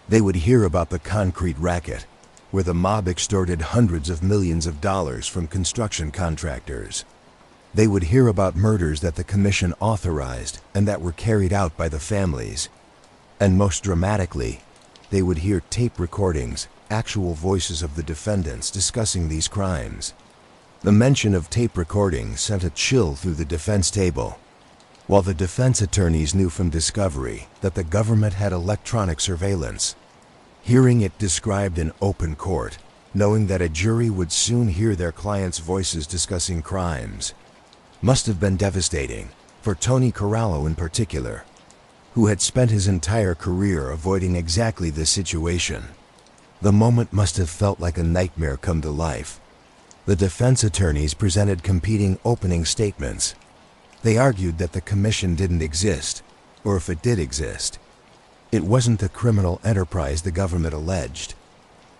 They would hear about the concrete racket, where the mob extorted hundreds of millions of dollars from construction contractors. They would hear about murders that the commission authorized and that were carried out by the families. And most dramatically, they would hear tape recordings, actual voices of the defendants discussing these crimes. The mention of tape recordings sent a chill through the defense table. While the defense attorneys knew from discovery that the government had electronic surveillance, hearing it described in open court, knowing that a jury would soon hear their clients' voices discussing crimes, must have been devastating, for Tony Corallo in particular, who had spent his entire career avoiding exactly this situation. The moment must have felt like a nightmare come to life. The defense attorneys presented competing opening statements. They argued that the commission didn't exist, or if it did exist, it wasn't the criminal enterprise the government alleged.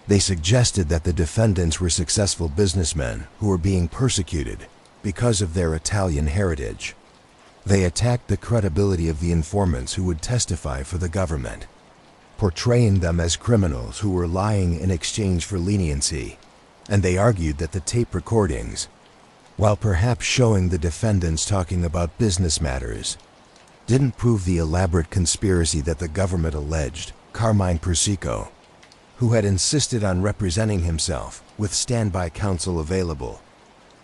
They suggested that the defendants were successful businessmen who were being persecuted because of their Italian heritage. They attacked the credibility of the informants who would testify for the government, portraying them as criminals who were lying in exchange for leniency, and they argued that the tape recordings, while perhaps showing the defendants talking about business matters, didn't prove the elaborate conspiracy that the government alleged. Carmine Persico, who had insisted on representing himself with standby counsel available,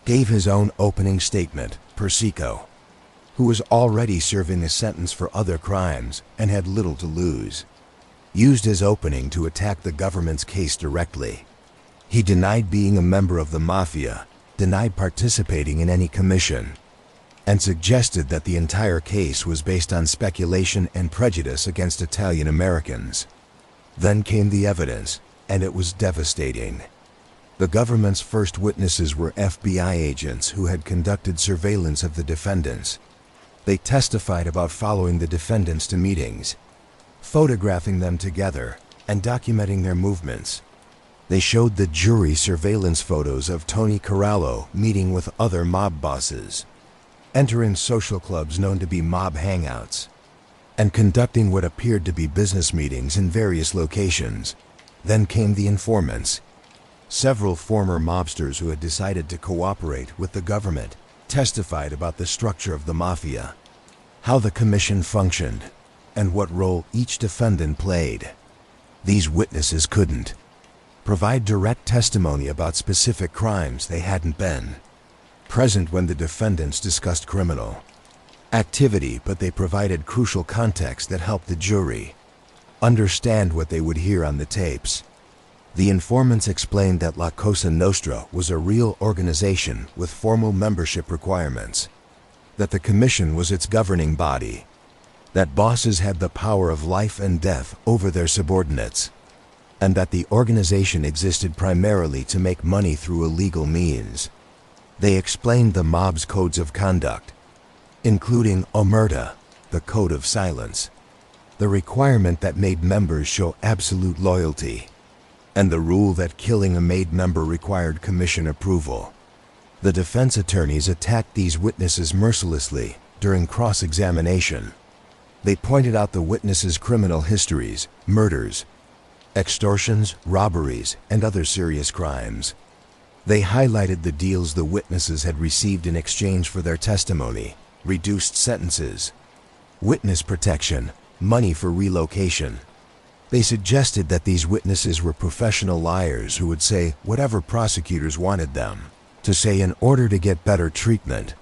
gave his own opening statement. Persico, who was already serving a sentence for other crimes and had little to lose, used his opening to attack the government's case directly. He denied being a member of the mafia, denied participating in any commission, and suggested that the entire case was based on speculation and prejudice against Italian Americans. Then came the evidence, and it was devastating. The government's first witnesses were FBI agents who had conducted surveillance of the defendants. They testified about following the defendants to meetings, photographing them together, and documenting their movements. They showed the jury surveillance photos of Tony Corallo meeting with other mob bosses, entering social clubs known to be mob hangouts, and conducting what appeared to be business meetings in various locations. Then came the informants. Several former mobsters who had decided to cooperate with the government testified about the structure of the mafia, how the commission functioned, and what role each defendant played. These witnesses couldn't provide direct testimony about specific crimes. They hadn't been present when the defendants discussed criminal activity, but they provided crucial context that helped the jury understand what they would hear on the tapes. The informants explained that La Cosa Nostra was a real organization with formal membership requirements, that the commission was its governing body, that bosses had the power of life and death over their subordinates, and that the organization existed primarily to make money through illegal means. They explained the mob's codes of conduct, including omerta, the code of silence, the requirement that made members show absolute loyalty, and the rule that killing a made member required commission approval. The defense attorneys attacked these witnesses mercilessly during cross-examination. They pointed out the witnesses' criminal histories, murders, extortions, robberies, and other serious crimes. They highlighted the deals the witnesses had received in exchange for their testimony: reduced sentences, witness protection, money for relocation. They suggested that these witnesses were professional liars who would say whatever prosecutors wanted them to say in order to get better treatment.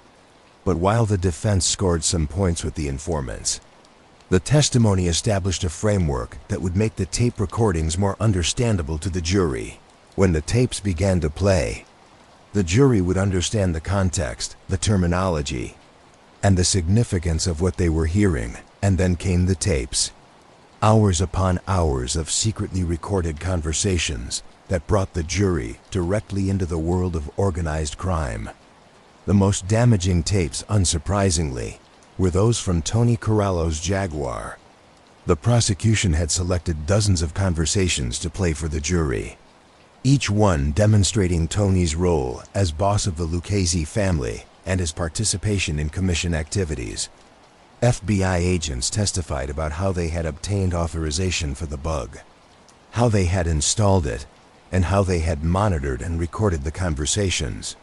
But while the defense scored some points with the informants, the testimony established a framework that would make the tape recordings more understandable to the jury. When the tapes began to play, the jury would understand the context, the terminology, and the significance of what they were hearing. And then came the tapes. Hours upon hours of secretly recorded conversations that brought the jury directly into the world of organized crime. The most damaging tapes, unsurprisingly, were those from Tony Corallo's Jaguar. The prosecution had selected dozens of conversations to play for the jury, each one demonstrating Tony's role as boss of the Lucchese family and his participation in commission activities. FBI agents testified about how they had obtained authorization for the bug, how they had installed it, and how they had monitored and recorded the conversations.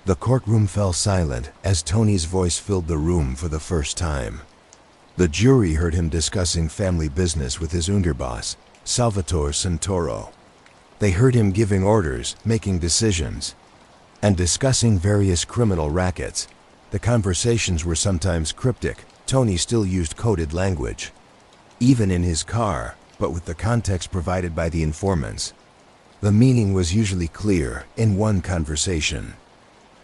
The courtroom fell silent as Tony's voice filled the room for the first time. The jury heard him discussing family business with his underboss, Salvatore Santoro. They heard him giving orders, making decisions, and discussing various criminal rackets. The conversations were sometimes cryptic. Tony still used coded language, even in his car, but with the context provided by the informants. The meaning was usually clear. In one conversation,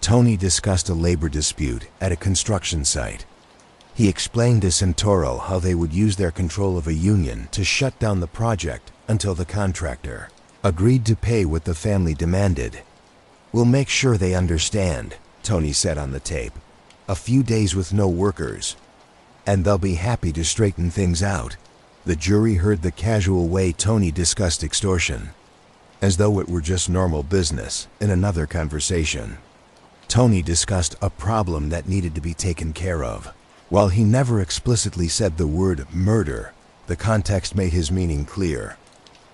Tony discussed a labor dispute at a construction site. He explained to Santoro how they would use their control of a union to shut down the project until the contractor agreed to pay what the family demanded. "We'll make sure they understand," Tony said on the tape. "A few days with no workers, and they'll be happy to straighten things out." The jury heard the casual way Tony discussed extortion, as though it were just normal business. In another conversation, Tony discussed a problem that needed to be taken care of. While he never explicitly said the word murder, the context made his meaning clear.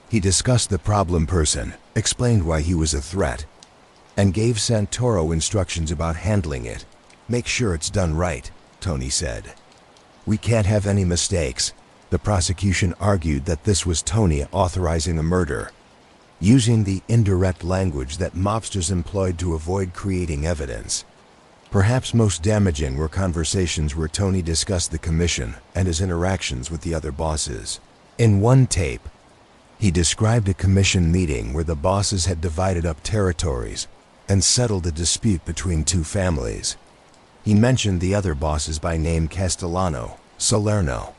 He discussed the problem person, explained why he was a threat, and gave Santoro instructions about handling it. "Make sure it's done right," Tony said. "We can't have any mistakes." The prosecution argued that this was Tony authorizing a murder, using the indirect language that mobsters employed to avoid creating evidence. Perhaps most damaging were conversations where Tony discussed the commission and his interactions with the other bosses. In one tape, he described a commission meeting where the bosses had divided up territories and settled a dispute between two families. He mentioned the other bosses by name: Castellano, Salerno,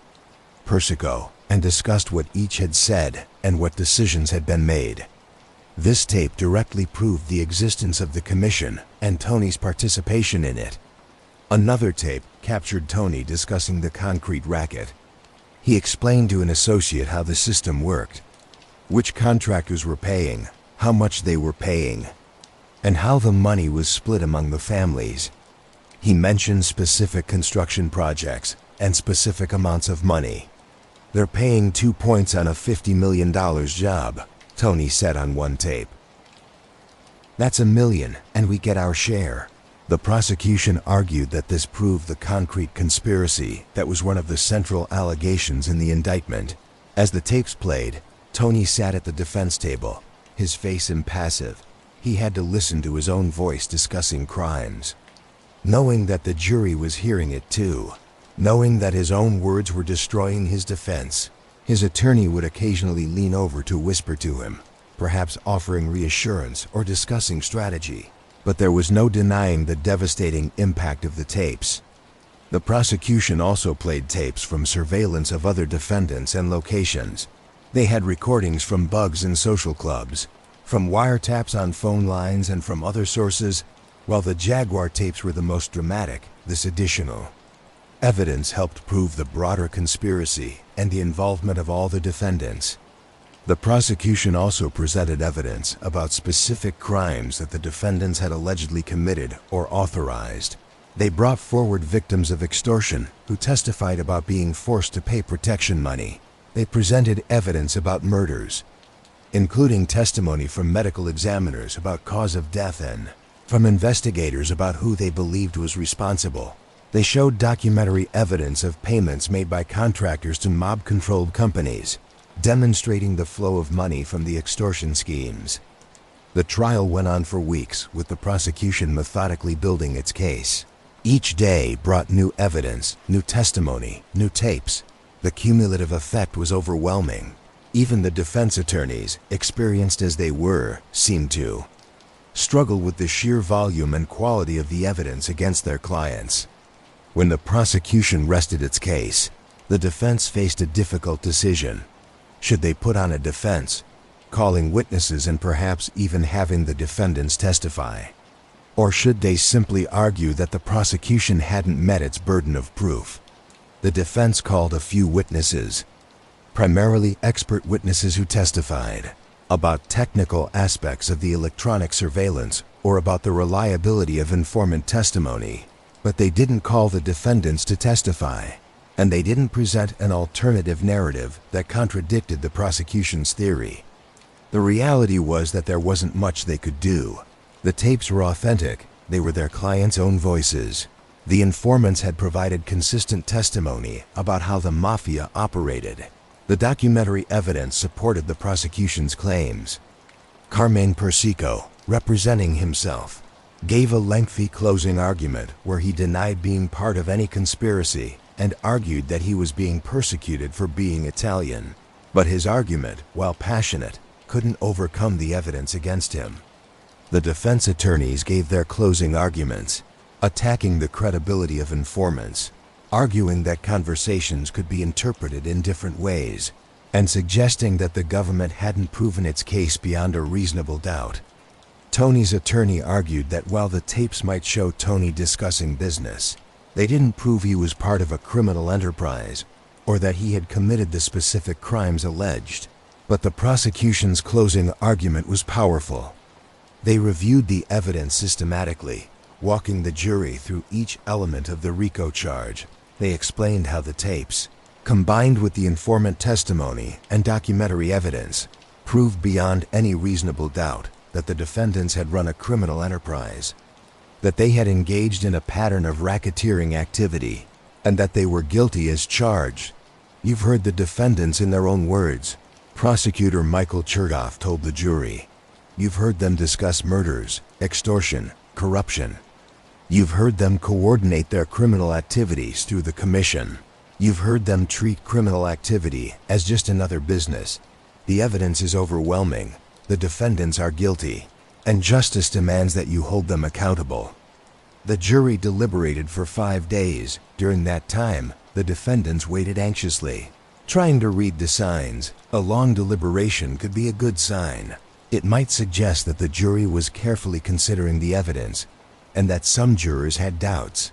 Persico, and discussed what each had said and what decisions had been made. This tape directly proved the existence of the commission and Tony's participation in it. Another tape captured Tony discussing the concrete racket. He explained to an associate how the system worked, which contractors were paying, how much they were paying, and how the money was split among the families. He mentioned specific construction projects and specific amounts of money. "They're paying 2 points on a $50 million job," Tony said on one tape. "That's $1 million, and we get our share." The prosecution argued that this proved the concrete conspiracy that was one of the central allegations in the indictment. As the tapes played, Tony sat at the defense table, his face impassive. He had to listen to his own voice discussing crimes, knowing that the jury was hearing it too. Knowing that his own words were destroying his defense, his attorney would occasionally lean over to whisper to him, perhaps offering reassurance or discussing strategy. But there was no denying the devastating impact of the tapes. The prosecution also played tapes from surveillance of other defendants and locations. They had recordings from bugs in social clubs, from wiretaps on phone lines, and from other sources. While the Jaguar tapes were the most dramatic, this additional evidence helped prove the broader conspiracy and the involvement of all the defendants. The prosecution also presented evidence about specific crimes that the defendants had allegedly committed or authorized. They brought forward victims of extortion who testified about being forced to pay protection money. They presented evidence about murders, including testimony from medical examiners about cause of death and from investigators about who they believed was responsible. They showed documentary evidence of payments made by contractors to mob-controlled companies, demonstrating the flow of money from the extortion schemes. The trial went on for weeks, with the prosecution methodically building its case. Each day brought new evidence, new testimony, new tapes. The cumulative effect was overwhelming. Even the defense attorneys, experienced as they were, seemed to struggle with the sheer volume and quality of the evidence against their clients. When the prosecution rested its case, the defense faced a difficult decision. Should they put on a defense, calling witnesses and perhaps even having the defendants testify? Or should they simply argue that the prosecution hadn't met its burden of proof? The defense called a few witnesses, primarily expert witnesses who testified about technical aspects of the electronic surveillance or about the reliability of informant testimony. But they didn't call the defendants to testify, and they didn't present an alternative narrative that contradicted the prosecution's theory. The reality was that there wasn't much they could do. The tapes were authentic. They were their clients' own voices. The informants had provided consistent testimony about how the Mafia operated. The documentary evidence supported the prosecution's claims. Carmine Persico, representing himself, gave a lengthy closing argument where he denied being part of any conspiracy and argued that he was being persecuted for being Italian. But his argument, while passionate, couldn't overcome the evidence against him. The defense attorneys gave their closing arguments, attacking the credibility of informants, arguing that conversations could be interpreted in different ways, and suggesting that the government hadn't proven its case beyond a reasonable doubt. Tony's attorney argued that while the tapes might show Tony discussing business, they didn't prove he was part of a criminal enterprise or that he had committed the specific crimes alleged. But the prosecution's closing argument was powerful. They reviewed the evidence systematically, walking the jury through each element of the RICO charge. They explained how the tapes, combined with the informant testimony and documentary evidence, proved beyond any reasonable doubt that the defendants had run a criminal enterprise, that they had engaged in a pattern of racketeering activity, and that they were guilty as charged. "You've heard the defendants in their own words," Prosecutor Michael Chertoff told the jury. "You've heard them discuss murders, extortion, corruption. You've heard them coordinate their criminal activities through the commission. You've heard them treat criminal activity as just another business. The evidence is overwhelming. The defendants are guilty, and justice demands that you hold them accountable." The jury deliberated for 5 days. During that time, the defendants waited anxiously, trying to read the signs. A long deliberation could be a good sign. It might suggest that the jury was carefully considering the evidence, and that some jurors had doubts.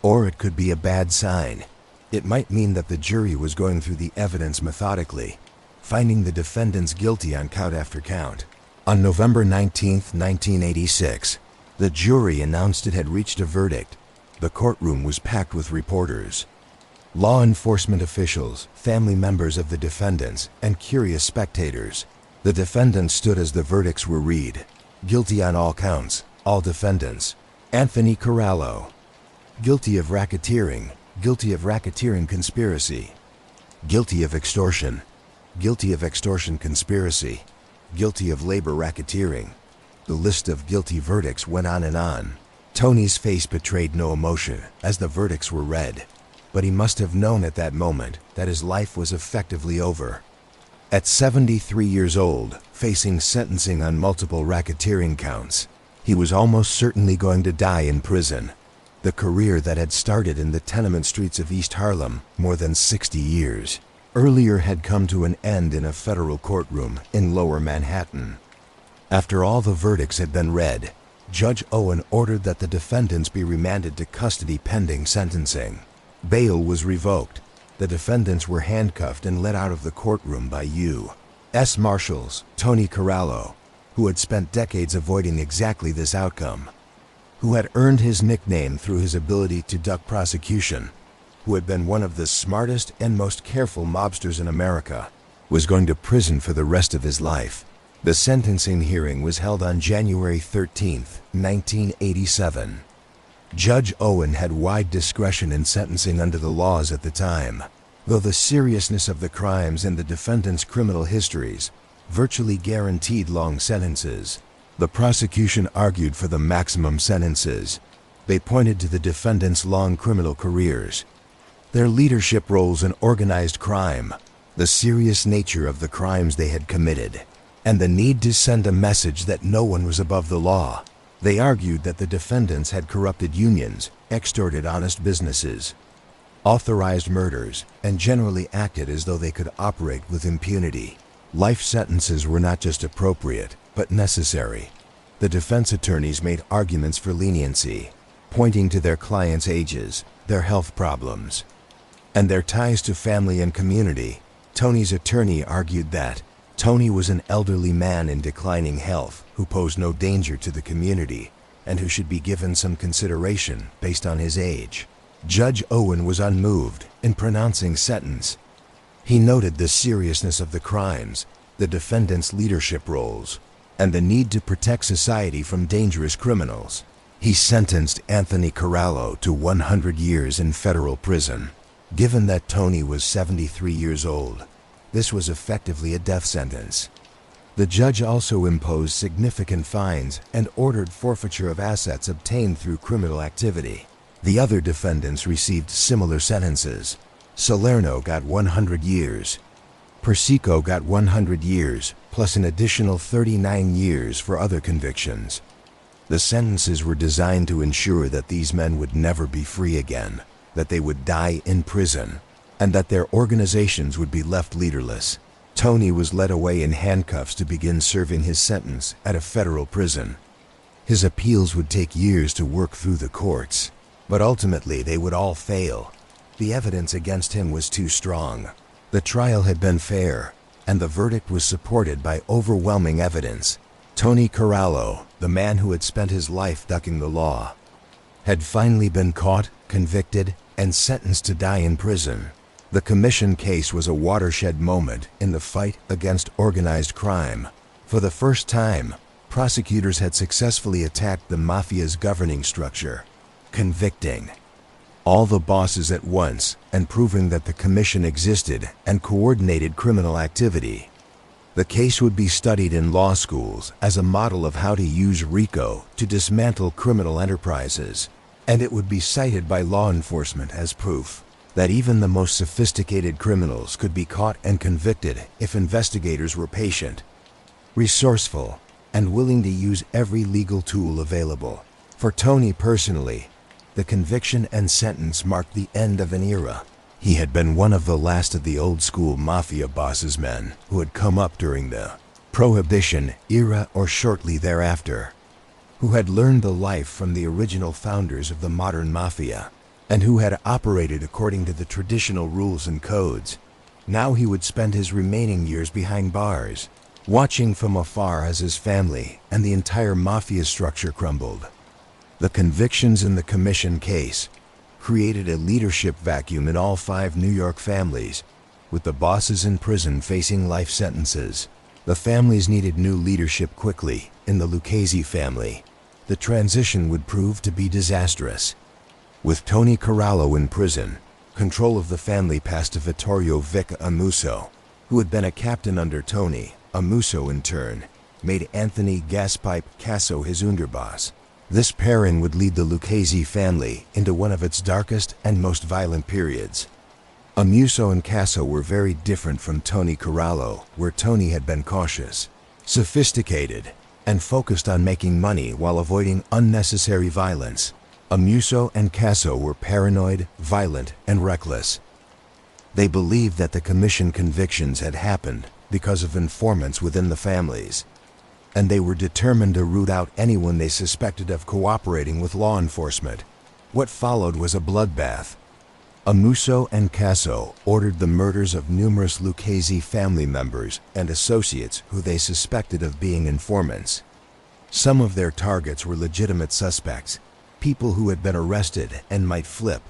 Or it could be a bad sign. It might mean that the jury was going through the evidence methodically, finding the defendants guilty on count after count. On November 19, 1986, the jury announced it had reached a verdict. The courtroom was packed with reporters, law enforcement officials, family members of the defendants, and curious spectators. The defendants stood as the verdicts were read. Guilty on all counts, all defendants. Anthony Corallo, guilty of racketeering, guilty of racketeering conspiracy, guilty of extortion conspiracy, guilty of labor racketeering. The list of guilty verdicts went on and on. Tony's face betrayed no emotion as the verdicts were read, but he must have known at that moment that his life was effectively over. At 73 years old, facing sentencing on multiple racketeering counts, he was almost certainly going to die in prison. The career that had started in the tenement streets of East Harlem more than 60 years earlier had come to an end in a federal courtroom in Lower Manhattan. After all the verdicts had been read, Judge Owen ordered that the defendants be remanded to custody pending sentencing. Bail was revoked. The defendants were handcuffed and led out of the courtroom by U.S. Marshals Tony Corallo, who had spent decades avoiding exactly this outcome, who had earned his nickname through his ability to duck prosecution, who had been one of the smartest and most careful mobsters in America, was going to prison for the rest of his life. The sentencing hearing was held on January 13, 1987. Judge Owen had wide discretion in sentencing under the laws at the time, though the seriousness of the crimes and the defendants' criminal histories virtually guaranteed long sentences. The prosecution argued for the maximum sentences. They pointed to the defendants' long criminal careers, their leadership roles in organized crime, the serious nature of the crimes they had committed, and the need to send a message that no one was above the law. They argued that the defendants had corrupted unions, extorted honest businesses, authorized murders, and generally acted as though they could operate with impunity. Life sentences were not just appropriate, but necessary. The defense attorneys made arguments for leniency, pointing to their clients' ages, their health problems, and their ties to family and community. Tony's attorney argued that Tony was an elderly man in declining health who posed no danger to the community and who should be given some consideration based on his age. Judge Owen was unmoved in pronouncing sentence. He noted the seriousness of the crimes, the defendants' leadership roles, and the need to protect society from dangerous criminals. He sentenced Anthony Corallo to 100 years in federal prison. Given that Tony was 73 years old, this was effectively a death sentence. The judge also imposed significant fines and ordered forfeiture of assets obtained through criminal activity. The other defendants received similar sentences. Salerno got 100 years. Persico got 100 years, plus an additional 39 years for other convictions. The sentences were designed to ensure that these men would never be free again, that they would die in prison, and that their organizations would be left leaderless. Tony was led away in handcuffs to begin serving his sentence at a federal prison. His appeals would take years to work through the courts, but ultimately they would all fail. The evidence against him was too strong. The trial had been fair, and the verdict was supported by overwhelming evidence. Tony Corallo, the man who had spent his life ducking the law, had finally been caught, convicted, and sentenced to die in prison. The commission case was a watershed moment in the fight against organized crime. For the first time, prosecutors had successfully attacked the mafia's governing structure, convicting all the bosses at once and proving that the commission existed and coordinated criminal activity. The case would be studied in law schools as a model of how to use RICO to dismantle criminal enterprises, and it would be cited by law enforcement as proof that even the most sophisticated criminals could be caught and convicted if investigators were patient, resourceful, and willing to use every legal tool available. For Tony personally, the conviction and sentence marked the end of an era. He had been one of the last of the old-school mafia bosses men who had come up during the Prohibition era or shortly thereafter, who had learned the life from the original founders of the modern mafia, and who had operated according to the traditional rules and codes. Now he would spend his remaining years behind bars, watching from afar as his family and the entire mafia structure crumbled. The convictions in the commission case created a leadership vacuum in all 5 New York families, with the bosses in prison facing life sentences. The families needed new leadership quickly. In the Lucchese family, the transition would prove to be disastrous. With Tony Corallo in prison, control of the family passed to Vittorio Vic Amuso, who had been a captain under Tony. Amuso, in turn, made Anthony Gaspipe Casso his underboss. This pairing would lead the Lucchese family into one of its darkest and most violent periods. Amuso and Casso were very different from Tony Corallo, where Tony had been cautious, sophisticated, and focused on making money while avoiding unnecessary violence. Amuso and Casso were paranoid, violent, and reckless. They believed that the commission convictions had happened because of informants within the families, and they were determined to root out anyone they suspected of cooperating with law enforcement. What followed was a bloodbath. Amuso and Casso ordered the murders of numerous Lucchese family members and associates who they suspected of being informants. Some of their targets were legitimate suspects, people who had been arrested and might flip,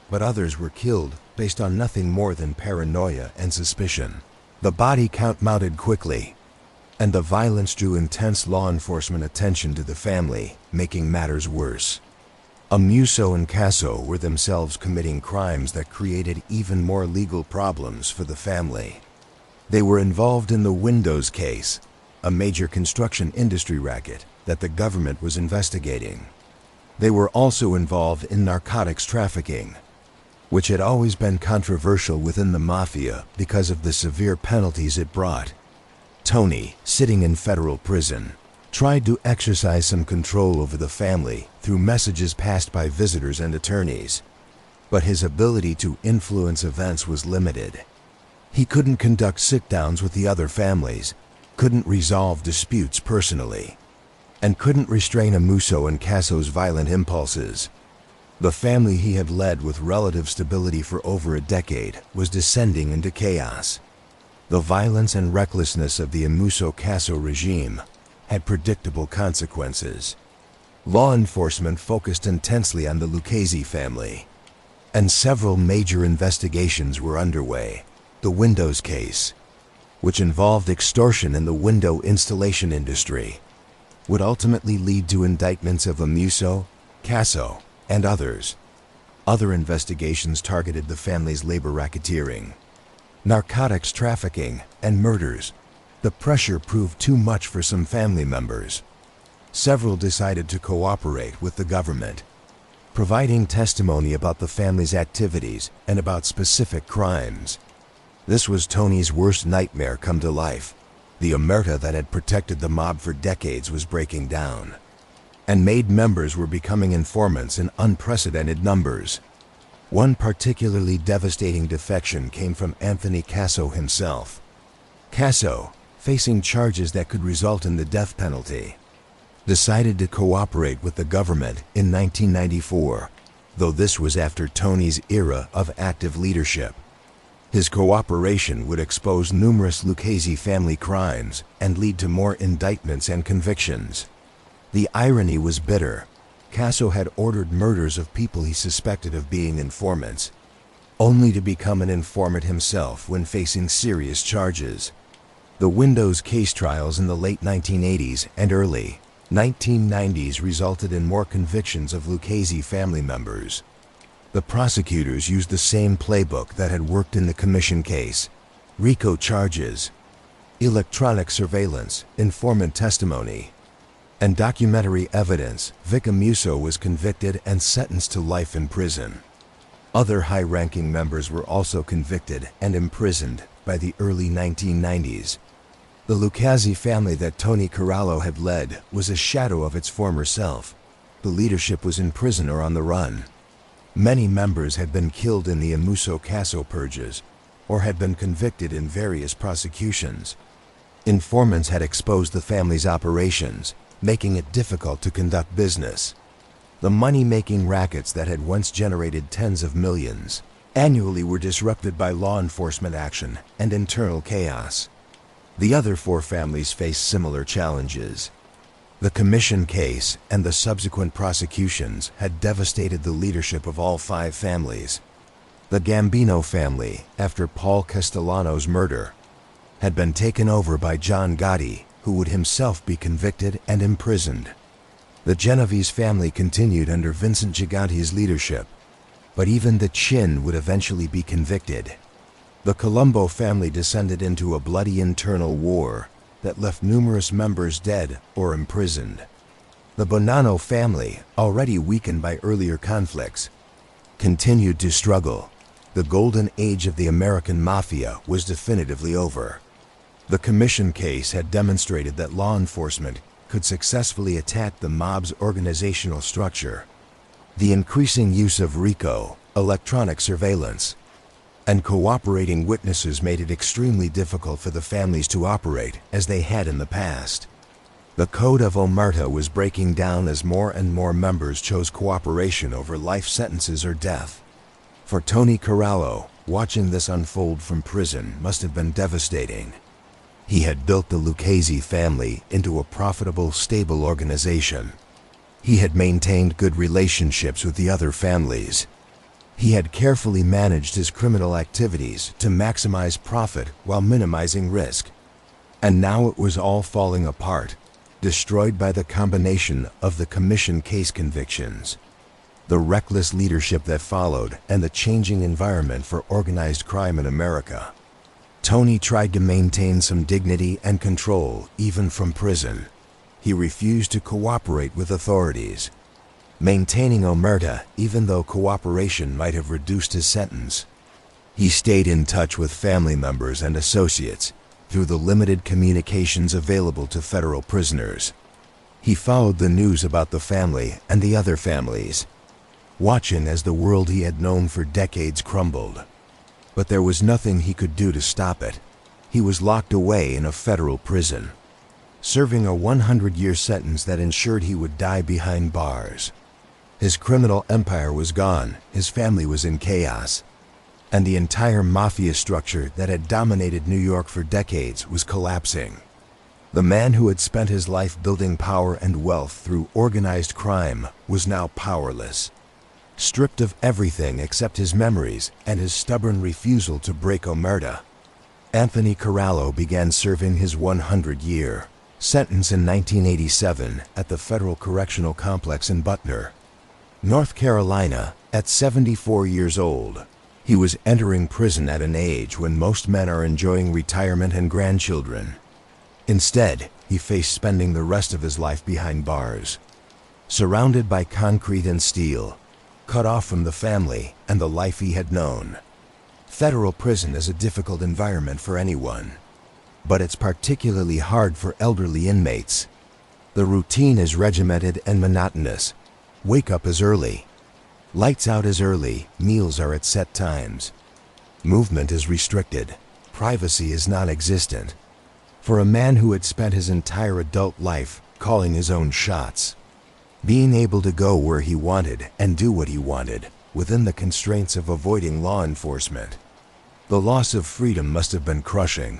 but others were killed based on nothing more than paranoia and suspicion. The body count mounted quickly, and the violence drew intense law enforcement attention to the family, making matters worse. Amuso and Casso were themselves committing crimes that created even more legal problems for the family. They were involved in the Windows case, a major construction industry racket that the government was investigating. They were also involved in narcotics trafficking, which had always been controversial within the mafia because of the severe penalties it brought. Tony, sitting in federal prison, tried to exercise some control over the family through messages passed by visitors and attorneys, but his ability to influence events was limited. He couldn't conduct sit-downs with the other families, couldn't resolve disputes personally, and couldn't restrain Amuso and Casso's violent impulses. The family he had led with relative stability for over a decade was descending into chaos. The violence and recklessness of the Amuso-Casso regime had predictable consequences. Law enforcement focused intensely on the Lucchese family, and several major investigations were underway. The Windows case, which involved extortion in the window installation industry, would ultimately lead to indictments of Amuso, Casso, and others. Other investigations targeted the family's labor racketeering, narcotics trafficking, and murders. The pressure proved too much for some family members. Several decided to cooperate with the government, providing testimony about the family's activities and about specific crimes. This was Tony's worst nightmare come to life. The omerta that had protected the mob for decades was breaking down, and made members were becoming informants in unprecedented numbers. One particularly devastating defection came from Anthony Casso himself. Casso, facing charges that could result in the death penalty, decided to cooperate with the government in 1994, though this was after Tony's era of active leadership. His cooperation would expose numerous Lucchese family crimes and lead to more indictments and convictions. The irony was bitter. Casso had ordered murders of people he suspected of being informants, only to become an informant himself when facing serious charges. The Windows case trials in the late 1980s and early 1990s resulted in more convictions of Lucchese family members. The prosecutors used the same playbook that had worked in the commission case: RICO charges, electronic surveillance, informant testimony, and documentary evidence. Vic Amuso was convicted and sentenced to life in prison. Other high-ranking members were also convicted and imprisoned by the early 1990s. The Lucchese family that Tony Corallo had led was a shadow of its former self. The leadership was in prison or on the run. Many members had been killed in the Amuso-Casso purges or had been convicted in various prosecutions. Informants had exposed the family's operations, making it difficult to conduct business. The money-making rackets that had once generated tens of millions annually were disrupted by law enforcement action and internal chaos. The other four families faced similar challenges. The commission case and the subsequent prosecutions had devastated the leadership of all five families. The Gambino family, after Paul Castellano's murder, had been taken over by John Gotti, who would himself be convicted and imprisoned. The Genovese family continued under Vincent Giganti's leadership, but even the Chin would eventually be convicted. The Colombo family descended into a bloody internal war that left numerous members dead or imprisoned. The Bonanno family, already weakened by earlier conflicts, continued to struggle. The golden age of the American Mafia was definitively over. The commission case had demonstrated that law enforcement could successfully attack the mob's organizational structure. The increasing use of RICO, electronic surveillance, and cooperating witnesses made it extremely difficult for the families to operate as they had in the past. The Code of Omerta was breaking down as more and more members chose cooperation over life sentences or death. For Tony Corallo, watching this unfold from prison must have been devastating. He had built the Lucchese family into a profitable, stable organization. He had maintained good relationships with the other families. He had carefully managed his criminal activities to maximize profit while minimizing risk. And now it was all falling apart, destroyed by the combination of the commission case convictions, the reckless leadership that followed, and the changing environment for organized crime in America. Tony tried to maintain some dignity and control even from prison. He refused to cooperate with authorities, maintaining omerta even though cooperation might have reduced his sentence. He stayed in touch with family members and associates through the limited communications available to federal prisoners. He followed the news about the family and the other families, watching as the world he had known for decades crumbled. But there was nothing he could do to stop it. He was locked away in a federal prison, serving a 100-year sentence that ensured he would die behind bars. His criminal empire was gone, his family was in chaos, and the entire mafia structure that had dominated New York for decades was collapsing. The man who had spent his life building power and wealth through organized crime was now powerless, stripped of everything except his memories and his stubborn refusal to break omerta. Anthony Corallo began serving his 100-year sentence in 1987 at the Federal Correctional Complex in Butner, North Carolina. At 74 years old, he was entering prison at an age when most men are enjoying retirement and grandchildren. Instead, he faced spending the rest of his life behind bars, surrounded by concrete and steel, cut off from the family and the life he had known. Federal prison is a difficult environment for anyone, but it's particularly hard for elderly inmates. The routine is regimented and monotonous. Wake up as early, lights out as early, meals are at set times. Movement is restricted, privacy is non-existent. For a man who had spent his entire adult life calling his own shots, being able to go where he wanted and do what he wanted, within the constraints of avoiding law enforcement, the loss of freedom must have been crushing.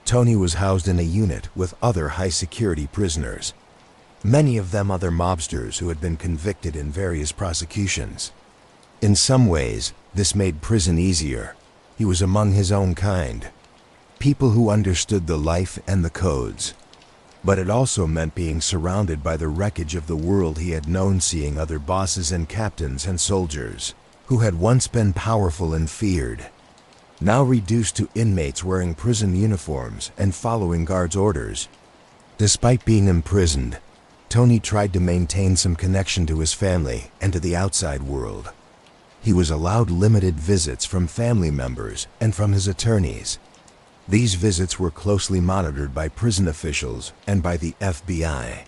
Tony was housed in a unit with other high-security prisoners, many of them other mobsters who had been convicted in various prosecutions. In some ways, this made prison easier. He was among his own kind, people who understood the life and the codes. But it also meant being surrounded by the wreckage of the world he had known, seeing other bosses and captains and soldiers who had once been powerful and feared, now reduced to inmates wearing prison uniforms and following guards' orders. Despite being imprisoned, Tony tried to maintain some connection to his family and to the outside world. He was allowed limited visits from family members and from his attorneys. These visits were closely monitored by prison officials and by the FBI,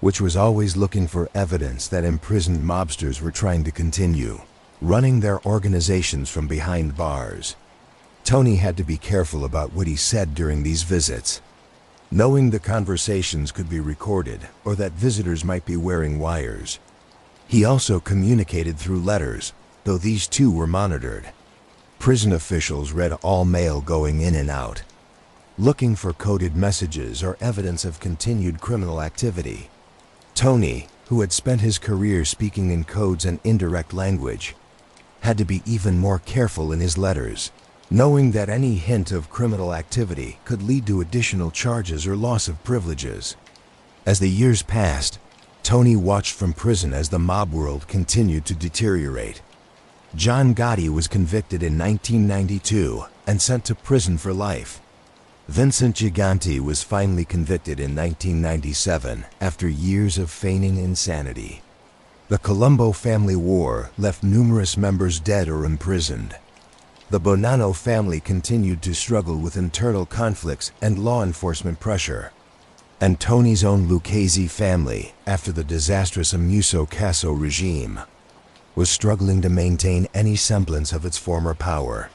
which was always looking for evidence that imprisoned mobsters were trying to continue running their organizations from behind bars. Tony had to be careful about what he said during these visits, knowing the conversations could be recorded or that visitors might be wearing wires. He also communicated through letters, though these too were monitored. Prison officials read all mail going in and out, looking for coded messages or evidence of continued criminal activity. Tony, who had spent his career speaking in codes and indirect language, had to be even more careful in his letters, knowing that any hint of criminal activity could lead to additional charges or loss of privileges. As the years passed, Tony watched from prison as the mob world continued to deteriorate. John Gotti was convicted in 1992 and sent to prison for life. Vincent Gigante was finally convicted in 1997 after years of feigning insanity. The Colombo family war left numerous members dead or imprisoned. The Bonanno family continued to struggle with internal conflicts and law enforcement pressure. And Tony's own Lucchese family, after the disastrous Amuso Caso regime, was struggling to maintain any semblance of its former power.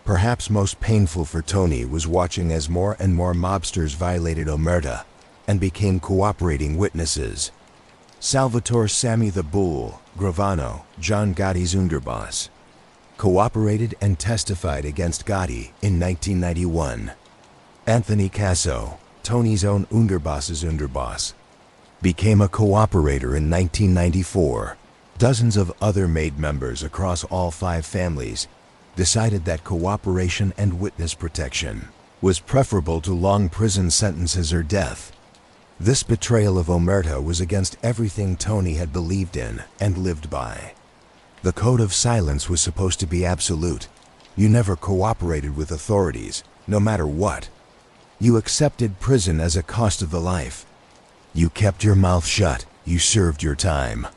Perhaps most painful for Tony was watching as more and more mobsters violated omerta and became cooperating witnesses. Salvatore Sammy the Bull Gravano, John Gotti's underboss, cooperated and testified against Gotti in 1991. Anthony Caso, Tony's own underboss's underboss, became a cooperator in 1994. Dozens of other MAID members across all 5 families decided that cooperation and witness protection was preferable to long prison sentences or death. This betrayal of omerta was against everything Tony had believed in and lived by. The code of silence was supposed to be absolute. You never cooperated with authorities, no matter what. You accepted prison as a cost of the life. You kept your mouth shut, you served your time.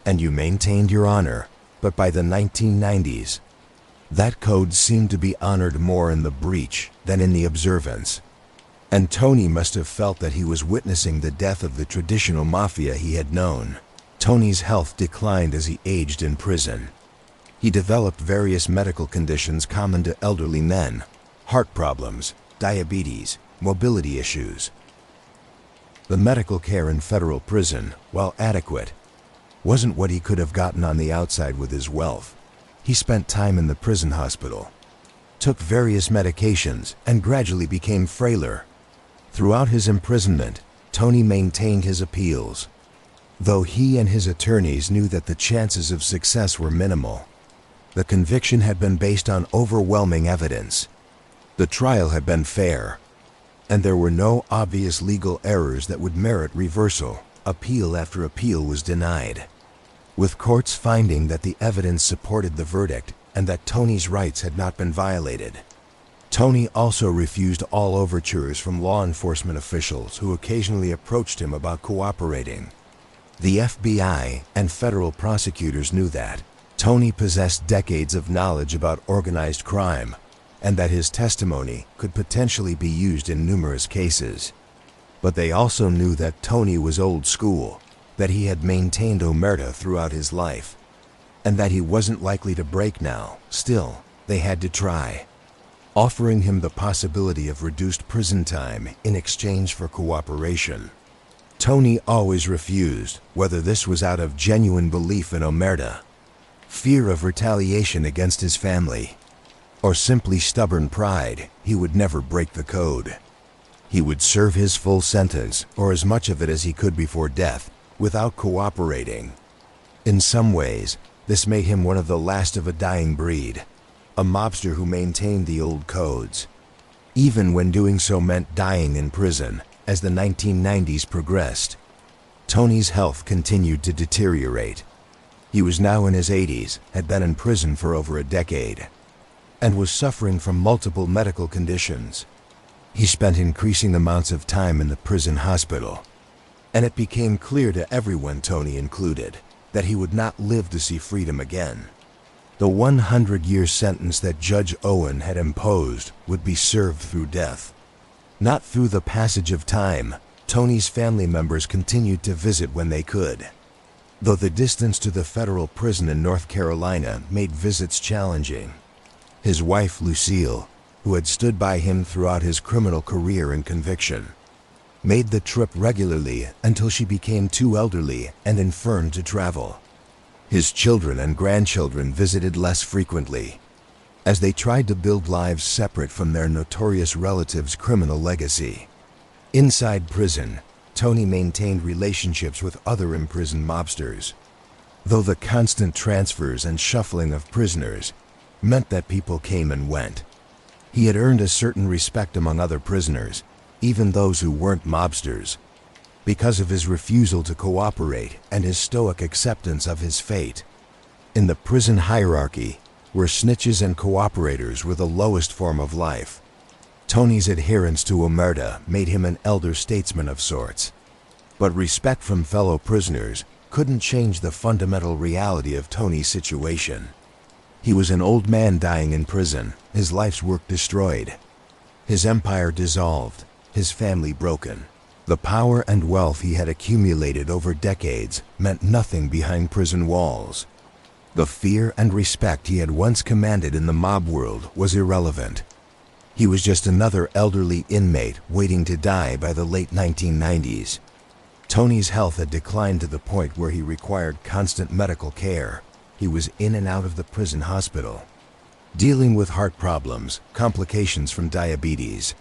And you maintained your honor, but by the 1990s, that code seemed to be honored more in the breach than in the observance. And Tony must have felt that he was witnessing the death of the traditional mafia he had known. Tony's health declined as he aged in prison. He developed various medical conditions common to elderly men: heart problems, diabetes, mobility issues. The medical care in federal prison, while adequate, wasn't what he could have gotten on the outside with his wealth. He spent time in the prison hospital, took various medications, and gradually became frailer. Throughout his imprisonment, Tony maintained his appeals, though he and his attorneys knew that the chances of success were minimal. The conviction had been based on overwhelming evidence. The trial had been fair, and there were no obvious legal errors that would merit reversal. Appeal after appeal was denied, with courts finding that the evidence supported the verdict and that Tony's rights had not been violated. Tony also refused all overtures from law enforcement officials who occasionally approached him about cooperating. The FBI and federal prosecutors knew that Tony possessed decades of knowledge about organized crime and that his testimony could potentially be used in numerous cases. But they also knew that Tony was old school, that he had maintained omerta throughout his life, and that he wasn't likely to break now. Still, they had to try, offering him the possibility of reduced prison time in exchange for cooperation. Tony always refused, whether this was out of genuine belief in omerta, fear of retaliation against his family, or simply stubborn pride. He would never break the code. He would serve his full sentence, or as much of it as he could before death, without cooperating. In some ways, this made him one of the last of a dying breed, a mobster who maintained the old codes, even when doing so meant dying in prison. As the 1990s progressed, Tony's health continued to deteriorate. He was now in his 80s, had been in prison for over a decade, and was suffering from multiple medical conditions. He spent increasing amounts of time in the prison hospital, and it became clear to everyone, Tony included, that he would not live to see freedom again. The 100-year sentence that Judge Owen had imposed would be served through death. Not through the passage of time. Tony's family members continued to visit when they could, though the distance to the federal prison in North Carolina made visits challenging. His wife, Lucille, who had stood by him throughout his criminal career and conviction, made the trip regularly until she became too elderly and infirm to travel. His children and grandchildren visited less frequently, as they tried to build lives separate from their notorious relatives' criminal legacy. Inside prison, Tony maintained relationships with other imprisoned mobsters, though the constant transfers and shuffling of prisoners meant that people came and went. He had earned a certain respect among other prisoners, even those who weren't mobsters, because of his refusal to cooperate and his stoic acceptance of his fate. In the prison hierarchy, where snitches and cooperators were the lowest form of life, Tony's adherence to omerta made him an elder statesman of sorts. But respect from fellow prisoners couldn't change the fundamental reality of Tony's situation. He was an old man dying in prison, his life's work destroyed, his empire dissolved, his family broken. The power and wealth he had accumulated over decades meant nothing behind prison walls. The fear and respect he had once commanded in the mob world was irrelevant. He was just another elderly inmate waiting to die by the late 1990s. Tony's health had declined to the point where he required constant medical care. He was in and out of the prison hospital, dealing with heart problems, complications from diabetes,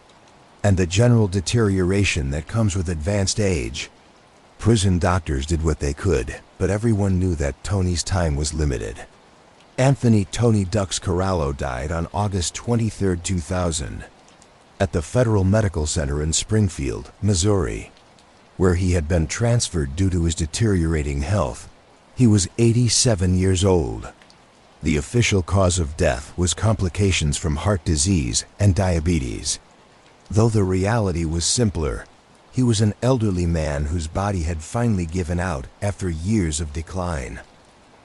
and the general deterioration that comes with advanced age. Prison doctors did what they could, but everyone knew that Tony's time was limited. Anthony "Tony Ducks" Corallo died on August 23, 2000, at the Federal Medical Center in Springfield, Missouri, where he had been transferred due to his deteriorating health. He was 87 years old. The official cause of death was complications from heart disease and diabetes. Though the reality was simpler, he was an elderly man whose body had finally given out after years of decline.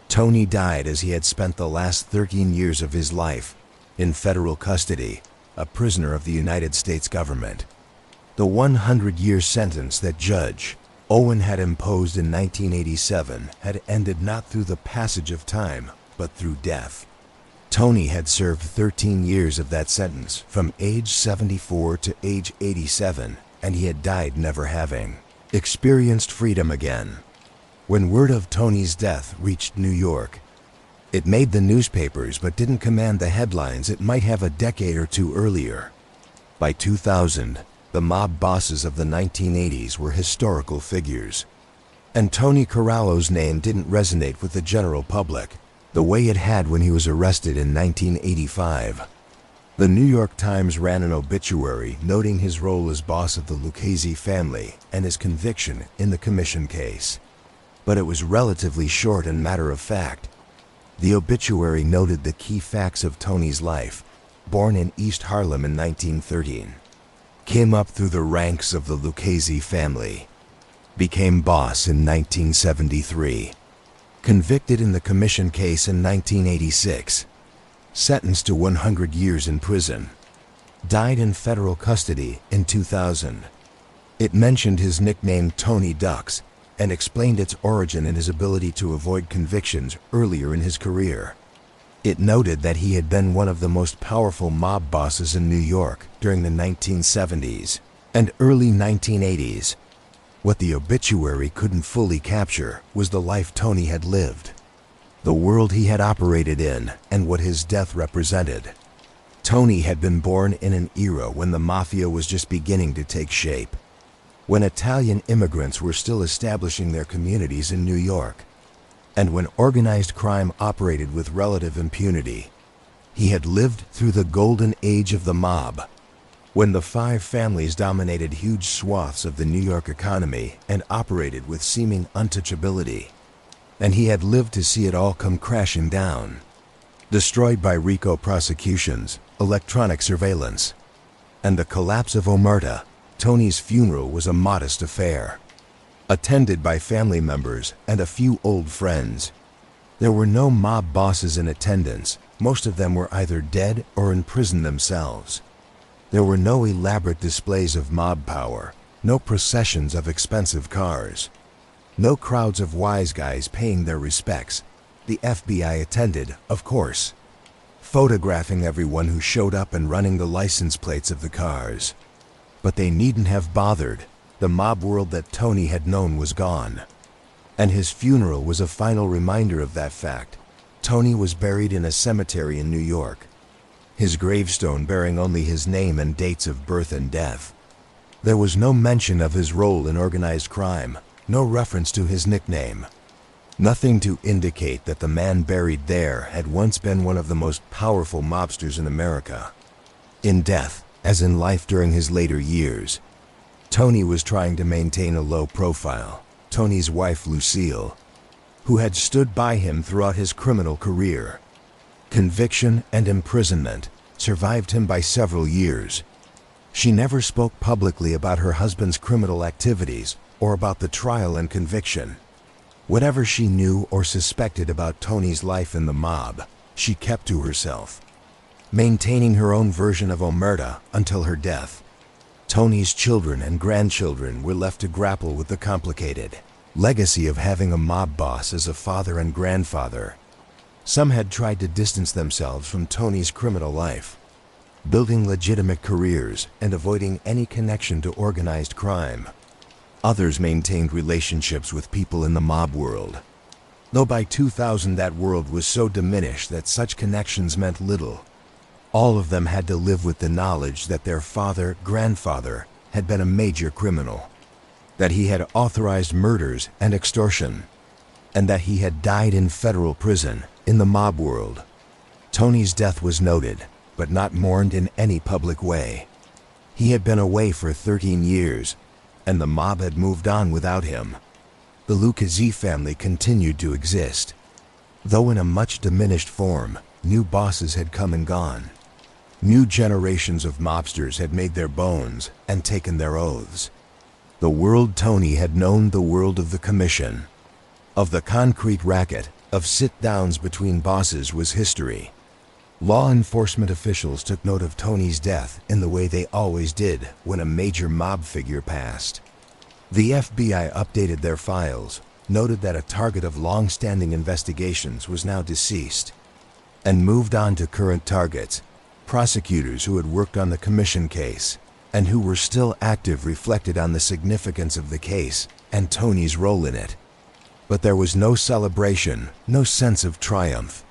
Tony died as he had spent the last 13 years of his life in federal custody, a prisoner of the United States government. The 100-year sentence that Judge Owen had imposed in 1987 had ended not through the passage of time, but through death. Tony had served 13 years of that sentence, from age 74 to age 87, and he had died never having experienced freedom again. When word of Tony's death reached New York, it made the newspapers but didn't command the headlines it might have a decade or two earlier. By 2000, the mob bosses of the 1980s were historical figures, and Tony Corallo's name didn't resonate with the general public the way it had when he was arrested in 1985. The New York Times ran an obituary noting his role as boss of the Lucchese family and his conviction in the commission case. But it was relatively short and matter-of-fact. The obituary noted the key facts of Tony's life: born in East Harlem in 1913, came up through the ranks of the Lucchese family, became boss in 1973, convicted in the commission case in 1986, sentenced to 100 years in prison, died in federal custody in 2000. It mentioned his nickname Tony Ducks and explained its origin in his ability to avoid convictions earlier in his career. It noted that he had been one of the most powerful mob bosses in New York during the 1970s and early 1980s. What the obituary couldn't fully capture was the life Tony had lived, the world he had operated in, and what his death represented. Tony had been born in an era when the Mafia was just beginning to take shape, when Italian immigrants were still establishing their communities in New York, and when organized crime operated with relative impunity. He had lived through the golden age of the mob, when the five families dominated huge swaths of the New York economy and operated with seeming untouchability. And he had lived to see it all come crashing down, destroyed by RICO prosecutions, electronic surveillance, and the collapse of omerta. Tony's funeral was a modest affair, attended by family members and a few old friends. There were no mob bosses in attendance. Most of them were either dead or in prison themselves. There were no elaborate displays of mob power, no processions of expensive cars, no crowds of wise guys paying their respects. The FBI attended, of course, photographing everyone who showed up and running the license plates of the cars. But they needn't have bothered. The mob world that Tony had known was gone, and his funeral was a final reminder of that fact. Tony was buried in a cemetery in New York, his gravestone bearing only his name and dates of birth and death. There was no mention of his role in organized crime, no reference to his nickname, nothing to indicate that the man buried there had once been one of the most powerful mobsters in America. In death, as in life during his later years, Tony was trying to maintain a low profile. Tony's wife, Lucille, who had stood by him throughout his criminal career, conviction and imprisonment, survived him by several years. She never spoke publicly about her husband's criminal activities or about the trial and conviction. Whatever she knew or suspected about Tony's life in the mob, she kept to herself, maintaining her own version of omerta until her death. Tony's children and grandchildren were left to grapple with the complicated legacy of having a mob boss as a father and grandfather. Some had tried to distance themselves from Tony's criminal life, building legitimate careers and avoiding any connection to organized crime. Others maintained relationships with people in the mob world, though by 2000 that world was so diminished that such connections meant little. All of them had to live with the knowledge that their grandfather had been a major criminal, that he had authorized murders and extortion, and that he had died in federal prison in the mob world. Tony's death was noted, but not mourned in any public way. He had been away for 13 years, and the mob had moved on without him. The Lucchese family continued to exist, though in a much diminished form. New bosses had come and gone. New generations of mobsters had made their bones and taken their oaths. The world Tony had known, the world of the commission, of the concrete racket, of sit-downs between bosses, was history. Law enforcement officials took note of Tony's death in the way they always did when a major mob figure passed. The FBI updated their files, noted that a target of long-standing investigations was now deceased, and moved on to current targets. Prosecutors who had worked on the commission case and who were still active reflected on the significance of the case and Tony's role in it. But there was no celebration, no sense of triumph.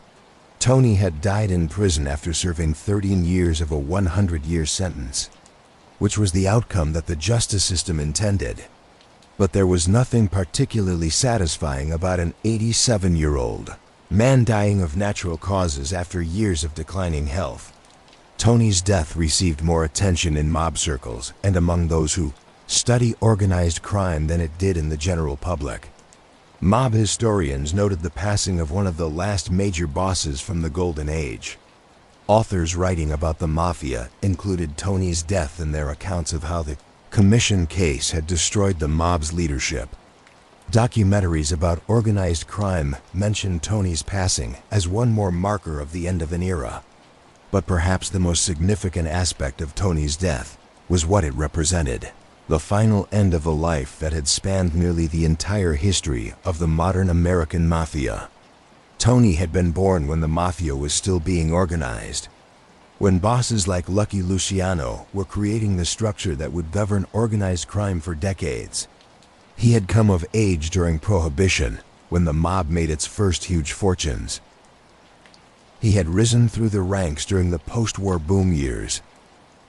Tony had died in prison after serving 13 years of a 100-year sentence, which was the outcome that the justice system intended. But there was nothing particularly satisfying about an 87-year-old man dying of natural causes after years of declining health. Tony's death received more attention in mob circles and among those who study organized crime than it did in the general public. Mob historians noted the passing of one of the last major bosses from the Golden Age. Authors writing about the Mafia included Tony's death in their accounts of how the commission case had destroyed the mob's leadership. Documentaries about organized crime mentioned Tony's passing as one more marker of the end of an era. But perhaps the most significant aspect of Tony's death was what it represented: the final end of a life that had spanned nearly the entire history of the modern American Mafia. Tony had been born when the Mafia was still being organized, when bosses like Lucky Luciano were creating the structure that would govern organized crime for decades. He had come of age during Prohibition, when the mob made its first huge fortunes. He had risen through the ranks during the post-war boom years.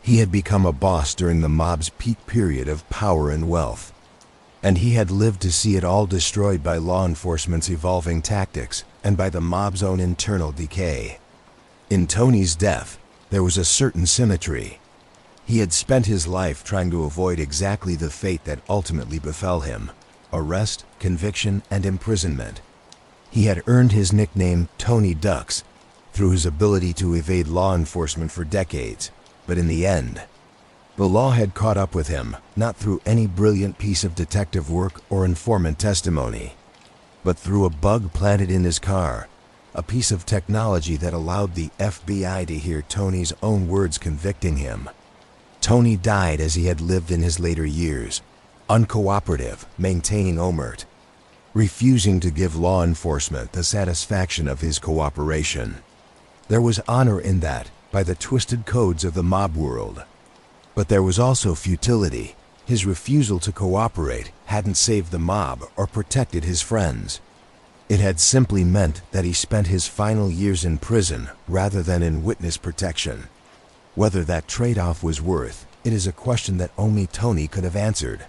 He had become a boss during the mob's peak period of power and wealth. And he had lived to see it all destroyed by law enforcement's evolving tactics and by the mob's own internal decay. In Tony's death, there was a certain symmetry. He had spent his life trying to avoid exactly the fate that ultimately befell him: arrest, conviction, and imprisonment. He had earned his nickname Tony Ducks through his ability to evade law enforcement for decades. But in the end, the law had caught up with him, not through any brilliant piece of detective work or informant testimony, but through a bug planted in his car, a piece of technology that allowed the FBI to hear Tony's own words convicting him. Tony died as he had lived in his later years, uncooperative, maintaining omerta, refusing to give law enforcement the satisfaction of his cooperation. There was honor in that, by the twisted codes of the mob world. But there was also futility. His refusal to cooperate hadn't saved the mob or protected his friends. It had simply meant that he spent his final years in prison rather than in witness protection. Whether that trade-off was worth it is a question that only Tony could have answered.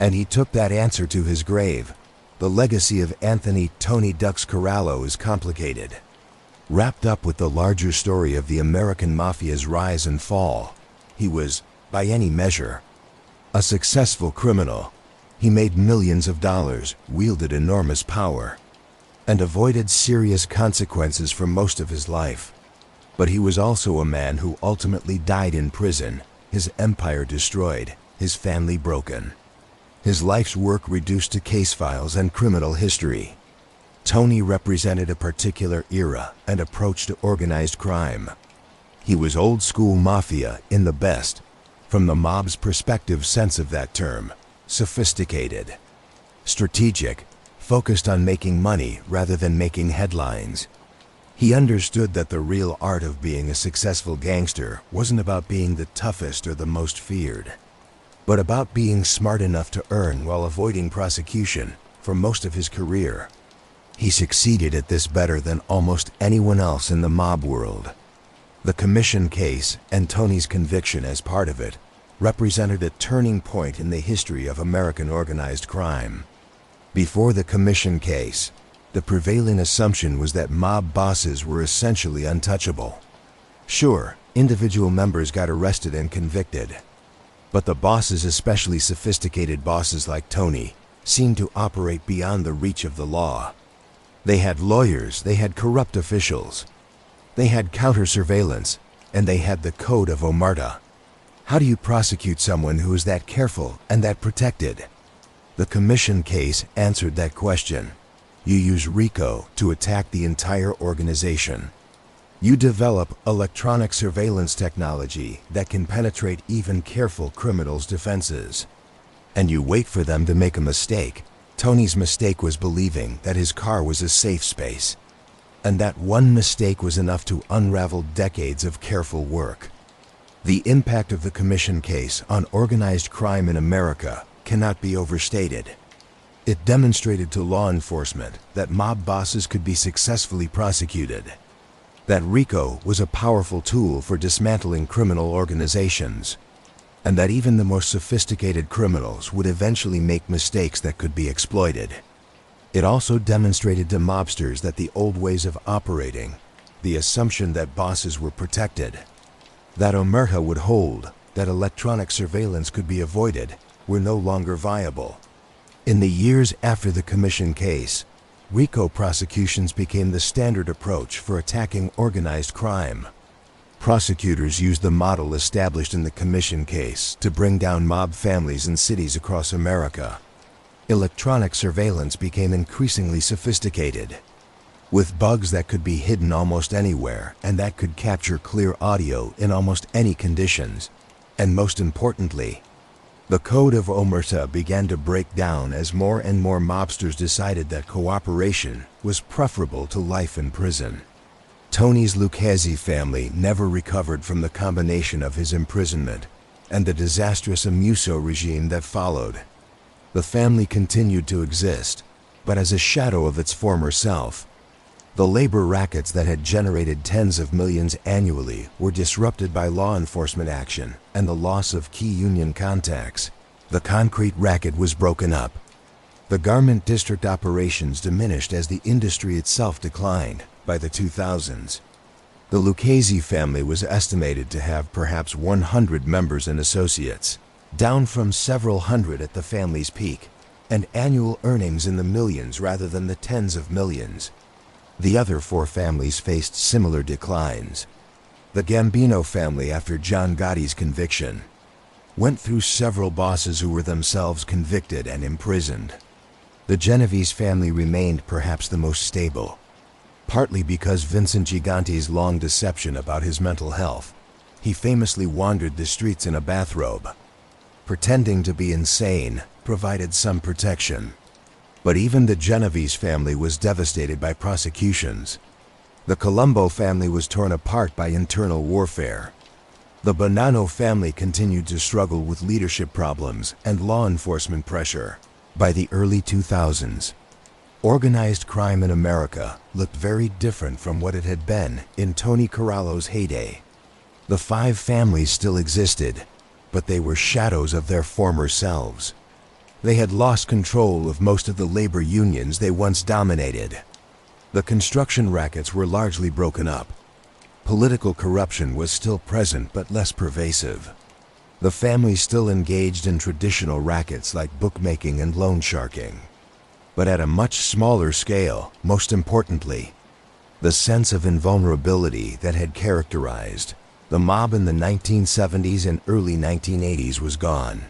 And he took that answer to his grave. The legacy of Anthony "Tony Ducks" Corallo is complicated, wrapped up with the larger story of the American Mafia's rise and fall. He was, by any measure, a successful criminal. He made millions of dollars, wielded enormous power, and avoided serious consequences for most of his life. But he was also a man who ultimately died in prison, his empire destroyed, his family broken. His life's work reduced to case files and criminal history. Tony represented a particular era and approach to organized crime. He was old school mafia in the best, from the mob's perspective sense of that term, sophisticated, strategic, focused on making money rather than making headlines. He understood that the real art of being a successful gangster wasn't about being the toughest or the most feared, but about being smart enough to earn while avoiding prosecution for most of his career. He succeeded at this better than almost anyone else in the mob world. The commission case, and Tony's conviction as part of it, represented a turning point in the history of American organized crime. Before the commission case, the prevailing assumption was that mob bosses were essentially untouchable. Sure, individual members got arrested and convicted, but the bosses, especially sophisticated bosses like Tony, seemed to operate beyond the reach of the law. They had lawyers, they had corrupt officials, they had counter-surveillance, and they had the Code of Omerta. How do you prosecute someone who is that careful and that protected? The commission case answered that question. You use RICO to attack the entire organization. You develop electronic surveillance technology that can penetrate even careful criminals' defenses. And you wait for them to make a mistake. Tony's mistake was believing that his car was a safe space. And that one mistake was enough to unravel decades of careful work. The impact of the commission case on organized crime in America cannot be overstated. It demonstrated to law enforcement that mob bosses could be successfully prosecuted, that RICO was a powerful tool for dismantling criminal organizations, and that even the most sophisticated criminals would eventually make mistakes that could be exploited. It also demonstrated to mobsters that the old ways of operating, the assumption that bosses were protected, that Omerta would hold, that electronic surveillance could be avoided, were no longer viable. In the years after the commission case, RICO prosecutions became the standard approach for attacking organized crime. Prosecutors used the model established in the commission case to bring down mob families in cities across America. Electronic surveillance became increasingly sophisticated, with bugs that could be hidden almost anywhere and that could capture clear audio in almost any conditions. And most importantly, the Code of Omerta began to break down as more and more mobsters decided that cooperation was preferable to life in prison. Tony's Lucchese family never recovered from the combination of his imprisonment and the disastrous Amuso regime that followed. The family continued to exist, but as a shadow of its former self. The labor rackets that had generated tens of millions annually were disrupted by law enforcement action and the loss of key union contacts. The concrete racket was broken up. The garment district operations diminished as the industry itself declined. By the 2000s, the Lucchese family was estimated to have perhaps 100 members and associates, down from several hundred at the family's peak, and annual earnings in the millions rather than the tens of millions. The other four families faced similar declines. The Gambino family, after John Gotti's conviction, went through several bosses who were themselves convicted and imprisoned. The Genovese family remained perhaps the most stable, partly because Vincent Gigante's long deception about his mental health. He famously wandered the streets in a bathrobe. Pretending to be insane provided some protection. But even the Genovese family was devastated by prosecutions. The Colombo family was torn apart by internal warfare. The Bonanno family continued to struggle with leadership problems and law enforcement pressure. By the early 2000s, organized crime in America looked very different from what it had been in Tony Corallo's heyday. The five families still existed, but they were shadows of their former selves. They had lost control of most of the labor unions they once dominated. The construction rackets were largely broken up. Political corruption was still present but less pervasive. The families still engaged in traditional rackets like bookmaking and loan sharking, but at a much smaller scale. Most importantly, the sense of invulnerability that had characterized The mob in the 1970s and early 1980s was gone.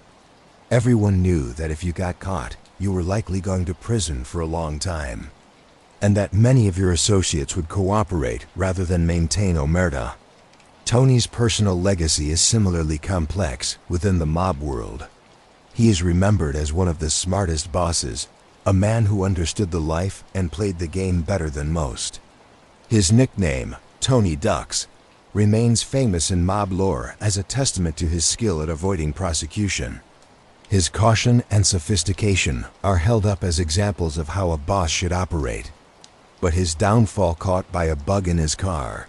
Everyone knew that if you got caught, you were likely going to prison for a long time, and that many of your associates would cooperate rather than maintain omerta. Tony's personal legacy is similarly complex within the mob world. He is remembered as one of the smartest bosses, a man who understood the life and played the game better than most. His nickname, Tony Ducks, remains famous in mob lore as a testament to his skill at avoiding prosecution. His caution and sophistication are held up as examples of how a boss should operate. But his downfall, caught by a bug in his car,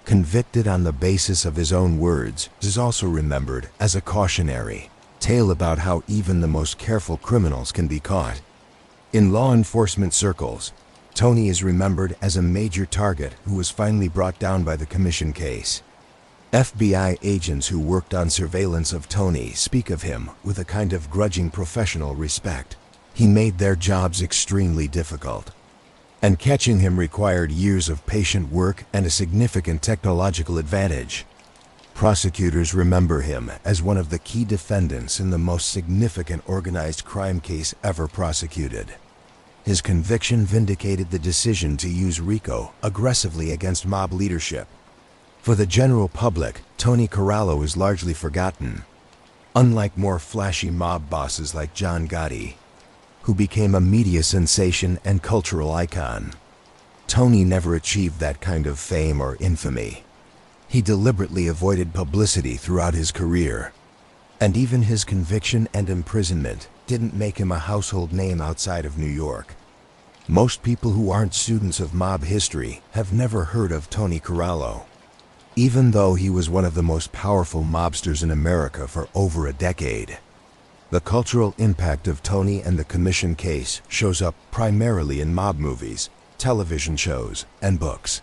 convicted on the basis of his own words, is also remembered as a cautionary tale about how even the most careful criminals can be caught. In law enforcement circles, Tony is remembered as a major target who was finally brought down by the commission case. FBI agents who worked on surveillance of Tony speak of him with a kind of grudging professional respect. He made their jobs extremely difficult, and catching him required years of patient work and a significant technological advantage. Prosecutors remember him as one of the key defendants in the most significant organized crime case ever prosecuted. His conviction vindicated the decision to use RICO aggressively against mob leadership. For the general public, Tony Corallo is largely forgotten. Unlike more flashy mob bosses like John Gotti, who became a media sensation and cultural icon, Tony never achieved that kind of fame or infamy. He deliberately avoided publicity throughout his career, and even his conviction and imprisonment didn't make him a household name outside of New York. Most people who aren't students of mob history have never heard of Tony Corallo, even though he was one of the most powerful mobsters in America for over a decade. The cultural impact of Tony and the commission case shows up primarily in mob movies, television shows, and books.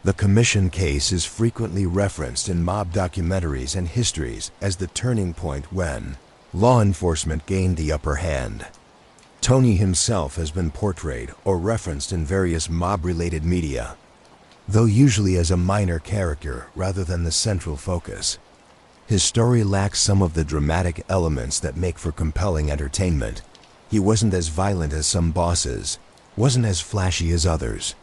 The commission case is frequently referenced in mob documentaries and histories as the turning point when law enforcement gained the upper hand. Tony himself has been portrayed or referenced in various mob-related media, though usually as a minor character rather than the central focus. His story lacks some of the dramatic elements that make for compelling entertainment. He wasn't as violent as some bosses, wasn't as flashy as others,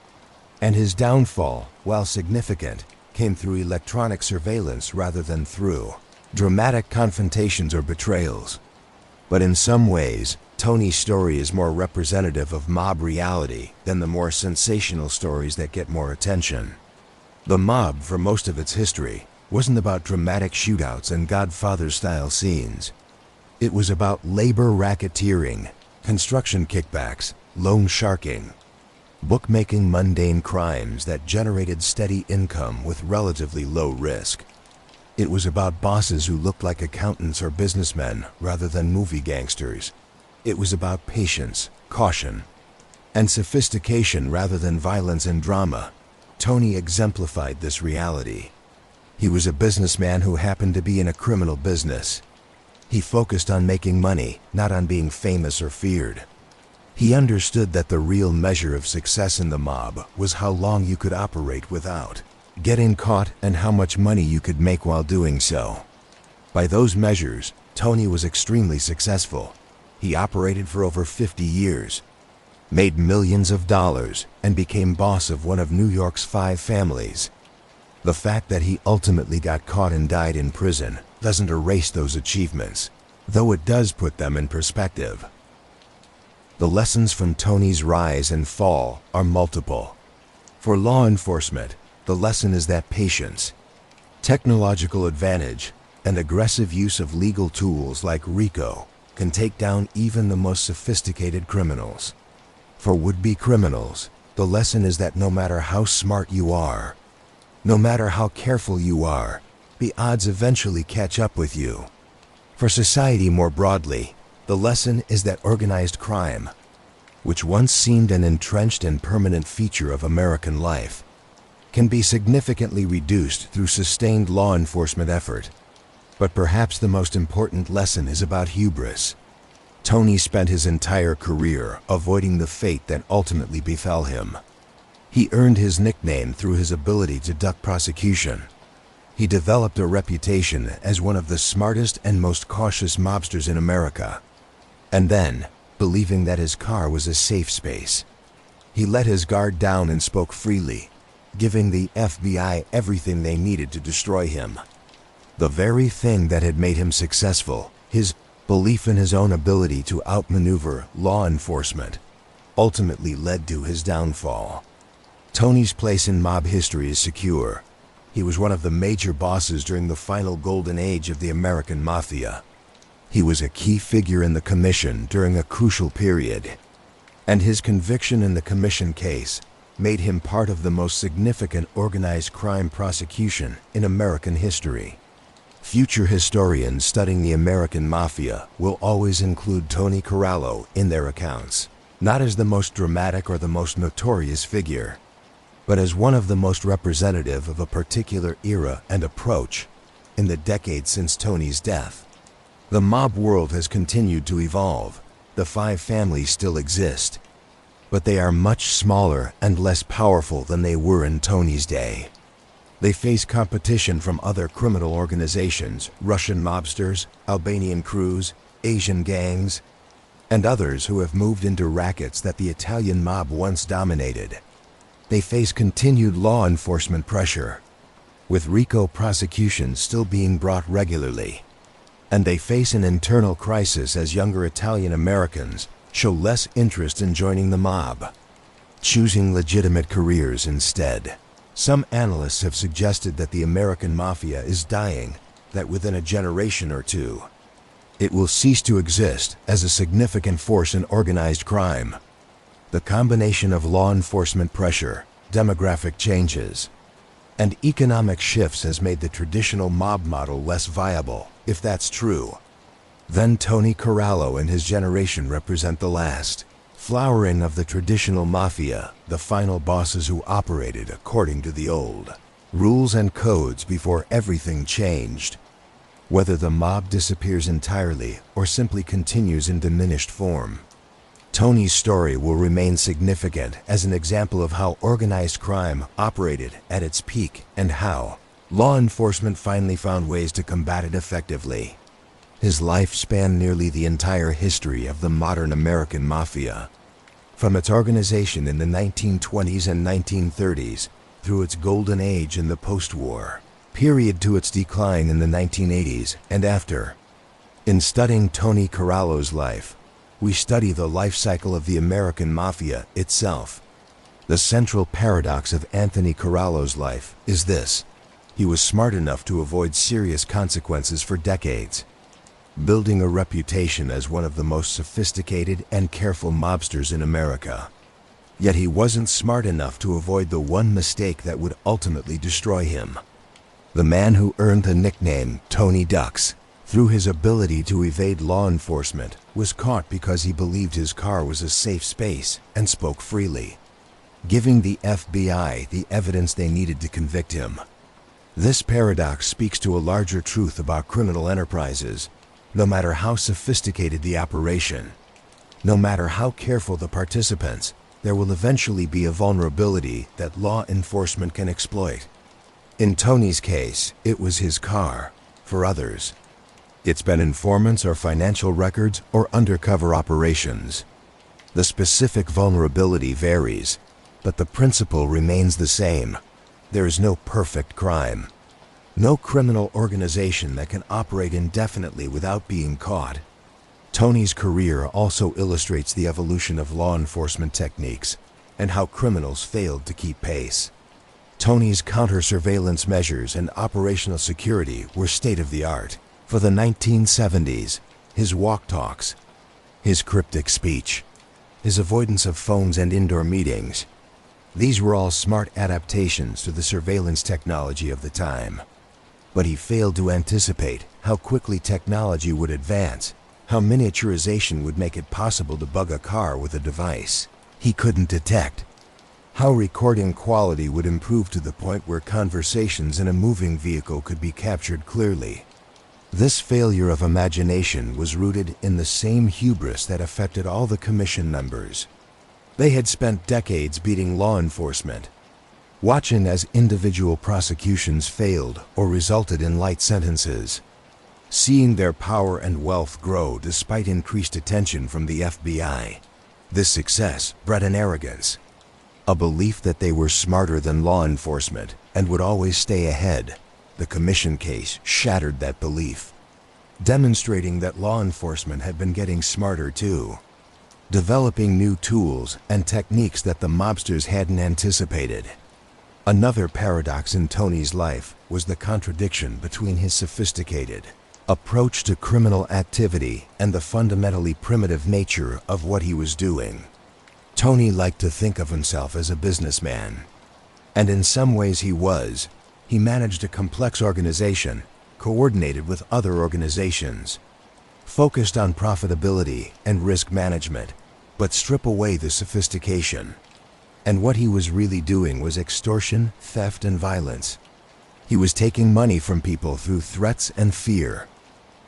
and his downfall, while significant, came through electronic surveillance rather than through dramatic confrontations or betrayals. But in some ways, Tony's story is more representative of mob reality than the more sensational stories that get more attention. The mob, for most of its history, wasn't about dramatic shootouts and Godfather-style scenes. It was about labor racketeering, construction kickbacks, loan sharking, bookmaking, mundane crimes that generated steady income with relatively low risk. It was about bosses who looked like accountants or businessmen rather than movie gangsters. It was about patience, caution, and sophistication rather than violence and drama. Tony exemplified this reality. He was a businessman who happened to be in a criminal business. He focused on making money, not on being famous or feared. He understood that the real measure of success in the mob was how long you could operate without getting caught and how much money you could make while doing so. By those measures, Tony was extremely successful. He operated for over 50 years, made millions of dollars, and became boss of one of New York's 5 families. The fact that he ultimately got caught and died in prison doesn't erase those achievements, though it does put them in perspective. The lessons from Tony's rise and fall are multiple. For law enforcement, the lesson is that patience, technological advantage, and aggressive use of legal tools like RICO can take down even the most sophisticated criminals. For would-be criminals, the lesson is that no matter how smart you are, no matter how careful you are, the odds eventually catch up with you. For society more broadly, the lesson is that organized crime, which once seemed an entrenched and permanent feature of American life, can be significantly reduced through sustained law enforcement effort. But perhaps the most important lesson is about hubris. Tony spent his entire career avoiding the fate that ultimately befell him. He earned his nickname through his ability to duck prosecution, He developed a reputation as one of the smartest and most cautious mobsters in America. And then, believing that his car was a safe space, he let his guard down and spoke freely, giving the FBI everything they needed to destroy him. The very thing that had made him successful, his belief in his own ability to outmaneuver law enforcement, ultimately led to his downfall. Tony's place in mob history is secure. He was one of the major bosses during the final golden age of the American Mafia. He was a key figure in the commission during a crucial period, and his conviction in the commission case made him part of the most significant organized crime prosecution in American history. Future historians studying the American Mafia will always include Tony Corallo in their accounts, not as the most dramatic or the most notorious figure, but as one of the most representative of a particular era and approach in the decades since Tony's death. The mob world has continued to evolve. The five families still exist, but they are much smaller and less powerful than they were in Tony's day. They face competition from other criminal organizations, Russian mobsters, Albanian crews, Asian gangs, and others who have moved into rackets that the Italian mob once dominated. They face continued law enforcement pressure, with RICO prosecutions still being brought regularly. And they face an internal crisis as younger Italian Americans show less interest in joining the mob, choosing legitimate careers instead. Some analysts have suggested that the American Mafia is dying, that within a generation or two, it will cease to exist as a significant force in organized crime. The combination of law enforcement pressure, demographic changes, and economic shifts has made the traditional mob model less viable. If that's true, then Tony Corallo and his generation represent the last flowering of the traditional mafia, the final bosses who operated according to the old rules and codes before everything changed. Whether the mob disappears entirely or simply continues in diminished form, Tony's story will remain significant as an example of how organized crime operated at its peak and how law enforcement finally found ways to combat it effectively. His life spanned nearly the entire history of the modern American Mafia, from its organization in the 1920s and 1930s through its golden age in the post-war period to its decline in the 1980s and after. In studying Tony Corallo's life, we study the life cycle of the American Mafia itself. The central paradox of Anthony Corallo's life is this: he was smart enough to avoid serious consequences for decades, building a reputation as one of the most sophisticated and careful mobsters in America. Yet he wasn't smart enough to avoid the one mistake that would ultimately destroy him. The man who earned the nickname Tony Ducks through his ability to evade law enforcement was caught because he believed his car was a safe space and spoke freely, giving the FBI the evidence they needed to convict him. This paradox speaks to a larger truth about criminal enterprises. No matter how sophisticated the operation, no matter how careful the participants, there will eventually be a vulnerability that law enforcement can exploit. In Tony's case, it was his car. For others, it's been informants or financial records or undercover operations. The specific vulnerability varies, but the principle remains the same. There is no perfect crime, no criminal organization that can operate indefinitely without being caught. Tony's career also illustrates the evolution of law enforcement techniques and how criminals failed to keep pace. Tony's counter-surveillance measures and operational security were state-of-the-art. For the 1970s, his walk-talks, his cryptic speech, his avoidance of phones and indoor meetings, these were all smart adaptations to the surveillance technology of the time. But he failed to anticipate how quickly technology would advance, how miniaturization would make it possible to bug a car with a device he couldn't detect, how recording quality would improve to the point where conversations in a moving vehicle could be captured clearly. This failure of imagination was rooted in the same hubris that affected all the commission members. They had spent decades beating law enforcement, watching as individual prosecutions failed or resulted in light sentences, seeing their power and wealth grow despite increased attention from the FBI. This success bred an arrogance, a belief that they were smarter than law enforcement and would always stay ahead. The commission case shattered that belief, demonstrating that law enforcement had been getting smarter too, developing new tools and techniques that the mobsters hadn't anticipated. Another paradox in Tony's life was the contradiction between his sophisticated approach to criminal activity and the fundamentally primitive nature of what he was doing. Tony liked to think of himself as a businessman, and in some ways he was. He managed a complex organization, coordinated with other organizations, focused on profitability and risk management, but strip away the sophistication. And what he was really doing was extortion, theft, and violence. He was taking money from people through threats and fear.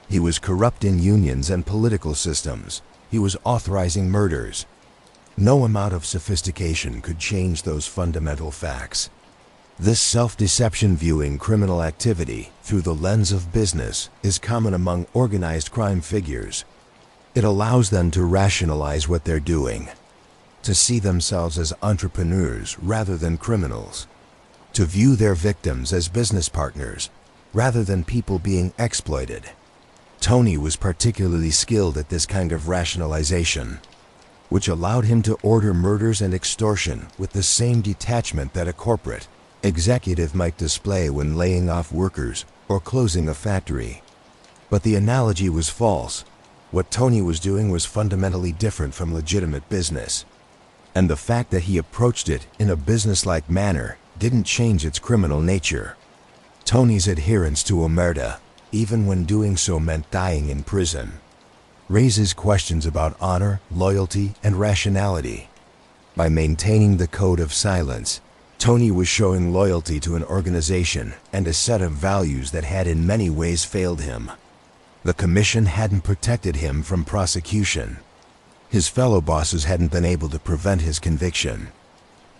He was corrupting unions and political systems. He was authorizing murders. No amount of sophistication could change those fundamental facts. This self-deception, viewing criminal activity through the lens of business, is common among organized crime figures. It allows them to rationalize what they're doing, to see themselves as entrepreneurs rather than criminals, to view their victims as business partners rather than people being exploited. Tony was particularly skilled at this kind of rationalization, which allowed him to order murders and extortion with the same detachment that a corporate executive might display when laying off workers or closing a factory. But the analogy was false. What Tony was doing was fundamentally different from legitimate business, and the fact that he approached it in a businesslike manner didn't change its criminal nature. Tony's adherence to omerta, even when doing so meant dying in prison, raises questions about honor, loyalty, and rationality. By maintaining the code of silence, Tony was showing loyalty to an organization and a set of values that had in many ways failed him. The commission hadn't protected him from prosecution. His fellow bosses hadn't been able to prevent his conviction.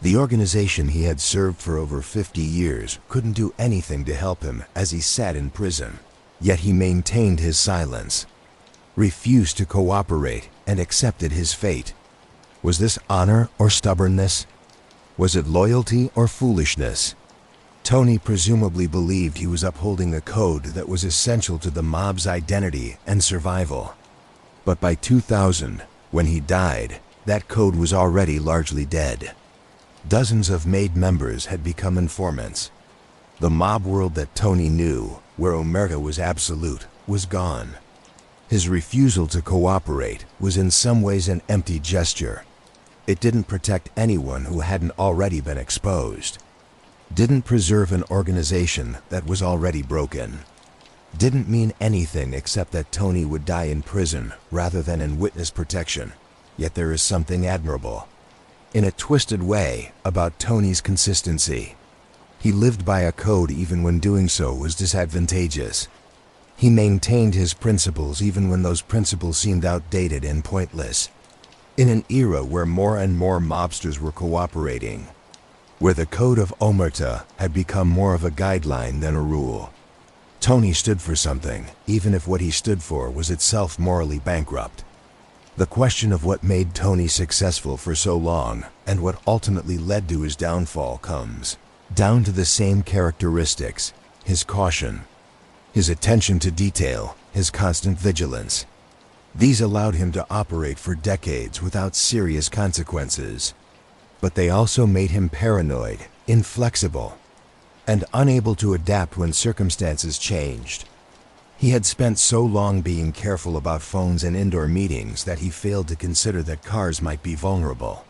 The organization he had served for over 50 years couldn't do anything to help him as he sat in prison. Yet he maintained his silence, refused to cooperate, and accepted his fate. Was this honor or stubbornness? Was it loyalty or foolishness? Tony presumably believed he was upholding a code that was essential to the mob's identity and survival. But by 2000, when he died, that code was already largely dead. Dozens of made members had become informants. The mob world that Tony knew, where omerta was absolute, was gone. His refusal to cooperate was in some ways an empty gesture. It didn't protect anyone who hadn't already been exposed, didn't preserve an organization that was already broken, didn't mean anything except that Tony would die in prison rather than in witness protection. Yet there is something admirable, in a twisted way, about Tony's consistency. He lived by a code even when doing so was disadvantageous. He maintained his principles even when those principles seemed outdated and pointless. In an era where more and more mobsters were cooperating, where the code of omerta had become more of a guideline than a rule, Tony stood for something, even if what he stood for was itself morally bankrupt. The question of what made Tony successful for so long and what ultimately led to his downfall comes down to the same characteristics: his caution, his attention to detail, his constant vigilance. These allowed him to operate for decades without serious consequences. But they also made him paranoid, inflexible, and unable to adapt when circumstances changed. He had spent so long being careful about phones and indoor meetings that he failed to consider that cars might be vulnerable.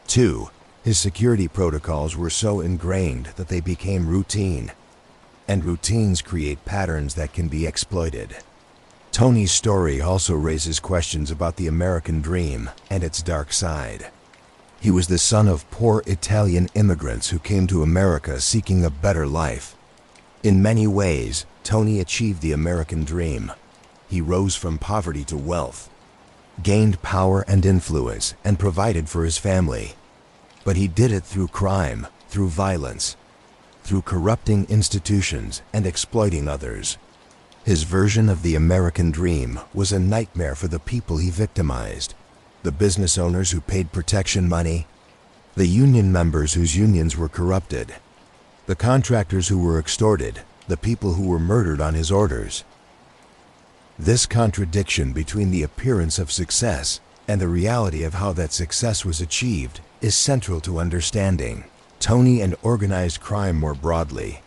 2. His security protocols were so ingrained that they became routine, and routines create patterns that can be exploited. Tony's story also raises questions about the American dream and its dark side. He was the son of poor Italian immigrants who came to America seeking a better life. In many ways, Tony achieved the American dream. He rose from poverty to wealth, gained power and influence, and provided for his family. But he did it through crime, through violence, through corrupting institutions and exploiting others. His version of the American dream was a nightmare for the people he victimized, the business owners who paid protection money, the union members whose unions were corrupted, the contractors who were extorted, the people who were murdered on his orders. This contradiction between the appearance of success and the reality of how that success was achieved is central to understanding Tony and organized crime more broadly.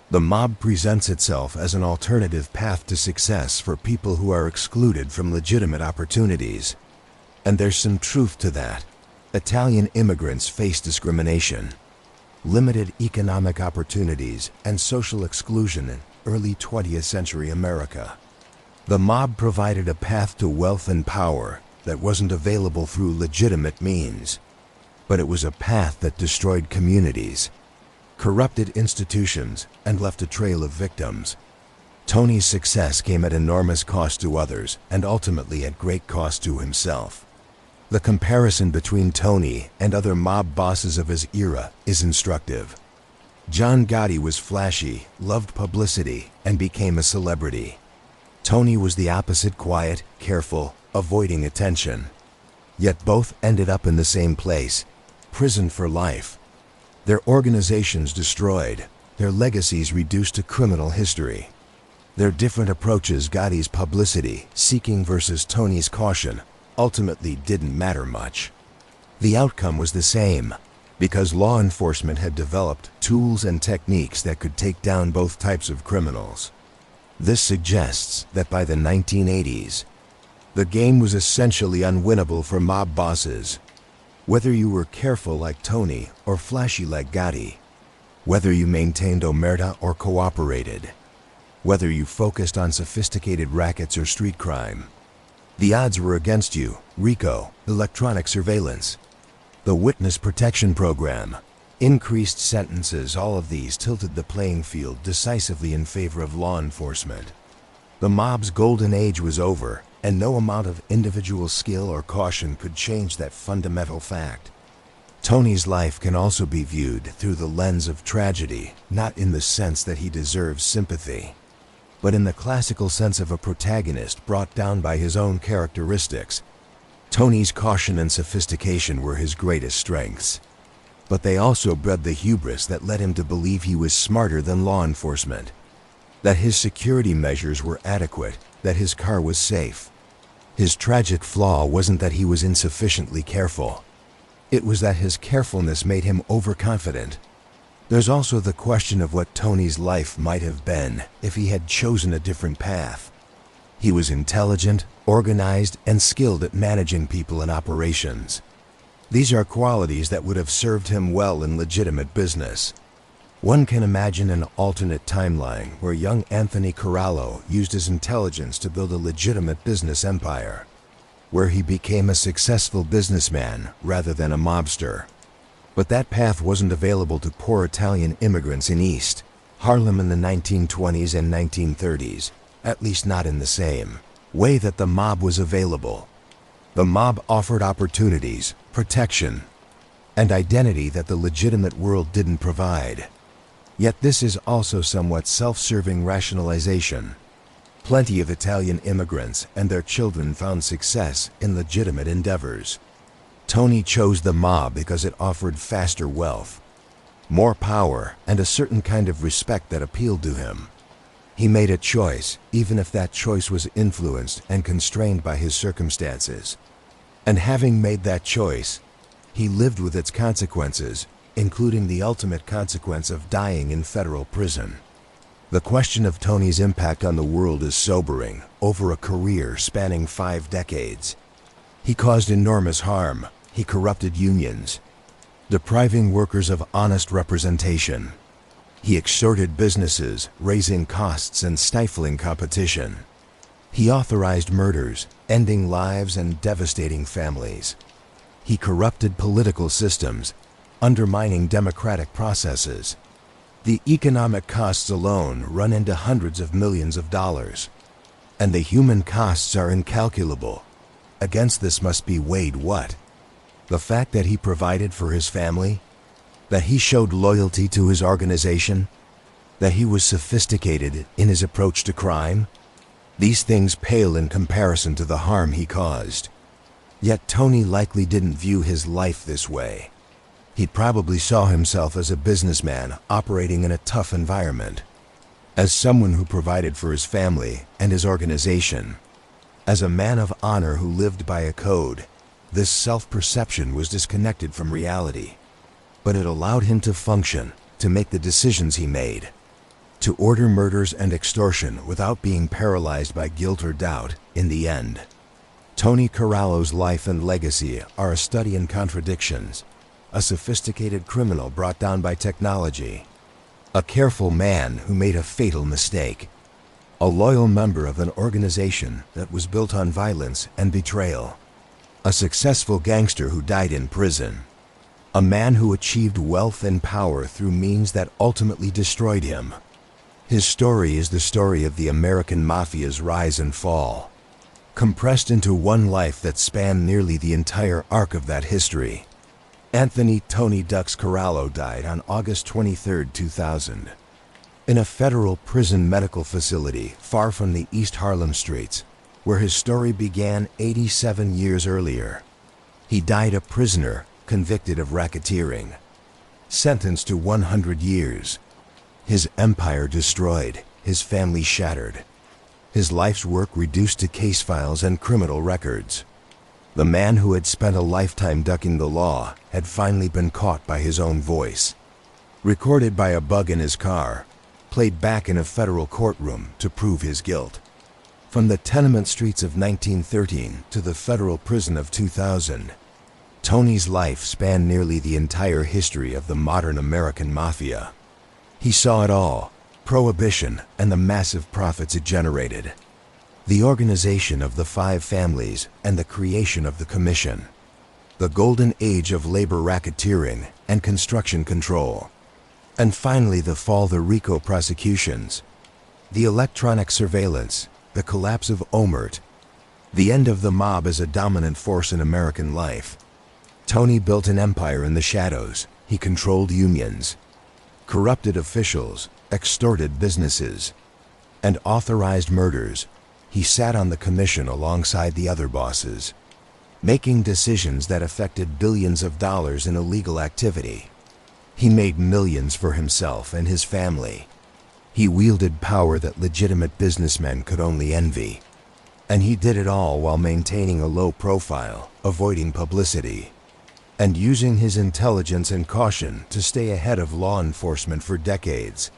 The mob presents itself as an alternative path to success for people who are excluded from legitimate opportunities. And there's some truth to that. Italian immigrants face discrimination, limited economic opportunities, and social exclusion in early 20th century America. The mob provided a path to wealth and power that wasn't available through legitimate means, but it was a path that destroyed communities, corrupted institutions, and left a trail of victims. Tony's success came at enormous cost to others and ultimately at great cost to himself. The comparison between Tony and other mob bosses of his era is instructive. John Gotti was flashy, loved publicity, and became a celebrity. Tony was the opposite: quiet, careful, avoiding attention. Yet both ended up in the same place: prison for life. Their organizations destroyed, their legacies reduced to criminal history. Their different approaches, Gotti's publicity seeking versus Tony's caution, ultimately didn't matter much. The outcome was the same, because law enforcement had developed tools and techniques that could take down both types of criminals. This suggests that by the 1980s, the game was essentially unwinnable for mob bosses. Whether you were careful like Tony or flashy like Gotti, whether you maintained omerta or cooperated, whether you focused on sophisticated rackets or street crime, the odds were against you. RICO, electronic surveillance, the witness protection program, increased sentences, all of these tilted the playing field decisively in favor of law enforcement. The mob's golden age was over, and no amount of individual skill or caution could change that fundamental fact. Tony's life can also be viewed through the lens of tragedy, not in the sense that he deserves sympathy, but in the classical sense of a protagonist brought down by his own characteristics. Tony's caution and sophistication were his greatest strengths, but they also bred the hubris that led him to believe he was smarter than law enforcement, that his security measures were adequate, that his car was safe. His tragic flaw wasn't that he was insufficiently careful. It was that his carefulness made him overconfident. There's also the question of what Tony's life might have been if he had chosen a different path. He was intelligent, organized, and skilled at managing people and operations. These are qualities that would have served him well in legitimate business. One can imagine an alternate timeline where young Anthony Corallo used his intelligence to build a legitimate business empire, where he became a successful businessman rather than a mobster. But that path wasn't available to poor Italian immigrants in East Harlem in the 1920s and 1930s, at least not in the same way that the mob was available. The mob offered opportunities, protection, and identity that the legitimate world didn't provide. Yet this is also somewhat self-serving rationalization. Plenty of Italian immigrants and their children found success in legitimate endeavors. Tony chose the mob because it offered faster wealth, more power, and a certain kind of respect that appealed to him. He made a choice, even if that choice was influenced and constrained by his circumstances. And having made that choice, he lived with its consequences, including the ultimate consequence of dying in federal prison. The question of Tony's impact on the world is sobering, over a career spanning 5 decades. He caused enormous harm. He corrupted unions, depriving workers of honest representation. He extorted businesses, raising costs and stifling competition. He authorized murders, ending lives and devastating families. He corrupted political systems, undermining democratic processes. The economic costs alone run into hundreds of millions of dollars, and the human costs are incalculable. Against this must be weighed what? The fact that he provided for his family? That he showed loyalty to his organization? That he was sophisticated in his approach to crime? These things pale in comparison to the harm he caused. Yet Tony likely didn't view his life this way. He probably saw himself as a businessman operating in a tough environment, as someone who provided for his family and his organization, as a man of honor who lived by a code. This self-perception was disconnected from reality, but it allowed him to function, to make the decisions he made, to order murders and extortion without being paralyzed by guilt or doubt. In the end, Tony Corallo's life and legacy are a study in contradictions, a sophisticated criminal brought down by technology, a careful man who made a fatal mistake, a loyal member of an organization that was built on violence and betrayal, a successful gangster who died in prison, a man who achieved wealth and power through means that ultimately destroyed him. His story is the story of the American Mafia's rise and fall, compressed into one life that spanned nearly the entire arc of that history. Anthony "Tony Ducks" Corallo died on August 23, 2000, in a federal prison medical facility far from the East Harlem streets, where his story began 87 years earlier. He died a prisoner, convicted of racketeering, sentenced to 100 years. His empire destroyed, his family shattered, his life's work reduced to case files and criminal records. The man who had spent a lifetime ducking the law had finally been caught by his own voice, recorded by a bug in his car, played back in a federal courtroom to prove his guilt. From the tenement streets of 1913 to the federal prison of 2000, Tony's life spanned nearly the entire history of the modern American Mafia. He saw it all: prohibition and the massive profits it generated, the organization of the five families and the creation of the commission, the golden age of labor racketeering and construction control, and finally the fall of the RICO prosecutions, the electronic surveillance, the collapse of OMERT, the end of the mob as a dominant force in American life. Tony built an empire in the shadows. He controlled unions, corrupted officials, extorted businesses, and authorized murders. He sat on the commission alongside the other bosses, making decisions that affected billions of dollars in illegal activity. He made millions for himself and his family. He wielded power that legitimate businessmen could only envy. And he did it all while maintaining a low profile, avoiding publicity, and using his intelligence and caution to stay ahead of law enforcement for decades.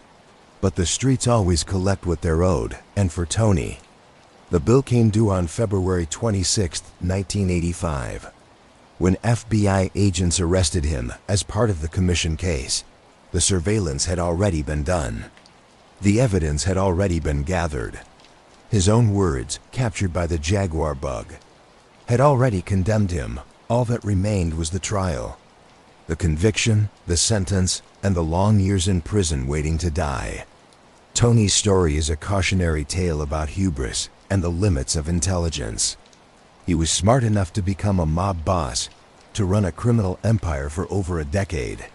But the streets always collect what they're owed, and for Tony, the bill came due on February 26, 1985. When FBI agents arrested him as part of the commission case, the surveillance had already been done. The evidence had already been gathered. His own words, captured by the Jaguar bug, had already condemned him. All that remained was the trial, the conviction, the sentence, and the long years in prison waiting to die. Tony's story is a cautionary tale about hubris and the limits of intelligence. He was smart enough to become a mob boss, to run a criminal empire for over a decade,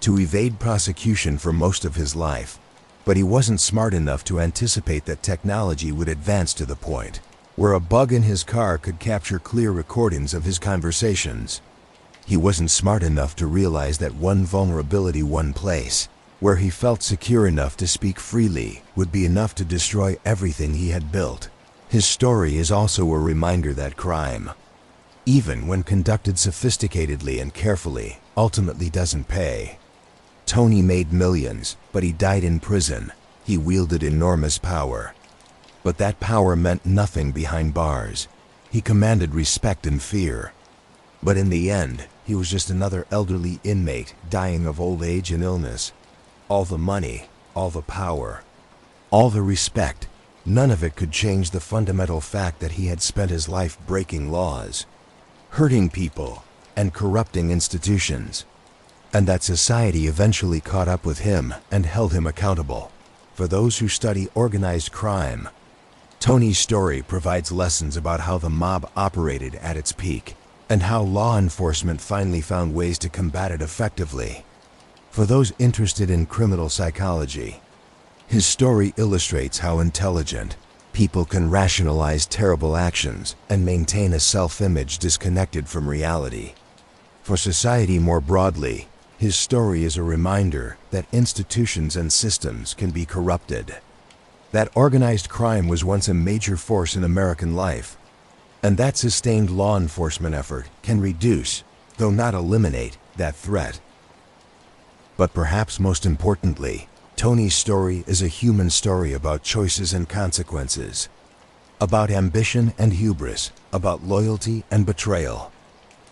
to evade prosecution for most of his life. But he wasn't smart enough to anticipate that technology would advance to the point where a bug in his car could capture clear recordings of his conversations. He wasn't smart enough to realize that one vulnerability, one place where he felt secure enough to speak freely, would be enough to destroy everything he had built. His story is also a reminder that crime, even when conducted sophisticatedly and carefully, ultimately doesn't pay. Tony made millions, but he died in prison. He wielded enormous power, but that power meant nothing behind bars. He commanded respect and fear, but in the end, he was just another elderly inmate dying of old age and illness. All the money, all the power, all the respect, none of it could change the fundamental fact that he had spent his life breaking laws, hurting people, and corrupting institutions, and that society eventually caught up with him and held him accountable. For those who study organized crime, Tony's story provides lessons about how the mob operated at its peak and how law enforcement finally found ways to combat it effectively. For those interested in criminal psychology, his story illustrates how intelligent people can rationalize terrible actions and maintain a self-image disconnected from reality. For society more broadly, his story is a reminder that institutions and systems can be corrupted, that organized crime was once a major force in American life, and that sustained law enforcement effort can reduce, though not eliminate, that threat. But perhaps most importantly, Tony's story is a human story about choices and consequences, about ambition and hubris, about loyalty and betrayal,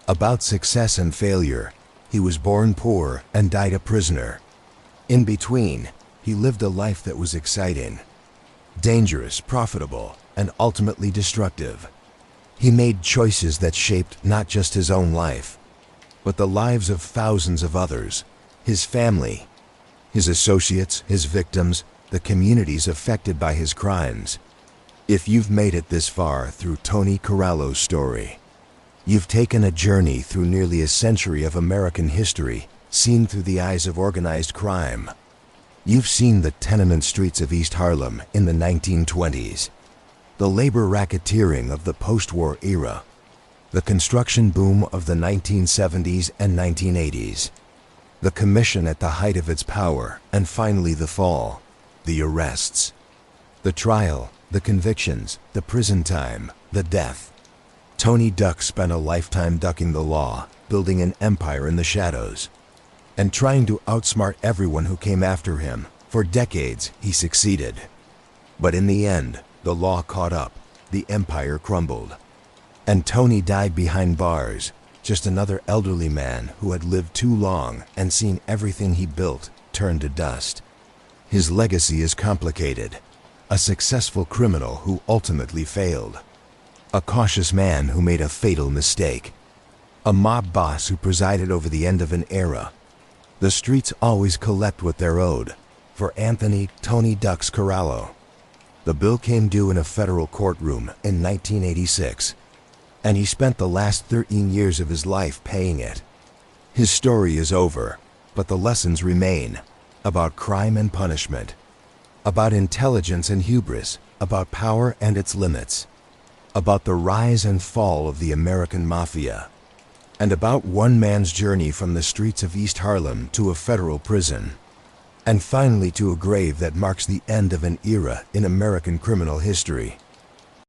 about success and failure. He was born poor and died a prisoner. In between, he lived a life that was exciting, dangerous, profitable, and ultimately destructive. He made choices that shaped not just his own life, but the lives of thousands of others, his family, his associates, his victims, the communities affected by his crimes. If you've made it this far through Tony Corallo's story, you've taken a journey through nearly a century of American history, seen through the eyes of organized crime. You've seen the tenement streets of East Harlem in the 1920s, the labor racketeering of the post-war era, the construction boom of the 1970s and 1980s, the commission at the height of its power, and finally the fall, the arrests, the trial, the convictions, the prison time, the death. Tony Duck spent a lifetime ducking the law, building an empire in the shadows, and trying to outsmart everyone who came after him. For decades, he succeeded. But in the end, the law caught up, the empire crumbled, and Tony died behind bars, just another elderly man who had lived too long and seen everything he built turn to dust. His legacy is complicated. A successful criminal who ultimately failed. A cautious man who made a fatal mistake. A mob boss who presided over the end of an era. The streets always collect what they're owed. For Anthony "Tony Ducks" Corallo, the bill came due in a federal courtroom in 1986, and he spent the last 13 years of his life paying it. His story is over, but the lessons remain, about crime and punishment, about intelligence and hubris, about power and its limits, about the rise and fall of the American Mafia, and about one man's journey from the streets of East Harlem to a federal prison, and finally to a grave that marks the end of an era in American criminal history.